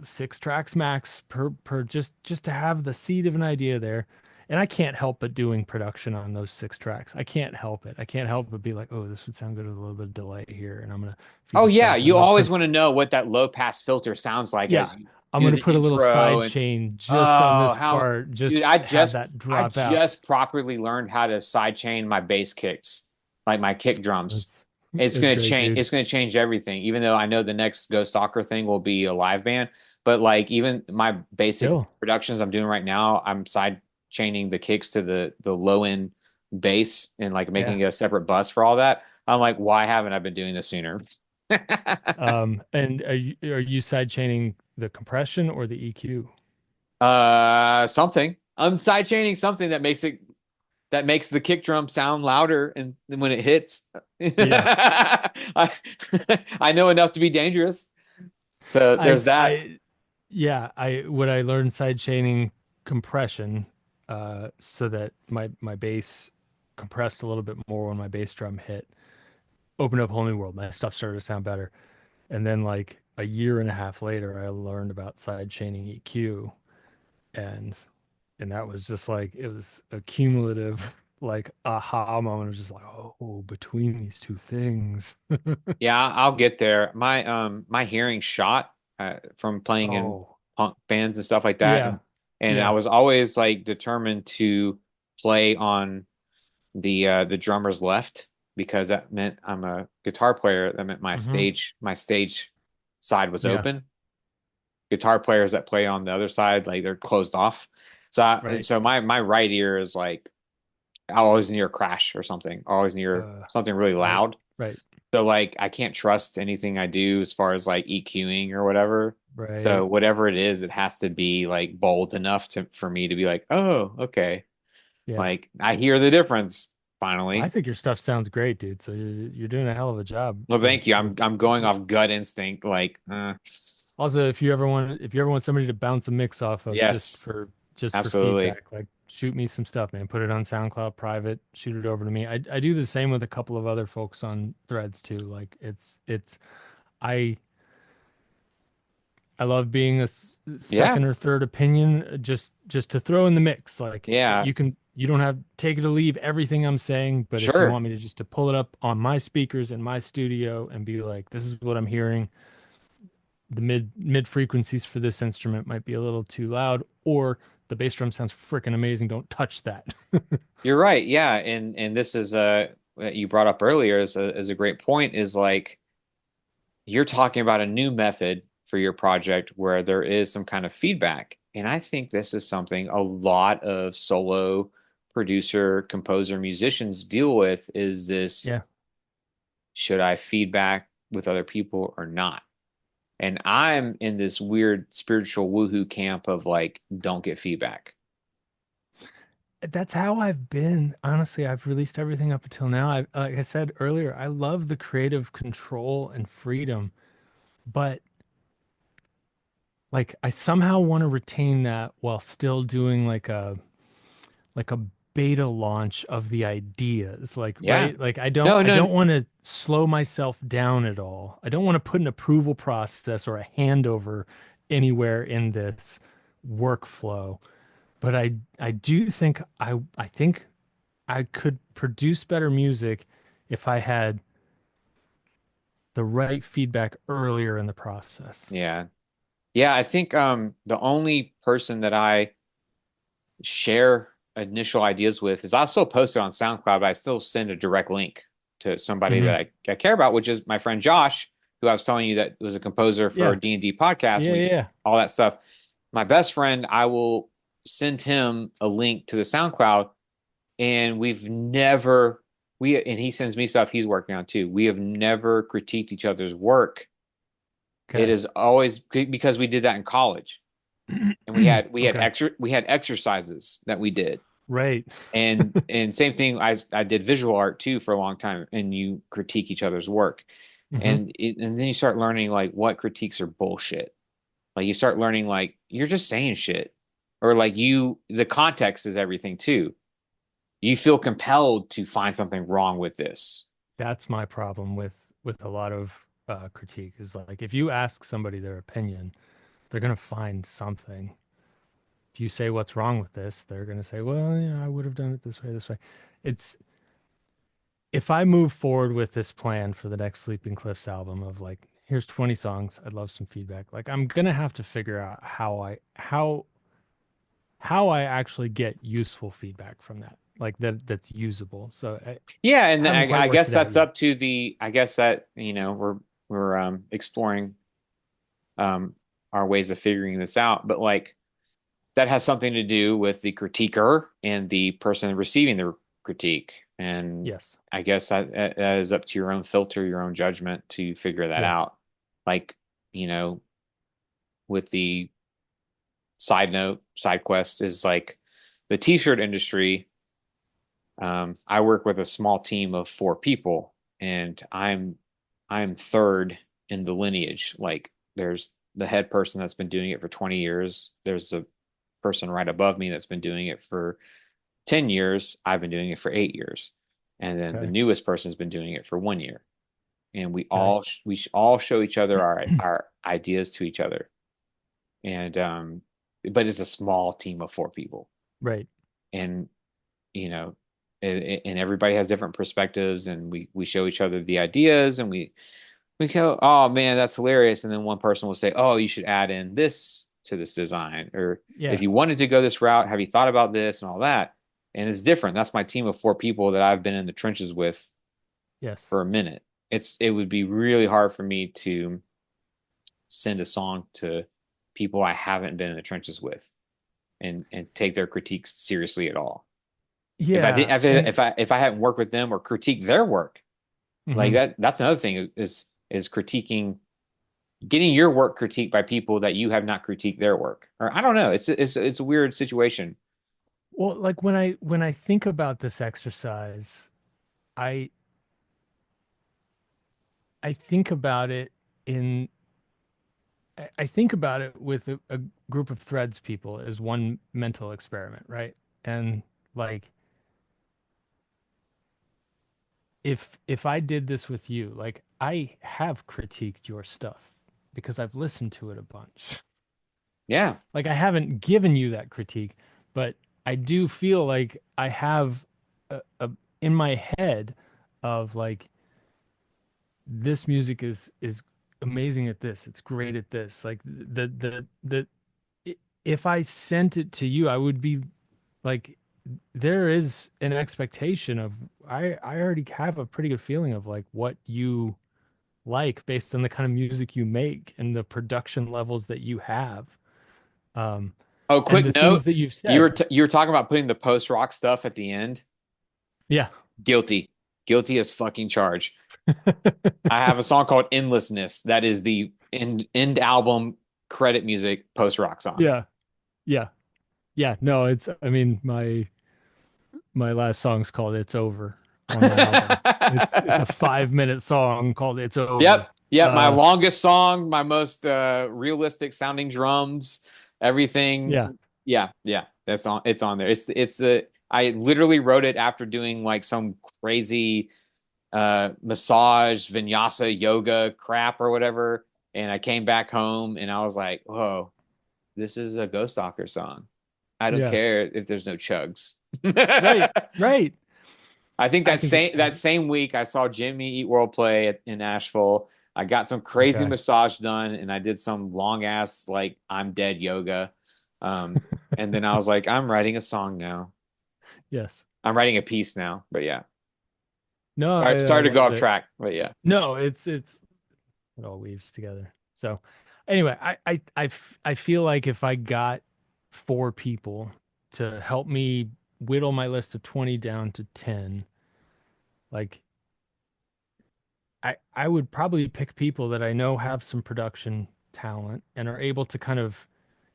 6 tracks max per just to have the seed of an idea there. And I can't help but doing production on those 6 tracks. I can't help it. I can't help but be like, oh, this would sound good with a little bit of delay here, and I'm gonna feed Oh this yeah, back, and I'm you gonna always put want to know what that low pass filter sounds like yeah, as you I'm do gonna the put a little intro side and chain just on oh this how part, just dude, I have just that I drop out. just properly learned how to sidechain my bass kicks, like my kick drums. It's it's great, dude. It's gonna change everything, even though I know the next Ghost Stalker thing will be a live band. But like even my basic Still, productions I'm doing right now, I'm side chaining the kicks to the low end bass and like yeah. making a separate bus for all that. I'm like, why haven't I been doing this sooner? And are you side chaining the compression or the EQ? Something. I'm sidechaining something that makes the kick drum sound louder and when it hits. Yeah. I I know enough to be dangerous. So I there's that. I yeah, I learned side chaining compression so that my bass compressed a little bit more when my bass drum hit. Opened up a whole new world. My stuff started to sound better. And then like a year and a half later, I learned about side chaining EQ and that was just like it was a cumulative like aha moment. It was just like, oh, between these two things. Yeah, I'll get there. My hearing shot from playing in Oh, punk bands and stuff like that, yeah. and I Yeah. was always like determined to play on the drummer's left because that meant I'm a guitar player. That meant Hmm. my stage side was Yeah. open. guitar players that play on the other side, like they're closed off. Right. So my right ear is like I'll always near a crash or something, always near Uh, something really right. loud. Right. So like I can't trust anything I do as far as like EQing or whatever. So Right. whatever it is, it has to be like bold enough to for me to be like, oh, okay. Yeah. Like I hear the difference I finally. think your stuff sounds great, dude. So you're doing a hell of a job Well, thank you. with I'm going off gut instinct. Like, also if you ever want somebody to bounce a mix off of yes, just for absolutely. feedback, like shoot me some stuff, man. Put it on SoundCloud private, shoot it over to me. I do the same with a couple of other folks on threads too. Like it's I I love being Yeah, second or third opinion, just to throw in the mix. Like yeah, you don't have take it or leave everything I'm saying, but if you sure. want me to just to pull it up on my speakers in my studio and be like, this is what I'm hearing, the mid frequencies for this instrument might be a little too loud, or the bass drum sounds freaking amazing. Don't touch that. You're right. Yeah, and this is what you brought up earlier is a great point. Is like you're talking about a new method for your project where there is some kind of feedback, and I think this is something a lot of solo producer, composer, musicians deal with. Is this Yeah, should I feedback with other people or not? And I'm in this weird spiritual woohoo camp of like, don't get feedback. that's how I've been. Honestly, I've released everything up until now. Like I said earlier, I love the creative control and freedom, but like I somehow want to retain that while still doing like a beta launch of the ideas. Like, Yeah. right? Like No, I no. don't want to slow myself down at all. I don't want to put an approval process or a handover anywhere in this workflow. But I do think I think I could produce better music if I had the right feedback earlier in the process. Yeah. Yeah, I think the only person that I share initial ideas with is I'll still post it on SoundCloud, but I still send a direct link to somebody that Hmm. I care about, which is my friend Josh, who I was telling you that was a composer for Yeah. a D&D podcast, and Yeah, we yeah. all that stuff. My best friend, I will send him a link to the SoundCloud, and we've never we and he sends me stuff he's working on too. We have never critiqued each other's work. It Okay. is always because we did that in college, and Okay. we had exercises that we did, Right. and same thing. I did visual art too for a long time, and you critique each other's work, Hmm. and then you start learning like what critiques are bullshit. Like you start learning like you're just saying shit, or like you the context is everything too. You feel compelled to find something wrong with this. That's my problem with a lot of critique is like if you ask somebody their opinion, they're gonna find something. If you say what's wrong with this, they're gonna say, well, I would have done it this way, this way. It's if I move forward with this plan for the next Sleeping Cliffs album of like, here's 20 songs, I'd love some feedback. Like I'm gonna have to figure out how I actually get useful feedback from that. Like that's usable. So I Yeah, and haven't quite I worked guess it out that's yet. up to the. I guess that we're exploring um our ways of figuring this out, but like that has something to do with the critiquer and the person receiving the critique, and Yes. I guess that is up to your own filter, your own judgment to figure that Yeah. out. Like you know, with the side note, side quest is like the t-shirt industry. I work with a small team of four people, and I'm third in the lineage. Like there's the head person that's been doing it for 20 years. There's a person right above me that's been doing it for 10 years. I've been doing it for 8 years. And then the Okay. newest person's been doing it for 1 year. And Okay. we all show each other our ideas to each other. And but it's a small team of four people. Right. And you know, and everybody has different perspectives, and we show each other the ideas, and we go, oh man, that's hilarious. And then one person will say, oh, you should add in this to this design, or if Yeah. you wanted to go this route, have you thought about this and all that? And it's different. That's my team of four people that I've been in the trenches with Yes. for a minute. It would be really hard for me to send a song to people I haven't been in the trenches with and take their critiques seriously at all. If I did Yeah, and if I hadn't worked with them or critiqued their work, like mhm. that's another thing is critiquing, getting your work critiqued by people that you have not critiqued their work. Or I don't know. It's a weird situation. Well, like when I think about this exercise, I I think about it in I think about it with a group of threads people as one mental experiment, right? And like if I did this with you, like I have critiqued your stuff because I've listened to it a bunch. Yeah. Like I haven't given you that critique, but I do feel like I have a in my head of like this music is amazing at this. It's great at this. Like if I sent it to you, I would be like there is an expectation of I already have a pretty good feeling of like what you like based on the kind of music you make and the production levels that you have. Um, Oh, and quick the note. things that you've said. You were talking about putting the post rock stuff at the end. Yeah. Guilty. Guilty as fucking charged. I have a song called Endlessness that is the end album credit music post rock song. Yeah. Yeah. Yeah. No, it's I mean my last song's called It's Over on my album. It's a 5 minute song called It's Over. Yep. Yep. My Uh longest song, my most realistic sounding drums, everything. yeah. Yeah, yeah. That's on it's on there. It's the I literally wrote it after doing like some crazy massage, vinyasa, yoga crap or whatever. And I came back home and I was like, whoa, this is a Ghost Stalker song. I don't Yeah. care if there's no chugs. Right. Right. I think I think it that same week I saw Jimmy Eat World play in Nashville. I got some crazy okay. massage done and I did some long ass like I'm dead yoga. Um, and then I was like, I'm writing a song now. Yes. I'm writing a piece now. But yeah. No, I Sorry to go love off it. track, but yeah. No, it's it all weaves together. So anyway, I feel like if I got four people to help me whittle my list of 20 down to 10, like I would probably pick people that I know have some production talent and are able to kind of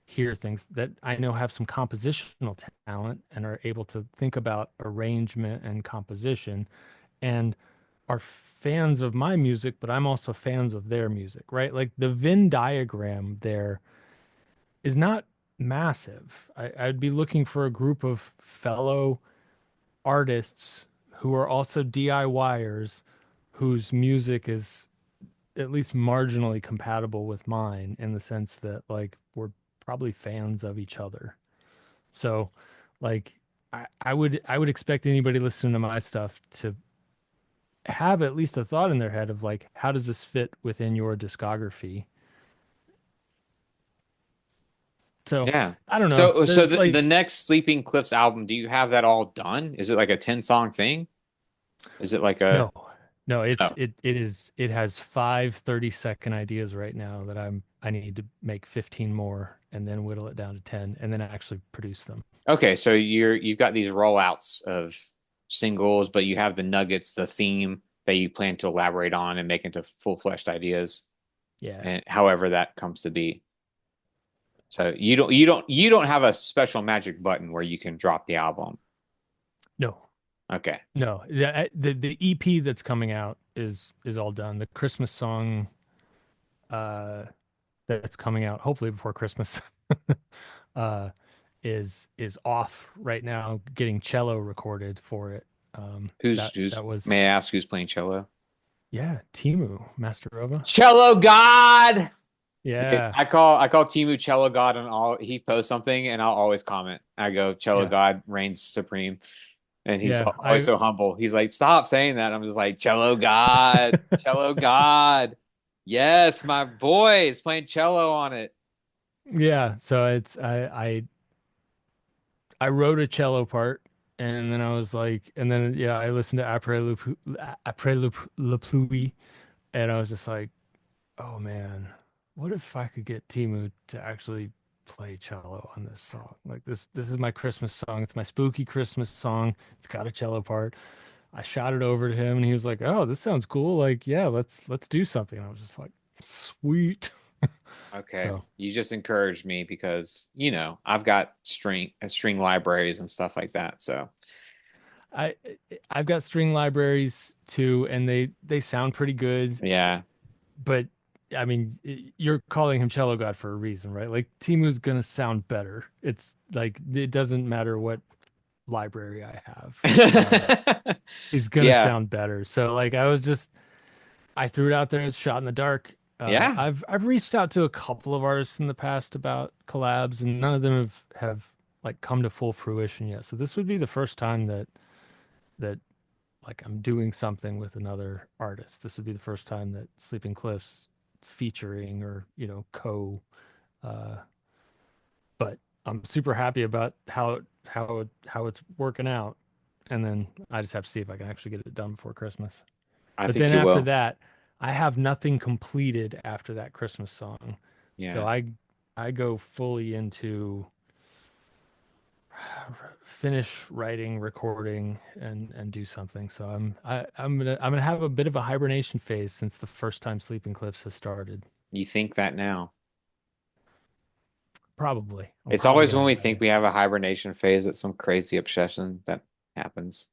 hear things that I know have some compositional talent and are able to think about arrangement and composition and are fans of my music, but I'm also fans of their music, right? Like the Venn diagram there is not massive. I'd be looking for a group of fellow artists who are also DIYers whose music is at least marginally compatible with mine in the sense that like we're probably fans of each other. So like I would expect anybody listening to my stuff to have at least a thought in their head of like how does this fit within your discography. So Yeah. I don't know. So There's the like next Sleeping Cliffs album, do you have that all done? Is it like a 10 song thing? Is it like a no, no, no. it has 5 30-second ideas right now that I need to make 15 more and then whittle it down to 10 and then actually produce them. Okay, so you've got these rollouts of singles, but you have the nuggets, the theme that you plan to elaborate on and make into full-fleshed ideas, Yeah. and however that comes to be. So you don't have a special magic button where you can drop the album. No. Okay. No. The EP that's coming out is all done. The Christmas song uh that's coming out hopefully before Christmas uh is off right now getting cello recorded for it. Who's That was may I ask who's playing cello? yeah, Timu Masterova. Cello God. Yeah. I call Timu Cello God and all he posts something and I'll always comment. I go Cello Yeah. God reigns supreme. And he's Yeah. always so humble. He's like, stop saying that. I'm just like, cello God, cello God. Yes, my boy is playing cello on it. Yeah, so it's I wrote a cello part and then I was like and then yeah, I listened to Après le Pluie and I was just like, "Oh man, what if I could get Timu to actually play cello on this song? Like this is my Christmas song. It's my spooky Christmas song. It's got a cello part. I shot it over to him and he was like, "Oh, this sounds cool. Like, yeah, let's do something." And I was just like, "Sweet." Okay. So, You just encouraged me because, I've got string libraries and stuff like that. So, I I've got string libraries too and they sound pretty good, yeah. but I mean, you're calling him cello god for a reason, right? Like Timu's gonna sound better. It's like it doesn't matter what library I have. He's gonna Yeah. sound better. So like I threw it out there as shot in the dark. Yeah. I've reached out to a couple of artists in the past about collabs, and none of them have like come to full fruition yet. So this would be the first time that like I'm doing something with another artist. This would be the first time that Sleeping Cliffs featuring or uh but I'm super happy about how it's working out. And then I just have to see if I can actually get it done before Christmas. I But think then you after will. that, I have nothing completed after that Christmas song. So Yeah. I go fully into finish writing, recording, and do something. So I'm gonna have a bit of a hibernation phase since the first time Sleeping Cliffs has started. You think that now. Probably. I'm It's probably always gonna when we think we hibernate. have a hibernation phase that some crazy obsession that happens.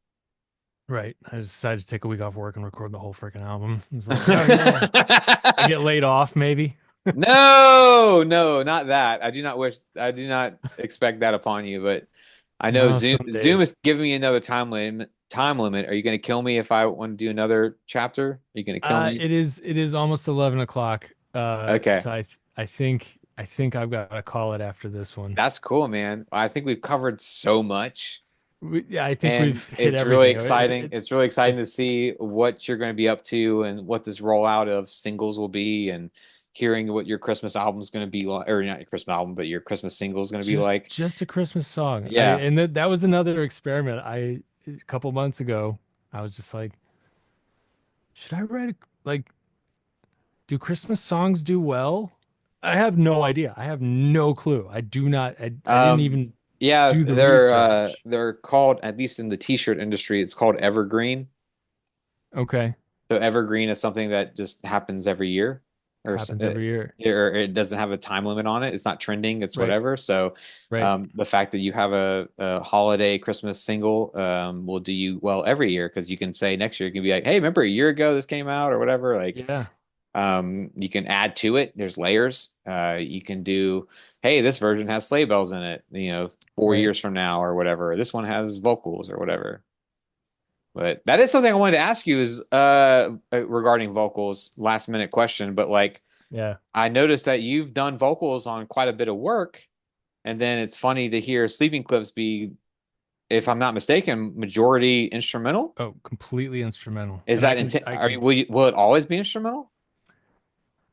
Right. I just decided to take a week off work and record the whole freaking album. It's like, oh yeah. I get laid off maybe. No, no, not that. I do not expect that upon you, but I know No, Zoom some Zoom days. is giving me another time limit. Are you going to kill me if I want to do another chapter? Are you going to kill me? It is almost 11 o'clock. Okay. So I think I've got to call it after this one. That's cool, man. I think we've covered so much. Yeah, I think And we've hit it's really everything. exciting. It's really It exciting to see what you're going to be up to and what this rollout of singles will be and hearing what your Christmas album is going to be like, or not your Christmas album, but your Christmas single is going to be like. just a Christmas song. Yeah. And that was another experiment. A couple months ago, I was just like, should I write like do Christmas songs do well? I have no idea. I have no clue. I do not I didn't Um, even yeah, do the they're research. they're called, at least in the t-shirt industry, it's called evergreen. Okay. So evergreen is something that just happens every year, Happens every year. or it doesn't have a time limit on it. It's not trending. It's Right. whatever. So, Right. the fact that you have a holiday Christmas single will do you well every year because you can say next year you can be like, hey, remember a year ago this came out or whatever. Like, Yeah. you can add to it. There's layers. You can do, hey, this version has sleigh bells in it. 4 Right. years from now or whatever. This one has vocals or whatever. But that is something I wanted to ask you is regarding vocals, last minute question, but like Yeah. I noticed that you've done vocals on quite a bit of work, and then it's funny to hear Sleeping Clips be, if I'm not mistaken, majority instrumental. Oh, completely instrumental. Is And that intent? I could Will it always be instrumental?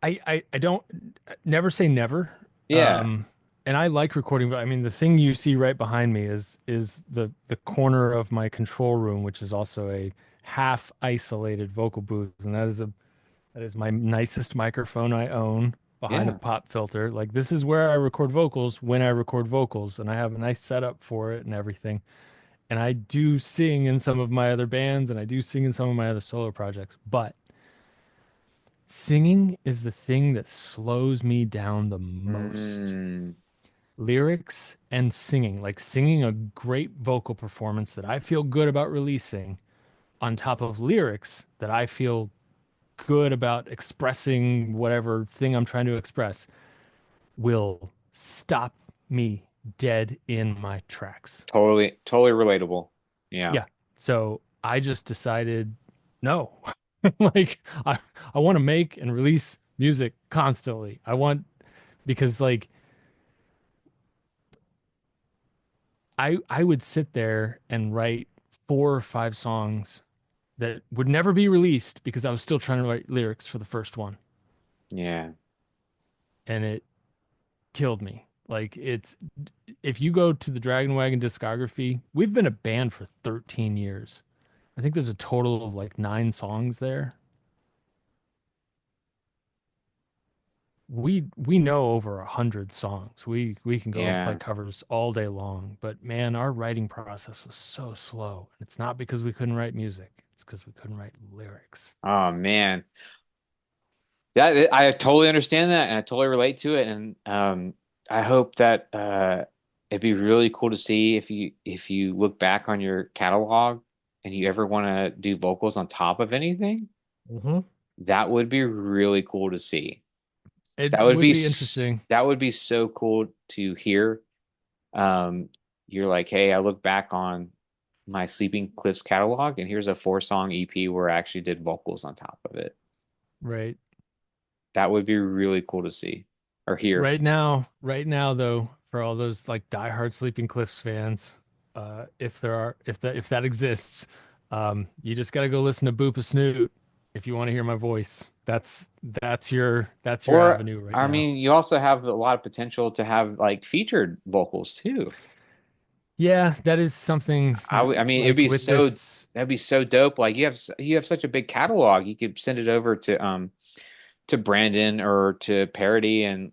I don't never say never. Yeah. Um, and I like recording, but I mean the thing you see right behind me is the corner of my control room, which is also a half isolated vocal booth, and that is my nicest microphone I own behind a Yeah. pop filter. Like this is where I record vocals when I record vocals, and I have a nice setup for it and everything. And I do sing in some of my other bands, and I do sing in some of my other solo projects, but singing is the thing that slows me down the most. Mm, Lyrics and singing, like singing a great vocal performance that I feel good about releasing on top of lyrics that I feel good about expressing whatever thing I'm trying to express will stop me dead in my tracks. totally, totally relatable. Yeah. Yeah. So I just decided no. Like I want to make and release music constantly. I want because like I would sit there and write 4 or 5 songs that would never be released because I was still trying to write lyrics for the first one, Yeah. and it killed me. Like it's if you go to the Dragon Wagon discography, we've been a band for 13 years. I think there's a total of like 9 songs there. we know over 100 songs. We can go and play Yeah. covers all day long, but man, our writing process was so slow. And it's not because we couldn't write music. It's because we couldn't write lyrics. Oh man. That I totally understand that and I totally relate to it. And I hope that it'd be really cool to see if you look back on your catalog and you ever want to do vocals on top of anything, Hmm. that would be really cool to see. It would be interesting. That would be so cool to hear. Um, you're like, hey, I look back on my Sleeping Cliffs catalog, and here's a 4 song EP where I actually did vocals on top of it. Right. That would be really cool to see or hear. Right now though, for all those like diehard Sleeping Cliffs fans, if there are, if that exists, you just got to go listen to Boop a Snoot if you want to hear my voice. That's your Or, avenue right I now. mean, you also have a lot of potential to have like featured vocals too. Yeah, that is something I mean, like with this. that'd be so dope. Like you have such a big catalog. You could send it over to Brandon or to Parody and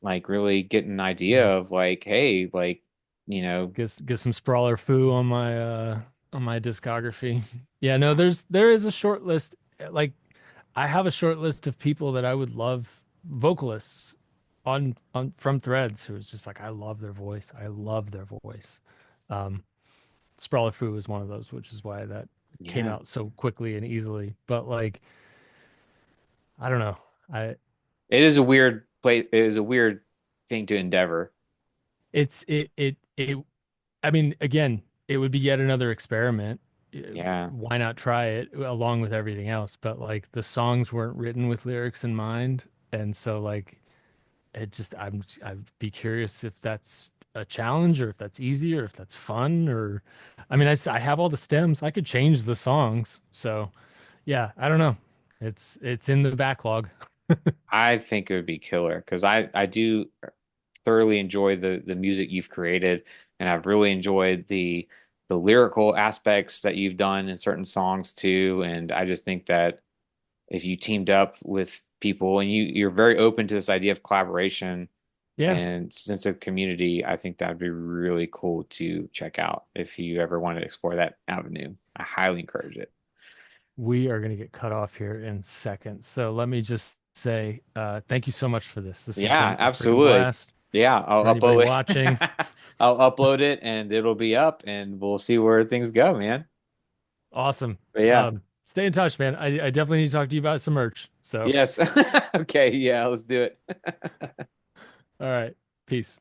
like really get an idea Yeah, of like, hey, like, you know, get some sprawler foo on my discography. Yeah, no, there is a short list. Like I have a short list of people that I would love, vocalists on from Threads, who is just like I love their voice. I love their voice. Um, Sprawler Foo is one of those, which is why that came yeah, out so quickly and easily. But like I don't know. I it is a weird play. It is a weird thing to endeavor. it's it I mean, again, it would be yet another experiment. Yeah. Why not try it along with everything else? But like the songs weren't written with lyrics in mind, and so like it just I'd be curious if that's a challenge or if that's easy or if that's fun or I mean I have all the stems. I could change the songs. So yeah, I don't know. It's in the backlog. I think it would be killer because I do thoroughly enjoy the music you've created, and I've really enjoyed the lyrical aspects that you've done in certain songs too. And I just think that if you teamed up with people and you're very open to this idea of collaboration Yeah, and sense of community, I think that'd be really cool to check out if you ever want to explore that avenue. I highly encourage it. we are going to get cut off here in seconds. So let me just say thank you so much for this. This has Yeah, been a freaking absolutely. blast Yeah, for I'll anybody upload watching. it. I'll upload it and it'll be up and we'll see where things go, man. Awesome. But yeah. Stay in touch, man. I definitely need to talk to you about some merch. So, Yes. Okay, yeah, let's do it. all right. Peace.